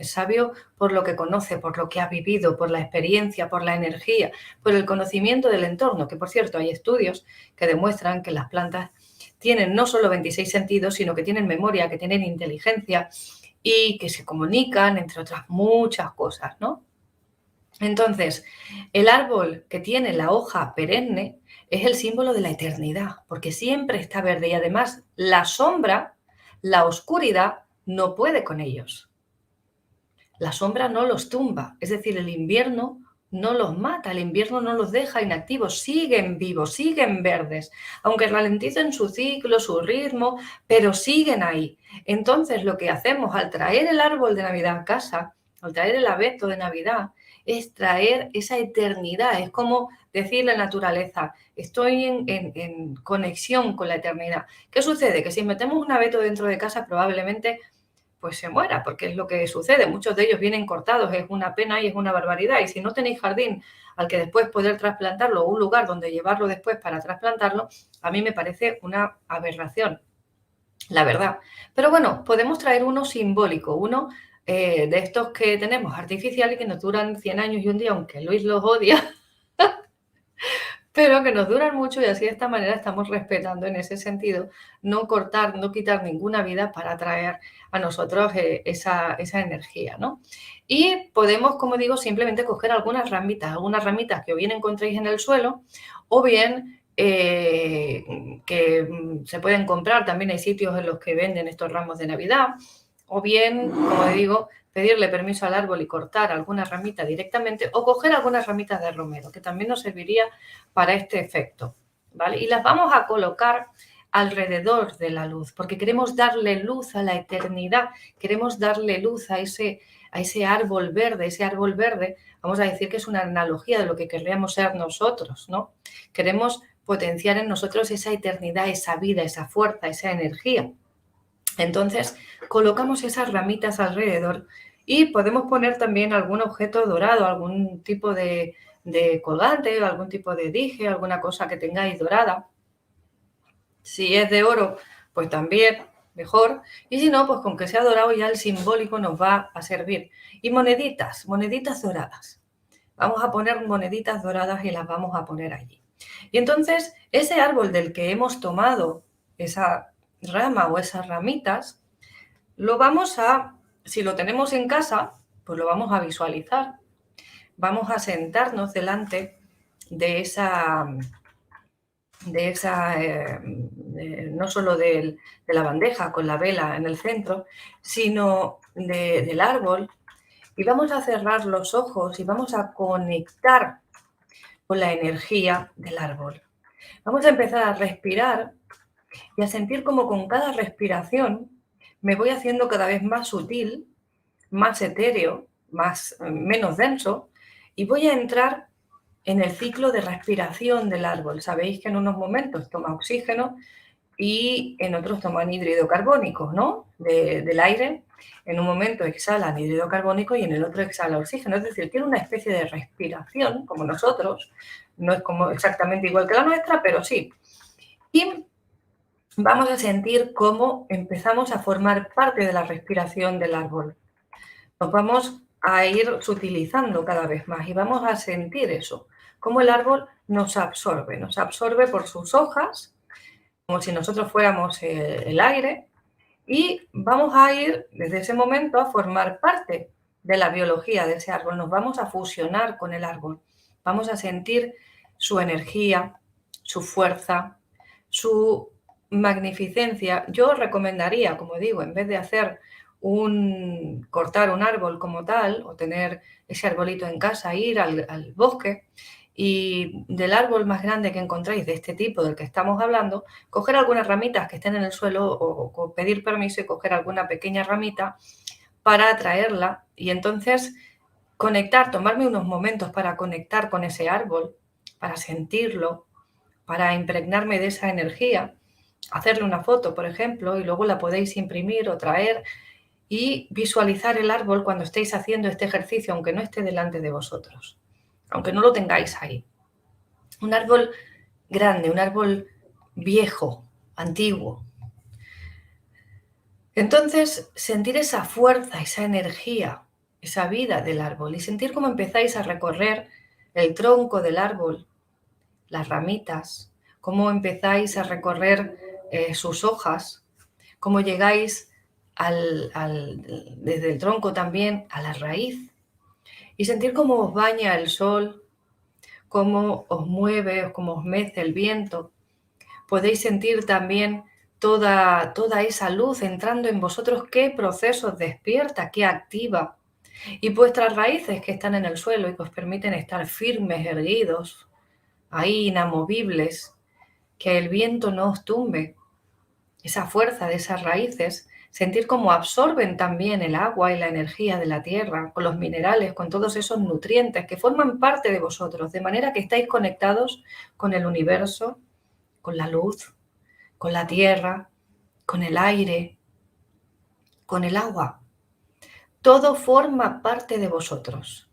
por lo que conoce, por lo que ha vivido, por la experiencia, por la energía, por el conocimiento del entorno, que por cierto hay estudios que demuestran que las plantas tienen no solo 26 sentidos, sino que tienen memoria, que tienen inteligencia y que se comunican, entre otras muchas cosas, ¿no? Entonces, el árbol que tiene la hoja perenne es el símbolo de la eternidad, porque siempre está verde y además la sombra, la oscuridad, no puede con ellos. La sombra no los tumba, es decir, el invierno no los mata, el invierno no los deja inactivos, siguen vivos, siguen verdes, aunque ralenticen su ciclo, su ritmo, pero siguen ahí. Entonces, lo que hacemos al traer el árbol de Navidad a casa, al traer el abeto de Navidad, es traer esa eternidad, es como decir la naturaleza, estoy en conexión con la eternidad. ¿Qué sucede? Que si metemos un abeto dentro de casa probablemente pues se muera, porque es lo que sucede. Muchos de ellos vienen cortados, es una pena y es una barbaridad. Y si no tenéis jardín al que después poder trasplantarlo o un lugar donde llevarlo después para trasplantarlo, a mí me parece una aberración, la verdad. Pero bueno, podemos traer uno simbólico, uno de estos que tenemos artificial y que nos duran 100 años y un día, aunque Luis los odia, pero que nos duran mucho y así de esta manera estamos respetando en ese sentido, no cortar, no quitar ninguna vida para traer a nosotros esa energía, ¿no? Y podemos, como digo, simplemente coger algunas ramitas que o bien encontréis en el suelo o bien que se pueden comprar, también hay sitios en los que venden estos ramos de Navidad, o bien, como digo, pedirle permiso al árbol y cortar alguna ramita directamente o coger algunas ramitas de romero, que también nos serviría para este efecto, ¿vale? Y las vamos a colocar alrededor de la luz, porque queremos darle luz a la eternidad, queremos darle luz a ese árbol verde. Ese árbol verde, vamos a decir que es una analogía de lo que querríamos ser nosotros, ¿no? Queremos potenciar en nosotros esa eternidad, esa vida, esa fuerza, esa energía. Entonces, colocamos esas ramitas alrededor y podemos poner también algún objeto dorado, algún tipo de colgante, algún tipo de dije, alguna cosa que tengáis dorada. Si es de oro, pues también mejor. Y si no, pues con que sea dorado ya el simbólico nos va a servir. Y moneditas doradas. Vamos a poner moneditas doradas y las vamos a poner allí. Y entonces, ese árbol del que hemos tomado esa rama o esas ramitas, lo vamos a, si lo tenemos en casa, pues lo vamos a visualizar. Vamos a sentarnos delante de esa no solo de la bandeja con la vela en el centro, sino del árbol, y vamos a cerrar los ojos y vamos a conectar con la energía del árbol. Vamos a empezar a respirar y a sentir como con cada respiración me voy haciendo cada vez más sutil, más etéreo, menos denso, y voy a entrar en el ciclo de respiración del árbol. Sabéis que en unos momentos toma oxígeno y en otros toman hídrido carbónico, ¿no? Del aire. En un momento exhalan hídrido carbónico y en el otro exhala oxígeno. Es decir, tiene una especie de respiración, como nosotros. No es como exactamente igual que la nuestra, pero sí. Y vamos a sentir cómo empezamos a formar parte de la respiración del árbol. Nos vamos a ir sutilizando cada vez más y vamos a sentir eso, cómo el árbol nos absorbe por sus hojas, como si nosotros fuéramos el aire, y vamos a ir desde ese momento a formar parte de la biología de ese árbol, nos vamos a fusionar con el árbol, vamos a sentir su energía, su fuerza, su magnificencia. Yo recomendaría, como digo, en vez de hacer cortar un árbol como tal o tener ese arbolito en casa, ir al bosque y del árbol más grande que encontráis de este tipo del que estamos hablando, coger algunas ramitas que estén en el suelo o pedir permiso y coger alguna pequeña ramita para traerla y entonces tomarme unos momentos para conectar con ese árbol, para sentirlo, para impregnarme de esa energía, hacerle una foto, por ejemplo, y luego la podéis imprimir o traer y visualizar el árbol cuando estéis haciendo este ejercicio, aunque no esté delante de vosotros, aunque no lo tengáis ahí. Un árbol grande, un árbol viejo, antiguo. Entonces, sentir esa fuerza, esa energía, esa vida del árbol y sentir cómo empezáis a recorrer el tronco del árbol, las ramitas, cómo empezáis a recorrer sus hojas, cómo llegáis desde el tronco también a la raíz y sentir cómo os baña el sol, cómo os mueve, cómo os mece el viento. Podéis sentir también toda esa luz entrando en vosotros, qué procesos despierta, qué activa. Y vuestras raíces que están en el suelo y que os permiten estar firmes, erguidos, ahí inamovibles, que el viento no os tumbe. Esa fuerza de esas raíces, sentir cómo absorben también el agua y la energía de la tierra, con los minerales, con todos esos nutrientes que forman parte de vosotros, de manera que estáis conectados con el universo, con la luz, con la tierra, con el aire, con el agua. Todo forma parte de vosotros.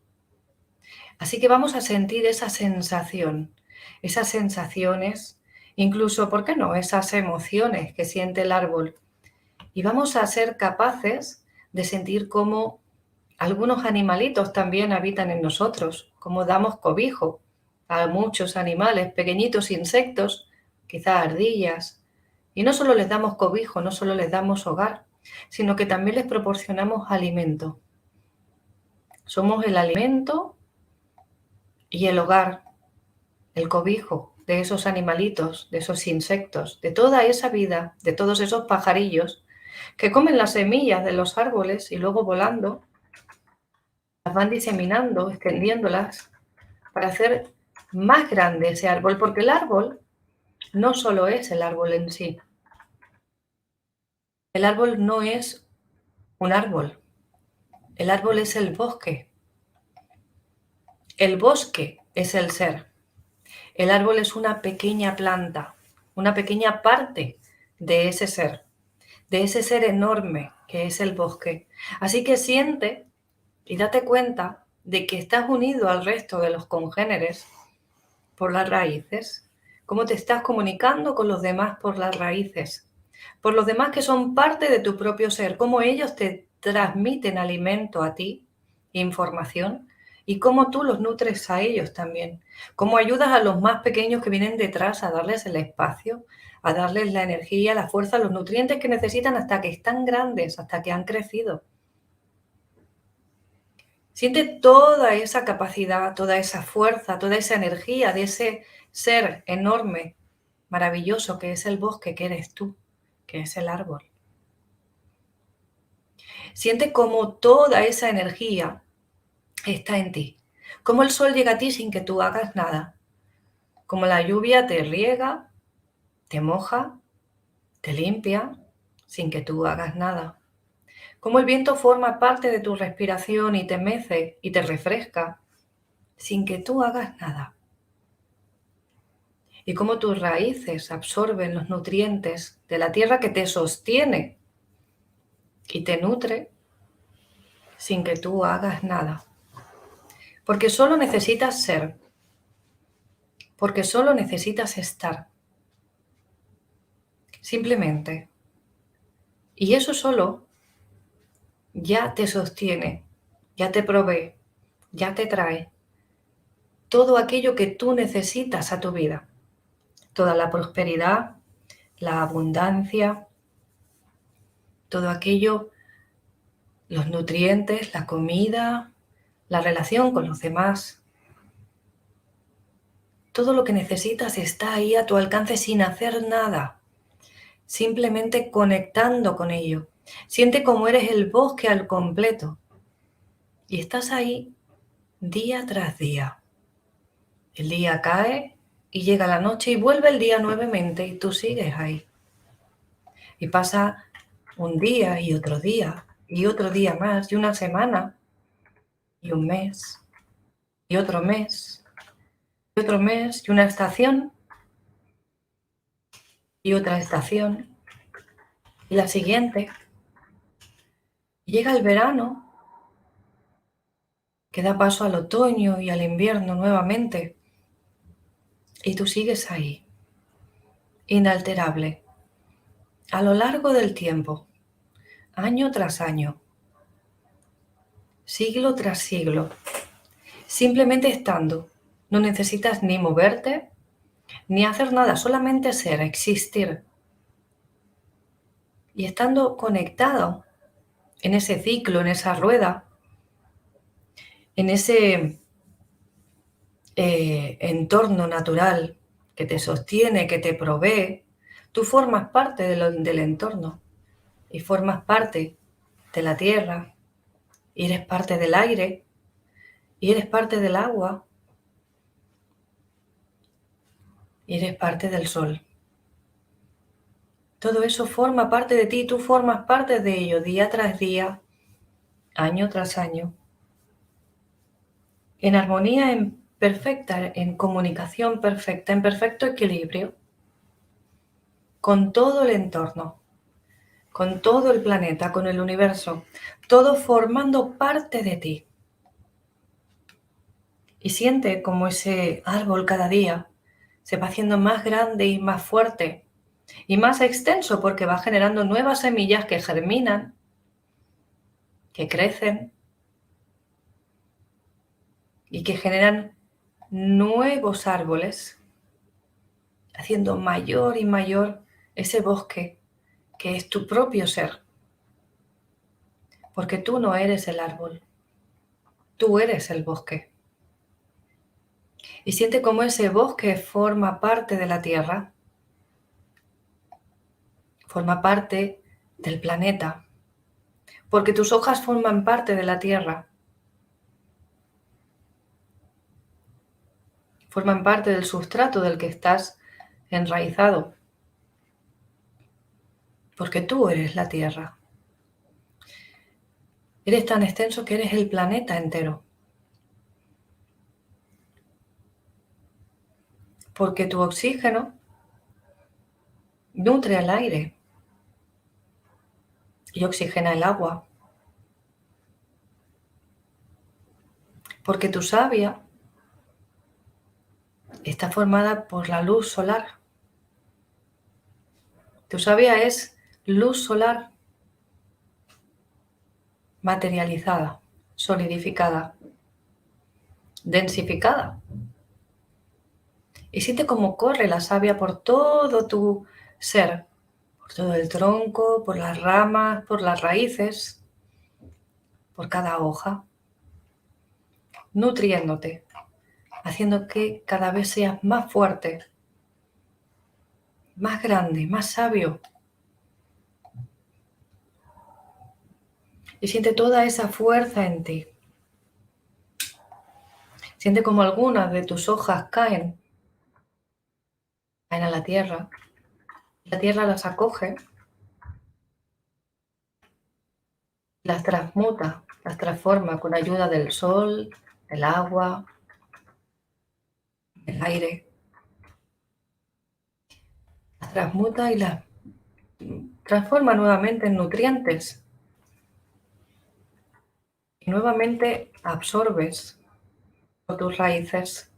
Así que vamos a sentir esa sensación, esas sensaciones, incluso, ¿por qué no?, esas emociones que siente el árbol. Y vamos a ser capaces de sentir cómo algunos animalitos también habitan en nosotros, cómo damos cobijo a muchos animales, pequeñitos insectos, quizá ardillas. Y no solo les damos cobijo, no solo les damos hogar, sino que también les proporcionamos alimento. Somos el alimento y el hogar, el cobijo de esos animalitos, de esos insectos, de toda esa vida, de todos esos pajarillos que comen las semillas de los árboles y luego volando las van diseminando, extendiéndolas para hacer más grande ese árbol, porque el árbol no solo es el árbol en sí. El árbol no es un árbol. El árbol es el bosque. El bosque es el ser. El árbol es una pequeña planta, una pequeña parte de ese ser enorme que es el bosque. Así que siente y date cuenta de que estás unido al resto de los congéneres por las raíces, cómo te estás comunicando con los demás por las raíces, por los demás que son parte de tu propio ser, cómo ellos te transmiten alimento a ti, información, y cómo tú los nutres a ellos también, cómo ayudas a los más pequeños que vienen detrás a darles el espacio, a darles la energía, la fuerza, los nutrientes que necesitan hasta que están grandes, hasta que han crecido. Siente toda esa capacidad, toda esa fuerza, toda esa energía de ese ser enorme, maravilloso que es el bosque, que eres tú, que es el árbol. Siente cómo toda esa energía está en ti, cómo el sol llega a ti sin que tú hagas nada, como la lluvia te riega, te moja, te limpia, sin que tú hagas nada. Cómo el viento forma parte de tu respiración y te mece y te refresca, sin que tú hagas nada. Y cómo tus raíces absorben los nutrientes de la tierra que te sostiene y te nutre sin que tú hagas nada. Porque solo necesitas ser, porque solo necesitas estar. Simplemente. Y eso solo ya te sostiene, ya te provee, ya te trae todo aquello que tú necesitas a tu vida. Toda la prosperidad, la abundancia, todo aquello, los nutrientes, la comida, la relación con los demás. Todo lo que necesitas está ahí a tu alcance sin hacer nada, simplemente conectando con ello. Siente como eres el bosque al completo y estás ahí día tras día. El día cae y llega la noche y vuelve el día nuevamente y tú sigues ahí. Y pasa un día y otro día más y una semana y un mes y otro mes y otro mes y una estación y otra estación y la siguiente. Y llega el verano que da paso al otoño y al invierno nuevamente y tú sigues ahí, inalterable, a lo largo del tiempo, año tras año, siglo tras siglo, simplemente estando. No necesitas ni moverte, ni hacer nada, solamente ser, existir. Y estando conectado en ese ciclo, en esa rueda, en ese entorno natural que te sostiene, que te provee, tú formas parte del entorno y formas parte de la tierra, y eres parte del aire, y eres parte del agua, y eres parte del sol. Todo eso forma parte de ti, tú formas parte de ello día tras día, año tras año, en armonía, en perfecta, en comunicación perfecta, en perfecto equilibrio, con todo el entorno, con todo el planeta, con el universo, todo formando parte de ti. Y siente como ese árbol cada día se va haciendo más grande y más fuerte y más extenso porque va generando nuevas semillas que germinan, que crecen y que generan nuevos árboles, haciendo mayor y mayor ese bosque que es tu propio ser. Porque tú no eres el árbol, tú eres el bosque. Y siente cómo ese bosque forma parte de la tierra, forma parte del planeta, porque tus hojas forman parte de la tierra, forman parte del sustrato del que estás enraizado, porque tú eres la tierra. Eres tan extenso que eres el planeta entero. porque tu oxígeno nutre al aire y oxigena el agua. Porque tu savia está formada por la luz solar. Tu savia es luz solar materializada, solidificada, densificada. Y siente cómo corre la savia por todo tu ser, por todo el tronco, por las ramas, por las raíces, por cada hoja, nutriéndote, haciendo que cada vez seas más fuerte, más grande, más sabio. Y siente toda esa fuerza en ti. Siente como algunas de tus hojas caen a la tierra. La tierra las acoge, las transmuta, las transforma con ayuda del sol, del agua, del aire. Las transmuta y las transforma nuevamente en nutrientes. Y nuevamente absorbes por tus raíces,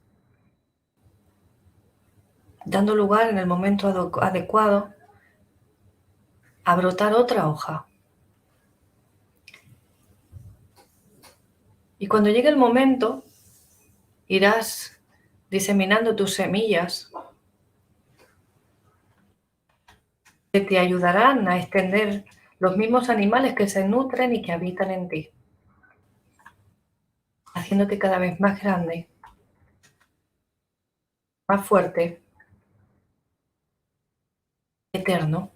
dando lugar en el momento adecuado a brotar otra hoja. Y cuando llegue el momento, irás diseminando tus semillas que te ayudarán a extender los mismos animales que se nutren y que habitan en ti, haciéndote cada vez más grande, más fuerte, eterno.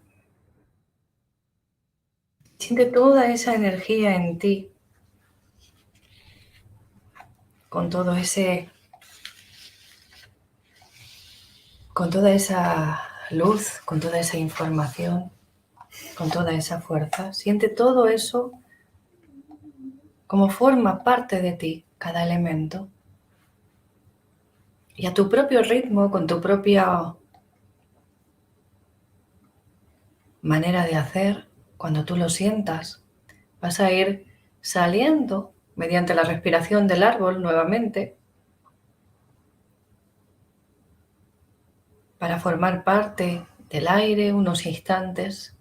Siente toda esa energía en ti, con toda esa luz, con toda esa información, con toda esa fuerza. Siente todo eso como forma parte de ti, cada elemento. Y a tu propio ritmo, con tu propia manera de hacer, cuando tú lo sientas, vas a ir saliendo mediante la respiración del árbol nuevamente para formar parte del aire unos instantes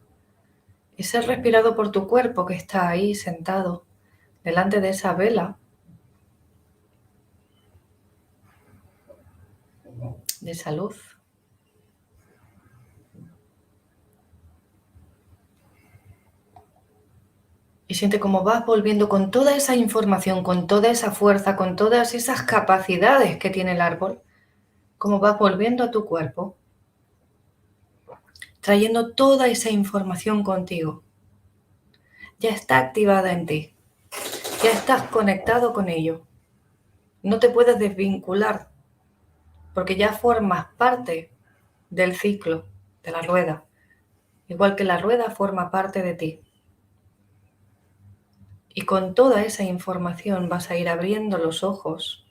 y ser respirado por tu cuerpo que está ahí sentado delante de esa vela, de esa luz. Y siente cómo vas volviendo con toda esa información, con toda esa fuerza, con todas esas capacidades que tiene el árbol, cómo vas volviendo a tu cuerpo, trayendo toda esa información contigo. Ya está activada en ti, ya estás conectado con ello. No te puedes desvincular porque ya formas parte del ciclo, de la rueda, igual que la rueda forma parte de ti. Y con toda esa información vas a ir abriendo los ojos,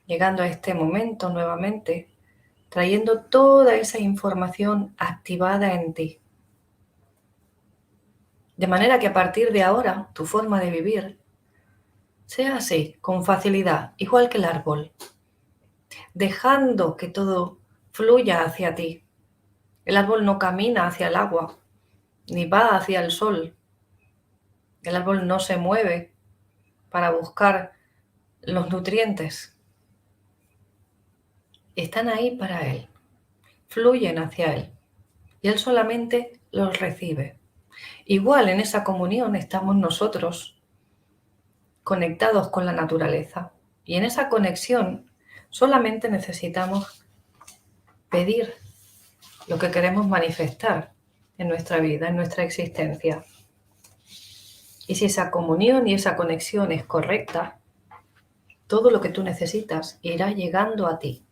llegando a este momento nuevamente, trayendo toda esa información activada en ti. De manera que a partir de ahora, tu forma de vivir sea así, con facilidad, igual que el árbol, dejando que todo fluya hacia ti. El árbol no camina hacia el agua, ni va hacia el sol. El árbol no se mueve para buscar los nutrientes. Están ahí para él, fluyen hacia él y él solamente los recibe. Igual en esa comunión estamos nosotros conectados con la naturaleza y en esa conexión solamente necesitamos pedir lo que queremos manifestar en nuestra vida, en nuestra existencia. Y si esa comunión y esa conexión es correcta, todo lo que tú necesitas irá llegando a ti.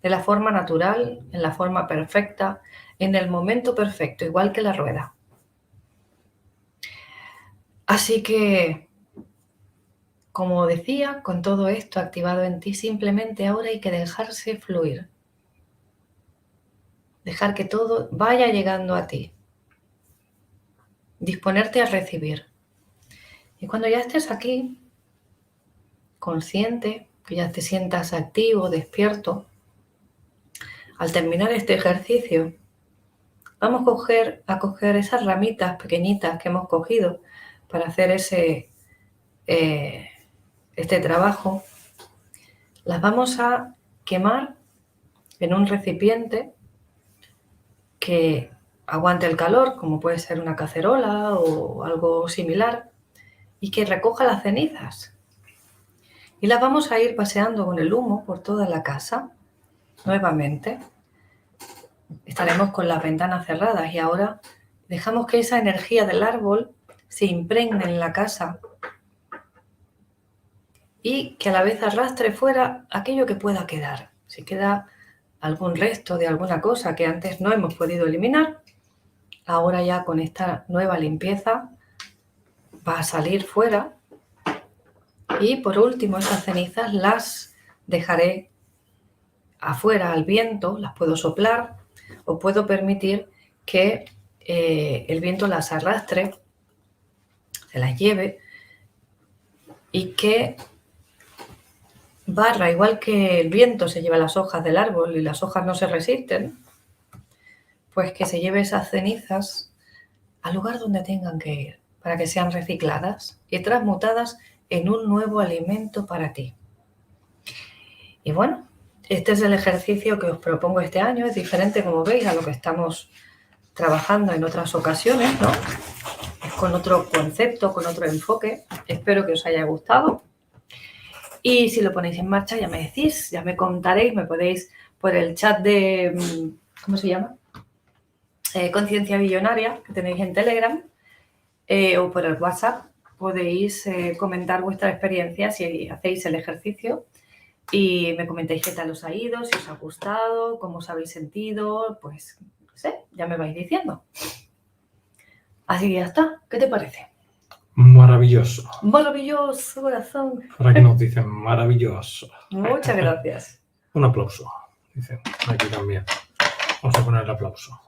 De la forma natural, en la forma perfecta, en el momento perfecto, igual que la rueda. Así que, como decía, con todo esto activado en ti, simplemente ahora hay que dejarse fluir. dejar que todo vaya llegando a ti, disponerte a recibir. Y cuando ya estés aquí, consciente, que ya te sientas activo, despierto, al terminar este ejercicio, vamos a coger esas ramitas pequeñitas que hemos cogido para hacer este trabajo, las vamos a quemar en un recipiente que aguante el calor, como puede ser una cacerola o algo similar, y que recoja las cenizas. Y las vamos a ir paseando con el humo por toda la casa, nuevamente. Estaremos con las ventanas cerradas y ahora dejamos que esa energía del árbol se impregne en la casa y que a la vez arrastre fuera aquello que pueda quedar. Si queda algún resto de alguna cosa que antes no hemos podido eliminar, ahora ya con esta nueva limpieza va a salir fuera. Y por último, esas cenizas las dejaré afuera al viento, las puedo soplar o puedo permitir que el viento las arrastre, se las lleve y que barra, igual que el viento se lleva las hojas del árbol y las hojas no se resisten, pues que se lleve esas cenizas al lugar donde tengan que ir para que sean recicladas y transmutadas en un nuevo alimento para ti. Y bueno, este es el ejercicio que os propongo este año. Es diferente, como veis, a lo que estamos trabajando en otras ocasiones, ¿no? Es con otro concepto, con otro enfoque. Espero que os haya gustado. Y si lo ponéis en marcha, ya me decís, ya me contaréis, me podéis por el chat de, ¿cómo se llama? Conciencia Billonaria, que tenéis en Telegram, o por el WhatsApp, podéis comentar vuestra experiencia si hacéis el ejercicio y me comentáis qué tal os ha ido, si os ha gustado, cómo os habéis sentido, pues, no sé, ya me vais diciendo. Así que ya está, ¿qué te parece? Maravilloso. Maravilloso, corazón. Por aquí nos dicen maravilloso. Muchas gracias. Un aplauso, dicen aquí también. Vamos a poner el aplauso.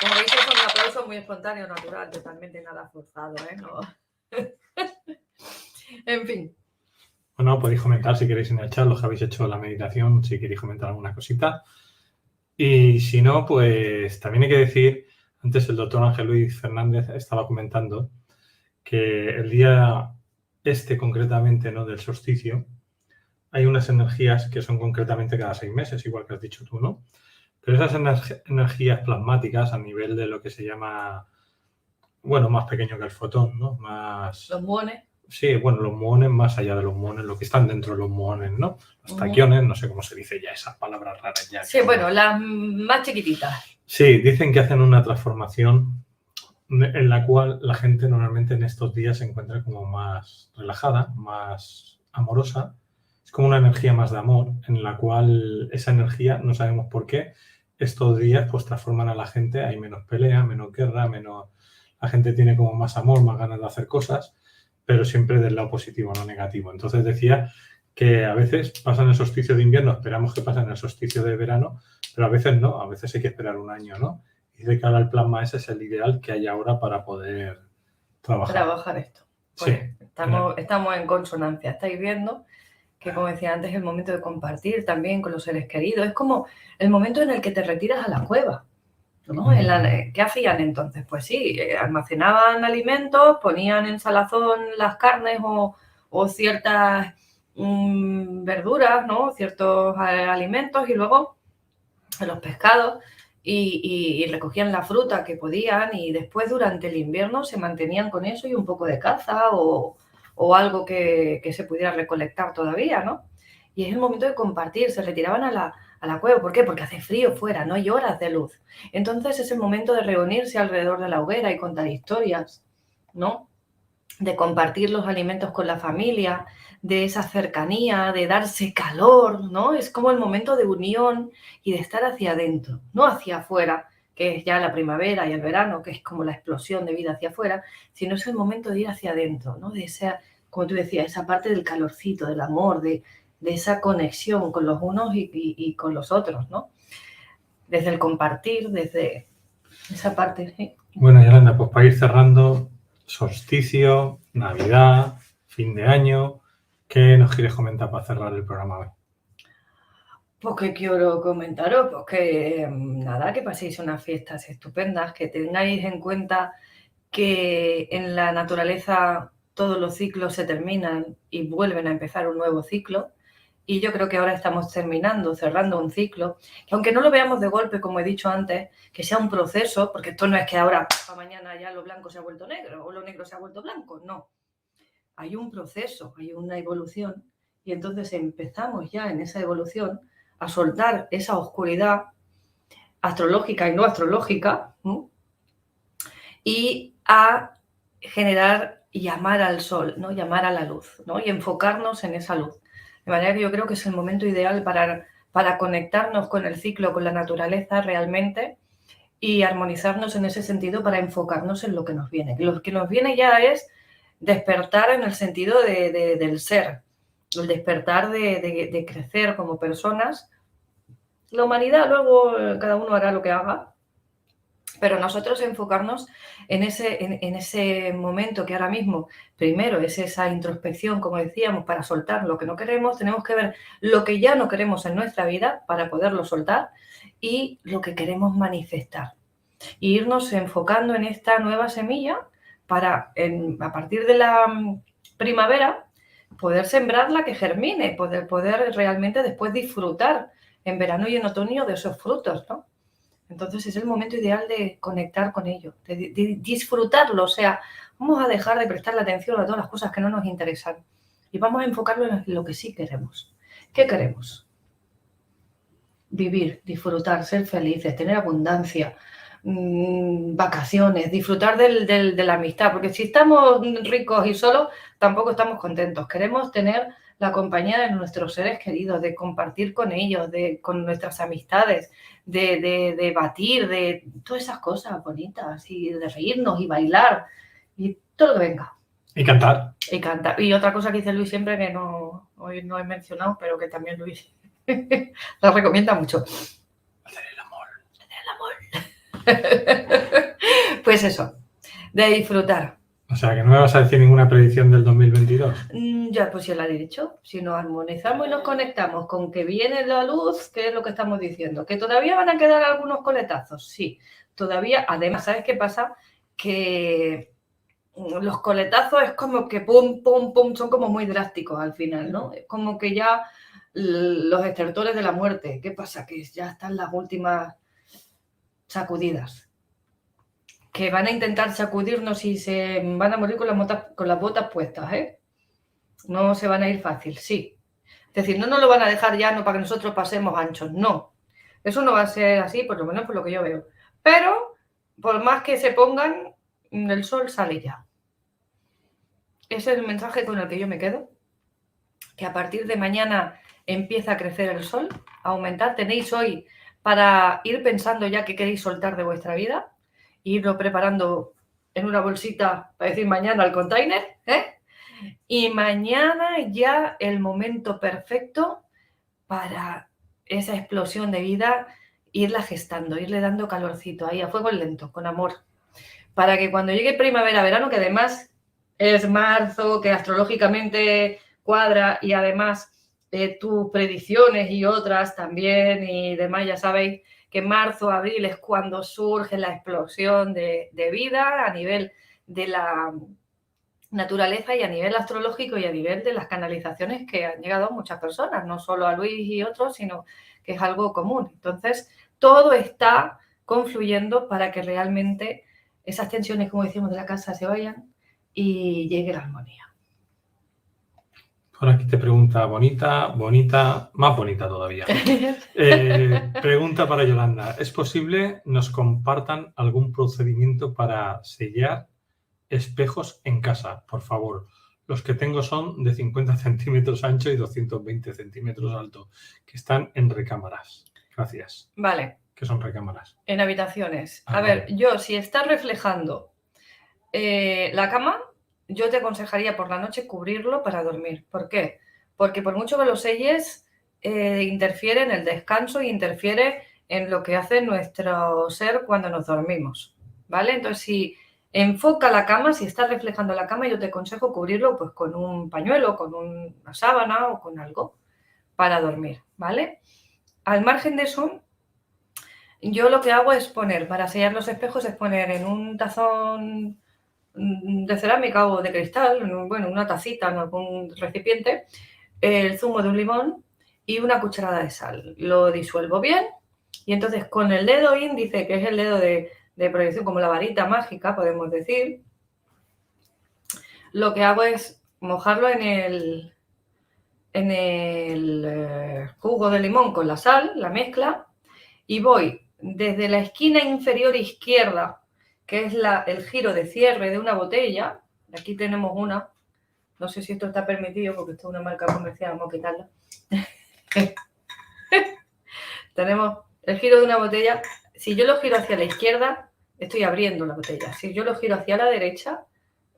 Como veis, es un aplauso muy espontáneo, natural, totalmente nada forzado, ¿eh? No. En fin. Bueno, podéis comentar si queréis en el chat los que habéis hecho la meditación, si queréis comentar alguna cosita. Y si no, pues también hay que decir, antes el doctor Ángel Luis Fernández estaba comentando que el día concretamente, ¿no?, del solsticio, hay unas energías que son concretamente cada 6 meses, igual que has dicho tú, ¿no? Pero esas energías plasmáticas a nivel de lo que se llama, bueno, más pequeño que el fotón, ¿no? Más... Los muones. Sí, bueno, los muones, más allá de los muones, lo que están dentro de los muones, ¿no? Los taquiones, no sé cómo se dice ya esas palabras raras ya. Sí, bueno, las más chiquititas. Sí, dicen que hacen una transformación en la cual la gente normalmente en estos días se encuentra como más relajada, más amorosa. Es como una energía más de amor, en la cual esa energía, no sabemos por qué, estos días pues transforman a la gente, hay menos pelea, menos guerra, menos... La gente tiene como más amor, más ganas de hacer cosas, pero siempre del lado positivo, no negativo. Entonces decía que a veces pasa en el solsticio de invierno, esperamos que pase en el solsticio de verano, pero a veces no, a veces hay que esperar un año, ¿no? Dice que ahora el plasma ese es el ideal que hay ahora para poder trabajar Esto. Pues sí. Estamos en consonancia. Estáis viendo que, como decía antes, es el momento de compartir también con los seres queridos. Es como el momento en el que te retiras a la cueva, ¿no? ¿Qué hacían entonces? Pues sí, almacenaban alimentos, ponían en salazón las carnes o ciertas verduras, ¿no? Ciertos alimentos y luego los pescados y recogían la fruta que podían y después durante el invierno se mantenían con eso y un poco de caza o algo que se pudiera recolectar todavía, ¿no? Y es el momento de compartir, se retiraban a la cueva. ¿Por qué? Porque hace frío fuera, no hay horas de luz. Entonces es el momento de reunirse alrededor de la hoguera y contar historias, ¿no? De compartir los alimentos con la familia, de esa cercanía, de darse calor, ¿no? Es como el momento de unión y de estar hacia adentro, no hacia afuera, que es ya la primavera y el verano, que es como la explosión de vida hacia afuera, sino es el momento de ir hacia adentro, ¿no? De como tú decías, esa parte del calorcito, del amor, de esa conexión con los unos y con los otros, ¿no? Desde el compartir, desde esa parte, ¿sí? Bueno, Yolanda, pues para ir cerrando, solsticio, Navidad, fin de año, ¿qué nos quieres comentar para cerrar el programa hoy? Pues que quiero comentaros, pues que nada, que paséis unas fiestas estupendas, que tengáis en cuenta que en la naturaleza todos los ciclos se terminan y vuelven a empezar un nuevo ciclo. Y yo creo que ahora estamos cerrando un ciclo, que aunque no lo veamos de golpe, como he dicho antes, que sea un proceso, porque esto no es que ahora para mañana ya lo blanco se ha vuelto negro o lo negro se ha vuelto blanco, no. Hay un proceso, hay una evolución y entonces empezamos ya en esa evolución a soltar esa oscuridad astrológica y no astrológica, ¿no? Y a generar y llamar al sol, ¿no? Llamar a la luz, ¿no? Y enfocarnos en esa luz. De manera que yo creo que es el momento ideal para conectarnos con el ciclo, con la naturaleza realmente y armonizarnos en ese sentido para enfocarnos en lo que nos viene. Lo que nos viene ya es despertar en el sentido del ser, el despertar de crecer como personas. La humanidad luego cada uno hará lo que haga, pero nosotros enfocarnos en ese momento que ahora mismo, primero es esa introspección, como decíamos, para soltar lo que no queremos, tenemos que ver lo que ya no queremos en nuestra vida para poderlo soltar y lo que queremos manifestar. E irnos enfocando en esta nueva semilla para, a partir de la primavera, poder sembrarla, que germine, poder realmente después disfrutar en verano y en otoño de esos frutos, ¿no? Entonces es el momento ideal de conectar con ello, de disfrutarlo. O sea, vamos a dejar de prestarle atención a todas las cosas que no nos interesan y vamos a enfocarlo en lo que sí queremos. ¿Qué queremos? Vivir, disfrutar, ser felices, tener abundancia, vacaciones, disfrutar de la amistad, porque si estamos ricos y solos, tampoco estamos contentos. Queremos tener la compañía de nuestros seres queridos, de compartir con ellos, con nuestras amistades, de debatir, de todas esas cosas bonitas y de reírnos y bailar y todo lo que venga. Y cantar. Y cantar. Y otra cosa que dice Luis siempre que hoy no he mencionado, pero que también Luis la recomienda mucho. Hacer el amor. Pues eso, de disfrutar. O sea, que no me vas a decir ninguna predicción del 2022. Ya, pues ya la he dicho. Si nos armonizamos y nos conectamos con que viene la luz, ¿qué es lo que estamos diciendo? ¿Que todavía van a quedar algunos coletazos? Sí, todavía. Además, ¿sabes qué pasa? Que los coletazos es como que pum, pum, pum, son como muy drásticos al final, ¿no? Es como que ya los estertores de la muerte. ¿Qué pasa? Que ya están las últimas sacudidas. Que van a intentar sacudirnos y se van a morir con las botas puestas, ¿eh? No se van a ir fácil, sí. Es decir, no nos lo van a dejar llano para que nosotros pasemos anchos, no. Eso no va a ser así, por lo menos por lo que yo veo. Pero, por más que se pongan, el sol sale ya. Ese es el mensaje con el que yo me quedo. Que a partir de mañana empieza a crecer el sol, a aumentar. Tenéis hoy para ir pensando ya qué queréis soltar de vuestra vida. Irlo preparando en una bolsita para decir mañana al container, ¿eh? Y mañana ya el momento perfecto para esa explosión de vida, irla gestando, irle dando calorcito ahí a fuego lento, con amor. Para que cuando llegue primavera, verano, que además es marzo, que astrológicamente cuadra y además tus predicciones y otras también y demás, ya sabéis que marzo, abril es cuando surge la explosión de vida a nivel de la naturaleza y a nivel astrológico y a nivel de las canalizaciones que han llegado a muchas personas, no solo a Luis y otros, sino que es algo común. Entonces, todo está confluyendo para que realmente esas tensiones, como decíamos, de la casa se vayan y llegue la armonía. Por aquí te pregunta bonita, más bonita todavía. Pregunta para Yolanda. ¿Es posible nos compartan algún procedimiento para sellar espejos en casa? Por favor. Los que tengo son de 50 centímetros ancho y 220 centímetros alto, que están en recámaras. Gracias. Vale. ¿Qué son recámaras? En habitaciones. A ver, yo si está reflejando la cama, yo te aconsejaría por la noche cubrirlo para dormir. ¿Por qué? Porque por mucho que lo selles, interfiere en el descanso y interfiere en lo que hace nuestro ser cuando nos dormimos, ¿vale? Entonces, si enfoca la cama, si está reflejando la cama, yo te aconsejo cubrirlo pues con un pañuelo, con una sábana o con algo para dormir, ¿vale? Al margen de eso, yo lo que hago es poner, para sellar los espejos, es poner en un tazón de cerámica o de cristal, bueno, una tacita, en algún recipiente, el zumo de un limón y una cucharada de sal. Lo disuelvo bien y entonces con el dedo índice, que es el dedo de proyección, como la varita mágica, podemos decir, lo que hago es mojarlo en el jugo de limón con la sal, la mezcla, y voy desde la esquina inferior izquierda, que es el giro de cierre de una botella. Aquí tenemos una. No sé si esto está permitido porque esto es una marca comercial, vamos a quitarla. Tenemos el giro de una botella. Si yo lo giro hacia la izquierda, estoy abriendo la botella. Si yo lo giro hacia la derecha,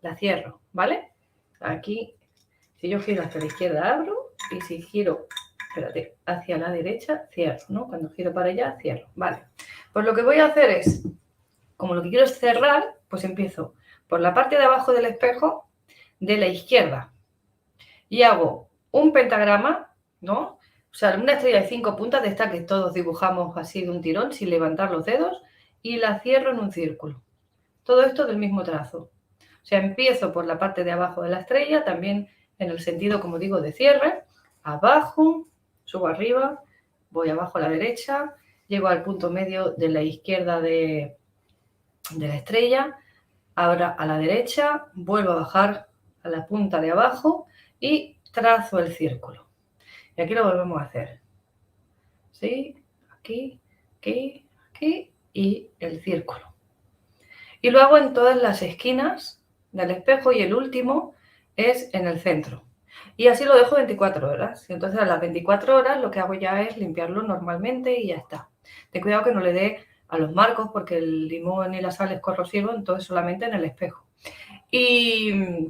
la cierro, ¿vale? Aquí, si yo giro hacia la izquierda, abro. Y si giro, espérate, hacia la derecha, cierro, ¿no? Cuando giro para allá, cierro, ¿vale? Pues lo que voy a hacer es, como lo que quiero es cerrar, pues empiezo por la parte de abajo del espejo de la izquierda y hago un pentagrama, ¿no? O sea, una estrella de 5 puntas de esta que todos dibujamos así de un tirón sin levantar los dedos y la cierro en un círculo. Todo esto del mismo trazo. O sea, empiezo por la parte de abajo de la estrella, también en el sentido, como digo, de cierre, abajo, subo arriba, voy abajo a la derecha, llego al punto medio de la izquierda de la estrella, ahora a la derecha, vuelvo a bajar a la punta de abajo y trazo el círculo. Y aquí lo volvemos a hacer. ¿Sí? Aquí, aquí, aquí y el círculo. Y lo hago en todas las esquinas del espejo y el último es en el centro. Y así lo dejo 24 horas. Y entonces a las 24 horas lo que hago ya es limpiarlo normalmente y ya está. Ten cuidado que no le dé a los marcos porque el limón y la sal es corrosivo, entonces solamente en el espejo. Y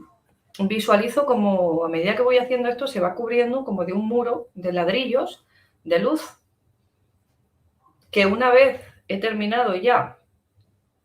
visualizo como a medida que voy haciendo esto se va cubriendo como de un muro de ladrillos de luz que una vez he terminado ya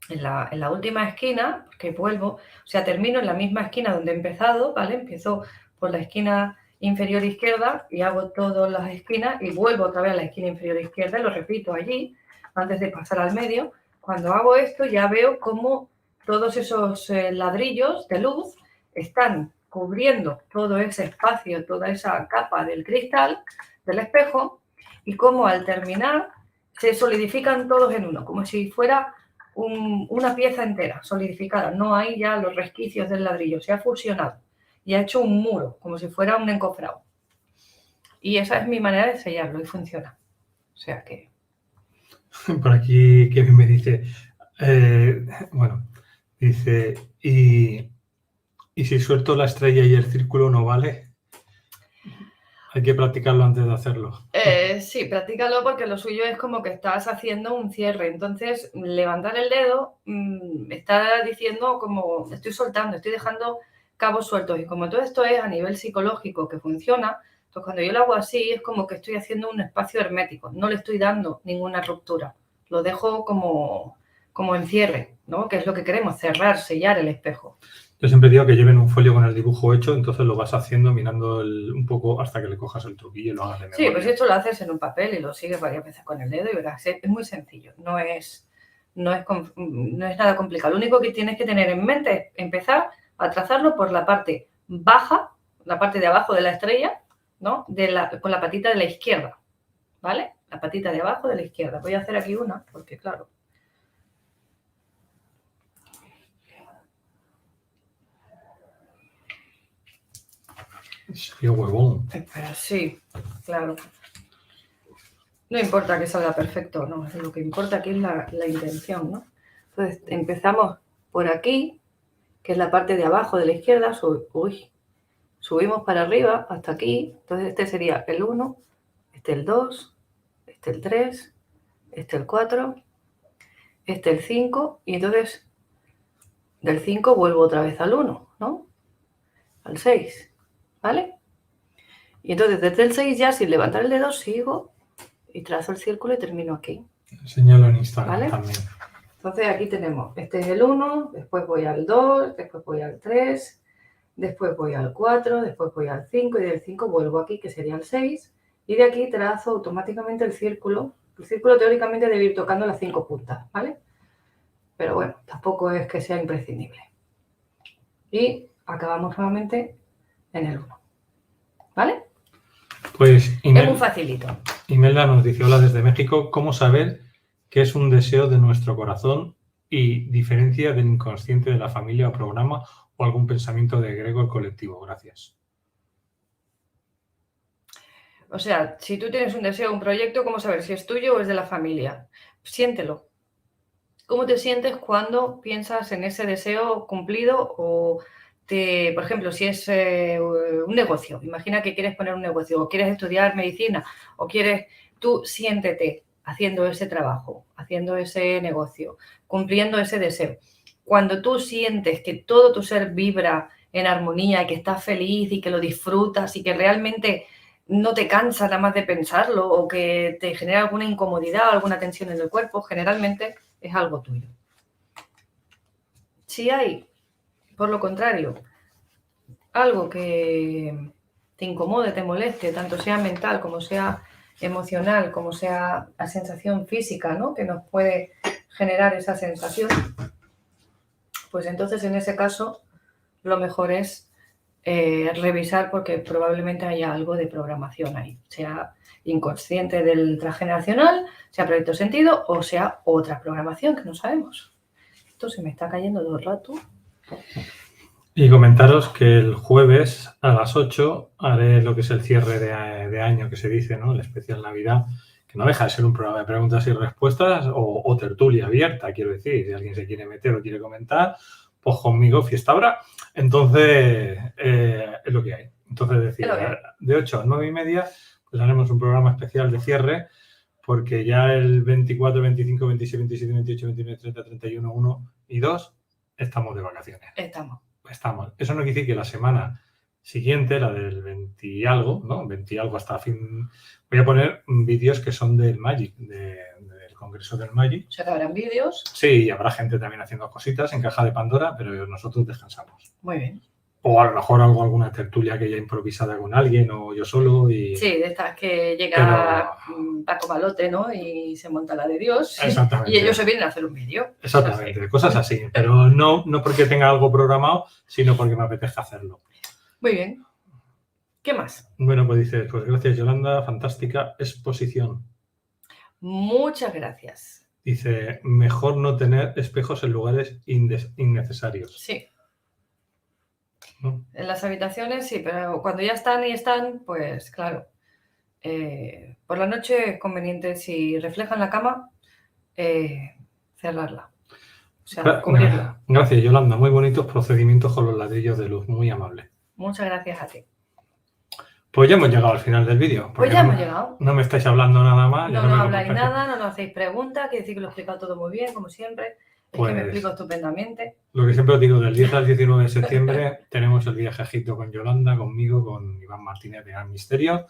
en la última esquina, porque vuelvo, o sea, termino en la misma esquina donde he empezado, ¿vale? Empiezo por la esquina inferior izquierda y hago todas las esquinas y vuelvo otra vez a la esquina inferior izquierda y lo repito allí antes de pasar al medio. Cuando hago esto ya veo cómo todos esos ladrillos de luz están cubriendo todo ese espacio, toda esa capa del cristal, del espejo, y cómo al terminar se solidifican todos en uno, como si fuera una pieza entera, solidificada. No hay ya los resquicios del ladrillo, se ha fusionado y ha hecho un muro, como si fuera un encofrado. Y esa es mi manera de sellarlo y funciona. O sea que... Por aquí Kevin me dice, bueno, dice, ¿y si suelto la estrella y el círculo no vale? Hay que practicarlo antes de hacerlo. Sí, practícalo porque lo suyo es como que estás haciendo un cierre. Entonces, levantar el dedo está diciendo como estoy soltando, estoy dejando cabos sueltos. Y como todo esto es a nivel psicológico que funciona, entonces cuando yo lo hago así es como que estoy haciendo un espacio hermético. No le estoy dando ninguna ruptura. Lo dejo como en cierre, ¿no? Que es lo que queremos, cerrar, sellar el espejo. Yo siempre digo que lleven un folio con el dibujo hecho, entonces lo vas haciendo mirando un poco hasta que le cojas el truquillo y lo hagas de memoria. Sí, pues esto lo haces en un papel y lo sigues varias veces con el dedo y verás, es muy sencillo, no es nada complicado. Lo único que tienes que tener en mente es empezar a trazarlo por la parte baja, la parte de abajo de la estrella, ¿no? Con la patita de la izquierda, ¿vale? La patita de abajo de la izquierda. Voy a hacer aquí una, porque claro... Qué huevón. Espera, sí, claro. No importa que salga perfecto, no. Lo que importa aquí es la intención, ¿no? Entonces empezamos por aquí, que es la parte de abajo de la izquierda. Subimos para arriba hasta aquí. Entonces este sería el 1, este el 2, este el 3, este el 4, este el 5. Y entonces del 5 vuelvo otra vez al 1, ¿no? al 6, ¿vale? Y entonces desde el 6 ya sin levantar el dedo sigo y trazo el círculo y termino aquí. Señalo en Instagram ¿Vale? también. Entonces aquí tenemos, este es el 1, después voy al 2, después voy al 3, después voy al 4, después voy al 5 y del 5 vuelvo aquí, que sería el 6. Y de aquí trazo automáticamente el círculo. El círculo teóricamente debe ir tocando las 5 puntas, ¿vale? Pero bueno, tampoco es que sea imprescindible. Y acabamos nuevamente en el 1, ¿vale? Pues Es muy facilito. Imelda nos dice, hola desde México, ¿cómo saber qué es un deseo de nuestro corazón y diferencia del inconsciente de la familia o programa o algún pensamiento de egregor colectivo? Gracias. O sea, si tú tienes un deseo, un proyecto, ¿cómo saber si es tuyo o es de la familia? Siéntelo. ¿Cómo te sientes cuando piensas en ese deseo cumplido o por ejemplo, si es un negocio? Imagina que quieres poner un negocio o quieres estudiar medicina o tú siéntete haciendo ese trabajo, haciendo ese negocio, cumpliendo ese deseo. Cuando tú sientes que todo tu ser vibra en armonía y que estás feliz y que lo disfrutas y que realmente no te cansa nada más de pensarlo o que te genera alguna incomodidad, alguna tensión en el cuerpo, generalmente es algo tuyo. Si hay, por lo contrario, algo que te incomode, te moleste, tanto sea mental como sea emocional, como sea la sensación física, ¿no?, que nos puede generar esa sensación, pues entonces en ese caso lo mejor es revisar, porque probablemente haya algo de programación ahí, sea inconsciente del transgeneracional, sea proyecto sentido o sea otra programación que no sabemos. Esto se me está cayendo todo el rato. Y comentaros que el jueves a las 8 haré lo que es el cierre de año que se dice, ¿no? El especial Navidad, que no deja de ser un programa de preguntas y respuestas o tertulia abierta, quiero decir. Si alguien se quiere meter o quiere comentar, pues conmigo fiesta habrá. Entonces, es lo que hay. Entonces, decía, de 8 a 9 y media, pues haremos un programa especial de cierre, porque ya el 24, 25, 26, 27, 28, 29, 30, 31, 1 y 2 estamos de vacaciones. Estamos. Eso no quiere decir que la semana siguiente, la del 20 y algo, ¿no? 20 y algo hasta fin, voy a poner vídeos que son del Magic, del Congreso del Magic. O sea, que habrán vídeos. Sí, y habrá gente también haciendo cositas en Caja de Pandora, pero nosotros descansamos. Muy bien. O a lo mejor alguna tertulia que haya improvisada con alguien o yo solo. Y... Sí, de estas que llega Paco Malote, ¿no? Y se monta la de Dios. Exactamente. Y ellos se vienen a hacer un vídeo. Exactamente, cosas así. Pero no porque tenga algo programado, sino porque me apetezca hacerlo. Muy bien. ¿Qué más? Bueno, pues dice, pues gracias Yolanda, fantástica exposición. Muchas gracias. Dice, mejor no tener espejos en lugares innecesarios. Sí. ¿No? En las habitaciones sí, pero cuando ya están, pues claro. Por la noche es conveniente, si reflejan la cama, cerrarla. O sea, cubrirla. Gracias, Yolanda. Muy bonitos procedimientos con los ladrillos de luz. Muy amable. Muchas gracias a ti. Pues ya hemos llegado al final del vídeo. Pues ya hemos llegado. No me estáis hablando nada más. No habláis nada, no nos hacéis preguntas, quiere decir que lo he explicado todo muy bien, como siempre. Es que me explico estupendamente. Lo que siempre os digo, del 10 al 19 de septiembre tenemos el viaje a Egipto con Yolanda, conmigo, con Iván Martínez de Gran Misterio.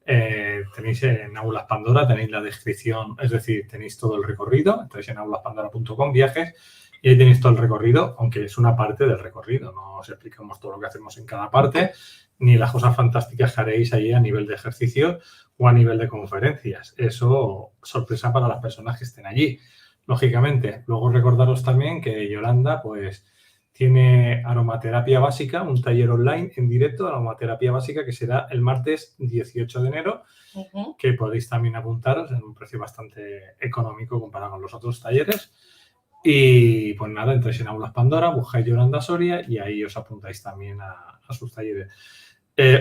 Tenéis en Aulas Pandora, tenéis la descripción, es decir, tenéis todo el recorrido. Entonces en aulaspandora.com, viajes, y ahí tenéis todo el recorrido, aunque es una parte del recorrido. No os explicamos todo lo que hacemos en cada parte, ni las cosas fantásticas que haréis ahí a nivel de ejercicio o a nivel de conferencias. Eso, sorpresa para las personas que estén allí. Lógicamente, luego recordaros también que Yolanda pues tiene aromaterapia básica, un taller online en directo de aromaterapia básica que será el martes 18 de enero, que podéis también apuntaros en un precio bastante económico comparado con los otros talleres. Y pues nada, entráis en Aulas Pandora, buscáis Yolanda Soria y ahí os apuntáis también a sus talleres.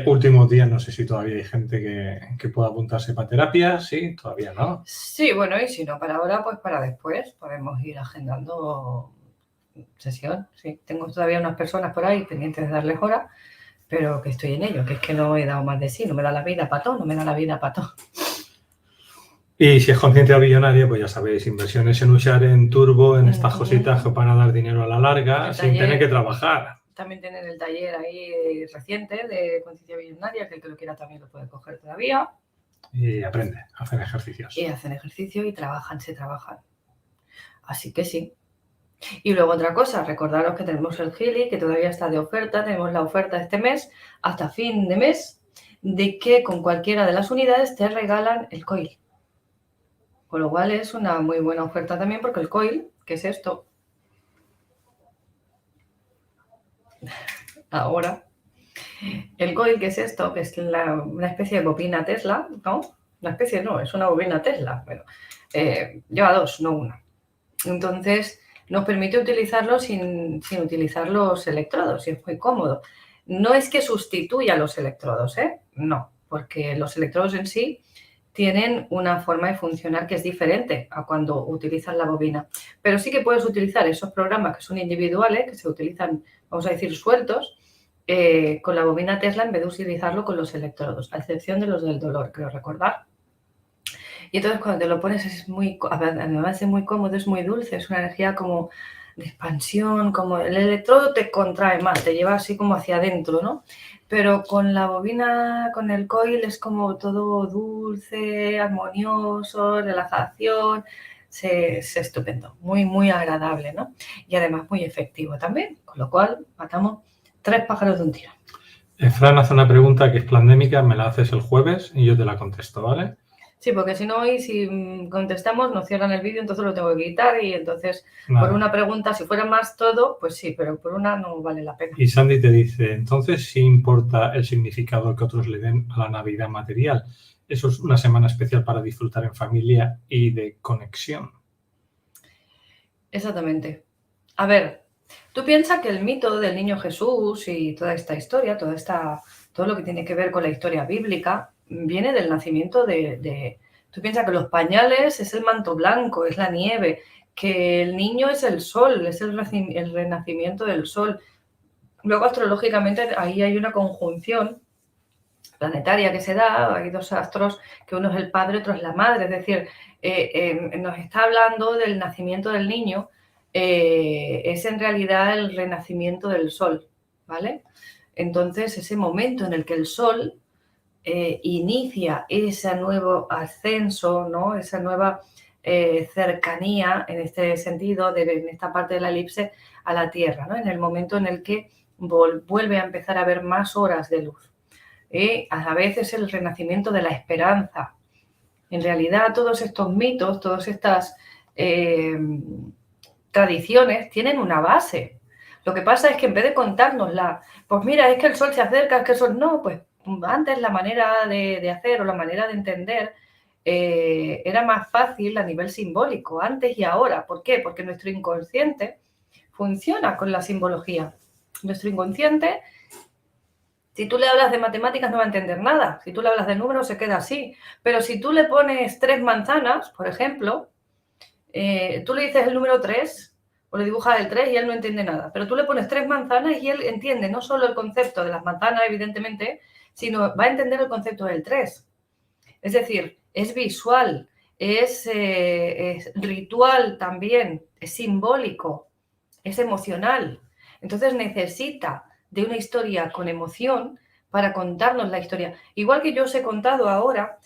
Últimos días, no sé si todavía hay gente que pueda apuntarse para terapia, sí, todavía no. Sí, bueno, y si no para ahora, pues para después. Podemos ir agendando sesión, sí. Tengo todavía unas personas por ahí pendientes de darles hora, pero que estoy en ello, que es que no he dado más de sí, no me da la vida para todo, no me da la vida para todo. Y si es consciente billonaria, pues ya sabéis, inversiones en Ushare, en Turbo, en estas cositas que van a dar dinero a la larga sin tener que trabajar. también tienen el taller ahí reciente de conciencia visionaria, que el que lo quiera también lo puede coger todavía. Y aprende, hacen ejercicios. Y hacen ejercicio y se trabajan. Así que sí. Y luego otra cosa, recordaros que tenemos el Gili, que todavía está de oferta, tenemos la oferta este mes, hasta fin de mes, de que con cualquiera de las unidades te regalan el coil. Con lo cual es una muy buena oferta también, porque el coil, que es esto, ahora, el coil, que es esto, que es una especie de bobina Tesla, ¿no? Una especie no, es una bobina Tesla, pero lleva dos, no una. Entonces, nos permite utilizarlo sin utilizar los electrodos y es muy cómodo. No es que sustituya los electrodos, ¿eh? No, porque los electrodos en sí tienen una forma de funcionar que es diferente a cuando utilizas la bobina. Pero sí que puedes utilizar esos programas que son individuales, que se utilizan, vamos a decir, sueltos, con la bobina Tesla en vez de utilizarlo con los electrodos, a excepción de los del dolor, creo recordar. Y entonces cuando te lo pones además es muy cómodo, es muy dulce, es una energía como de expansión, como el electrodo te contrae más, te lleva así como hacia adentro, ¿no? Pero con la bobina, con el coil es como todo dulce, armonioso, relajación, es estupendo, muy, muy agradable, ¿no? Y además muy efectivo también, con lo cual matamos 3 pájaros de un tiro. Fran hace una pregunta que es pandémica, me la haces el jueves y yo te la contesto, ¿vale? Sí, porque si no hoy, si contestamos, nos cierran el vídeo, entonces lo tengo que quitar y entonces Nada. por una pregunta, si fuera más todo, pues sí, pero por una no vale la pena. Y Sandy te dice, entonces sí importa el significado que otros le den a la Navidad material. Eso es una semana especial para disfrutar en familia y de conexión. Exactamente. A ver, tú piensas que el mito del niño Jesús y toda esta historia, todo lo que tiene que ver con la historia bíblica, viene del nacimiento Tú piensas que los pañales es el manto blanco, es la nieve, que el niño es el sol, es el renacimiento del sol. Luego, astrológicamente, ahí hay una conjunción planetaria que se da, hay dos astros, que uno es el padre, otro es la madre, es decir, nos está hablando del nacimiento del niño, es en realidad el renacimiento del sol, ¿vale? Entonces, ese momento en el que el sol inicia ese nuevo ascenso, ¿no? Esa nueva cercanía, en este sentido, en esta parte de la elipse, a la Tierra, ¿no? En el momento en el que vuelve a empezar a haber más horas de luz. A la vez es el renacimiento de la esperanza. En realidad, todos estos mitos, todas estas tradiciones tienen una base. Lo que pasa es que en vez de contárnosla, pues mira, es que el sol se acerca, es que el sol no, pues antes la manera de hacer o la manera de entender era más fácil a nivel simbólico, antes y ahora. ¿Por qué? Porque nuestro inconsciente funciona con la simbología. Nuestro inconsciente, si tú le hablas de matemáticas no va a entender nada, si tú le hablas de números se queda así, pero si tú le pones 3 manzanas, por ejemplo, tú le dices el número 3 o le dibujas el 3 y él no entiende nada, pero tú le pones 3 manzanas y él entiende no solo el concepto de las manzanas, evidentemente, sino va a entender el concepto del 3. Es decir, es visual, es ritual también, es simbólico, es emocional. Entonces necesita de una historia con emoción para contarnos la historia. Igual que yo os he contado ahora,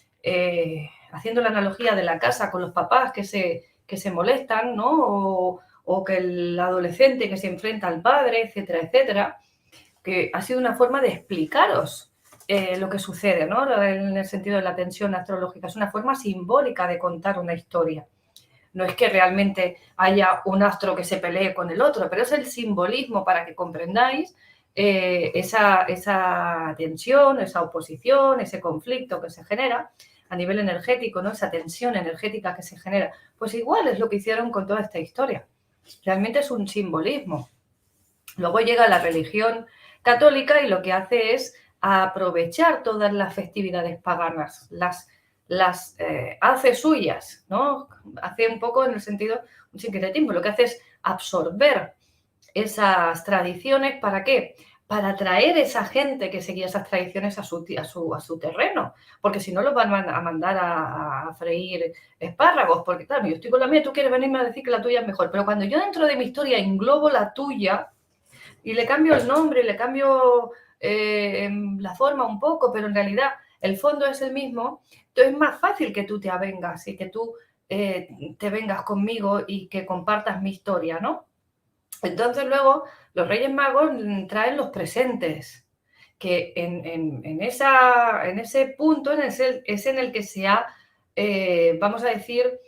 haciendo la analogía de la casa con los papás que se molestan, ¿no? O que el adolescente que se enfrenta al padre, etcétera, etcétera, que ha sido una forma de explicaros lo que sucede, ¿no? En el sentido de la tensión astrológica. Es una forma simbólica de contar una historia. No es que realmente haya un astro que se pelee con el otro, pero es el simbolismo para que comprendáis esa tensión, esa oposición, ese conflicto que se genera a nivel energético, ¿no? Esa tensión energética que se genera. Pues igual es lo que hicieron con toda esta historia. Realmente es un simbolismo. Luego llega la religión católica y lo que hace es aprovechar todas las festividades paganas, las hace suyas, ¿no? Hace un poco en el sentido, un sincretismo, lo que hace es absorber esas tradiciones, ¿para qué? Para atraer esa gente que seguía esas tradiciones a su terreno, porque si no los van a mandar a freír espárragos, porque claro, yo estoy con la mía, tú quieres venirme a decir que la tuya es mejor, pero cuando yo dentro de mi historia englobo la tuya, y le cambio el nombre, le cambio la forma un poco, pero en realidad el fondo es el mismo, entonces es más fácil que tú te avengas y que tú te vengas conmigo y que compartas mi historia, ¿no? Entonces luego los Reyes Magos traen los presentes, que en ese punto es en el que se ha, vamos a decir,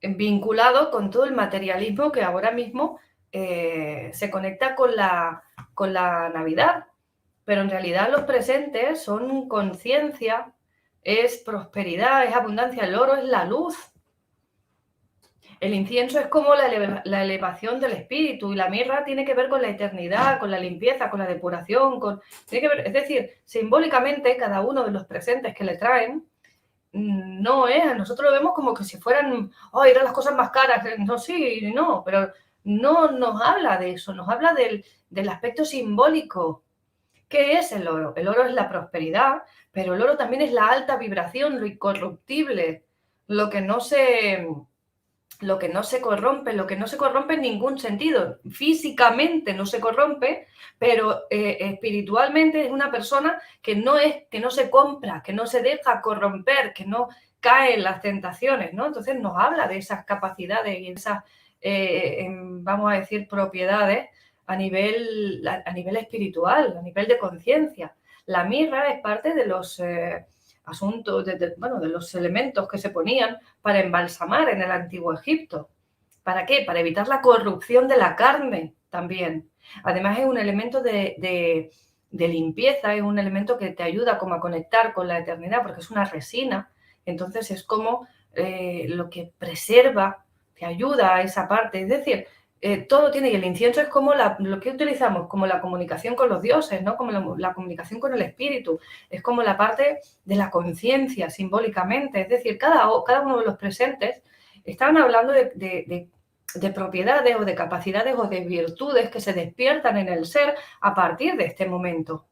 vinculado con todo el materialismo que ahora mismo se conecta con la Navidad. Pero en realidad los presentes son conciencia, es prosperidad, es abundancia, el oro es la luz. El incienso es como la elevación del espíritu y la mirra tiene que ver con la eternidad, con la limpieza, con la depuración, tiene que ver, es decir, simbólicamente cada uno de los presentes que le traen no es, nosotros lo vemos como que si fueran, eran las cosas más caras, no, sí, no, pero no nos habla de eso, nos habla del aspecto simbólico. ¿Qué es el oro? El oro es la prosperidad, pero el oro también es la alta vibración, lo incorruptible, lo que no se corrompe, lo que no se corrompe en ningún sentido. Físicamente no se corrompe, pero espiritualmente es una persona que no se compra, que no se deja corromper, que no cae en las tentaciones, ¿no? Entonces nos habla de esas capacidades y esas, vamos a decir, propiedades a nivel espiritual, a nivel de conciencia. La mirra es parte de los asuntos, de los elementos que se ponían para embalsamar en el antiguo Egipto. ¿Para qué? Para evitar la corrupción de la carne también. Además es un elemento de limpieza, es un elemento que te ayuda como a conectar con la eternidad porque es una resina. Entonces es como lo que preserva, te ayuda a esa parte. Es decir, todo tiene, y el incienso es como lo que utilizamos, como la comunicación con los dioses, ¿no? Como la comunicación con el espíritu, es como la parte de la conciencia simbólicamente, es decir, cada uno de los presentes estaban hablando de propiedades o de capacidades o de virtudes que se despiertan en el ser a partir de este momento.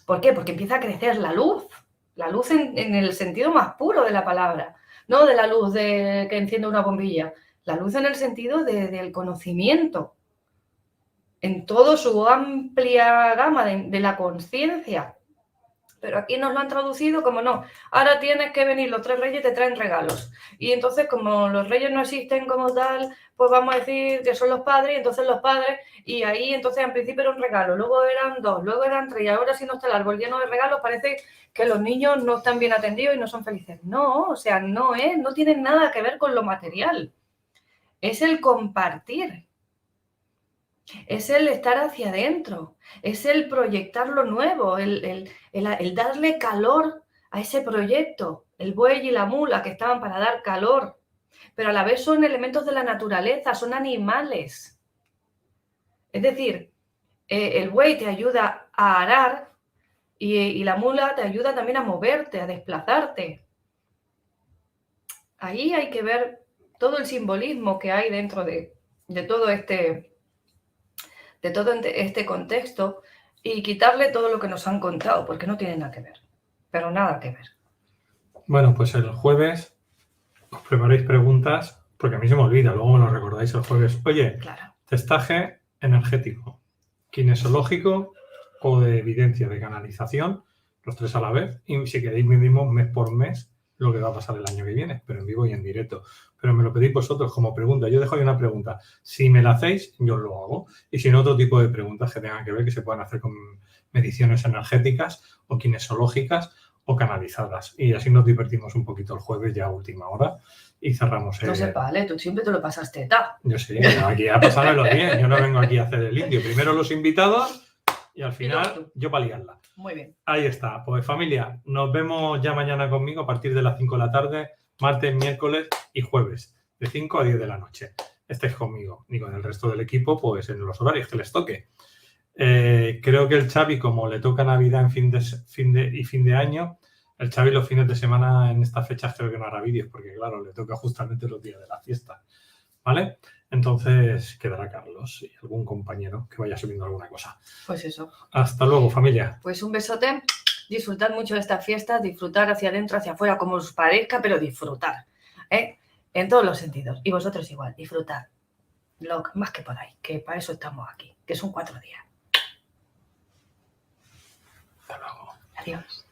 ¿Por qué? Porque empieza a crecer la luz en el sentido más puro de la palabra, no de la luz que enciende una bombilla. La luz en el sentido del conocimiento, en toda su amplia gama de la conciencia. Pero aquí nos lo han traducido como no. Ahora tienes que venir los 3 reyes, te traen regalos. Y entonces, como los reyes no existen como tal, pues vamos a decir que son los padres, y entonces los padres, y ahí entonces al principio era un regalo, luego eran 2, luego eran 3, y ahora si no está el árbol lleno de regalos, parece que los niños no están bien atendidos y no son felices. No, o sea, no tiene nada que ver con lo material. Es el compartir, es el estar hacia adentro, es el proyectar lo nuevo, el darle calor a ese proyecto. El buey y la mula que estaban para dar calor, pero a la vez son elementos de la naturaleza, son animales. Es decir, el buey te ayuda a arar y la mula te ayuda también a moverte, a desplazarte. Ahí hay que ver todo el simbolismo que hay dentro de todo este contexto y quitarle todo lo que nos han contado, porque no tiene nada que ver, pero nada que ver. Bueno, pues el jueves os preparéis preguntas, porque a mí se me olvida, luego me lo recordáis el jueves. Oye, claro. Testaje energético, kinesiológico o de evidencia de canalización, los 3 a la vez, y si queréis medimos mes por mes lo que va a pasar el año que viene, pero en vivo y en directo. Pero me lo pedís vosotros como pregunta. Yo dejo ahí una pregunta. Si me la hacéis, yo lo hago. Y si no, otro tipo de preguntas que tengan que ver, que se puedan hacer con mediciones energéticas o kinesiológicas o canalizadas. Y así nos divertimos un poquito el jueves ya a última hora y cerramos. No se vale, tú siempre te lo pasas teta. Yo sí, aquí a pasármelo bien. Yo no vengo aquí a hacer el indio. Primero los invitados y al final yo para liarla. Muy bien. Ahí está. Pues familia, nos vemos ya mañana conmigo a partir de las 5 de la tarde, martes, miércoles y jueves, de 5 a 10 de la noche. Estéis conmigo y con el resto del equipo, pues en los horarios que les toque. Creo que el Xavi, como le toca Navidad en fin de año, el Xavi los fines de semana en estas fechas creo que no hará vídeos, porque claro, le toca justamente los días de la fiesta. ¿Vale? Entonces quedará Carlos y algún compañero que vaya subiendo alguna cosa. Pues eso. Hasta luego, familia. Pues un besote. Disfrutad mucho de esta fiesta, disfrutar hacia adentro, hacia afuera, como os parezca, pero disfrutar. En todos los sentidos. Y vosotros igual, disfrutar. Lo más que podáis, que para eso estamos aquí, que son 4 días. Hasta luego. Adiós.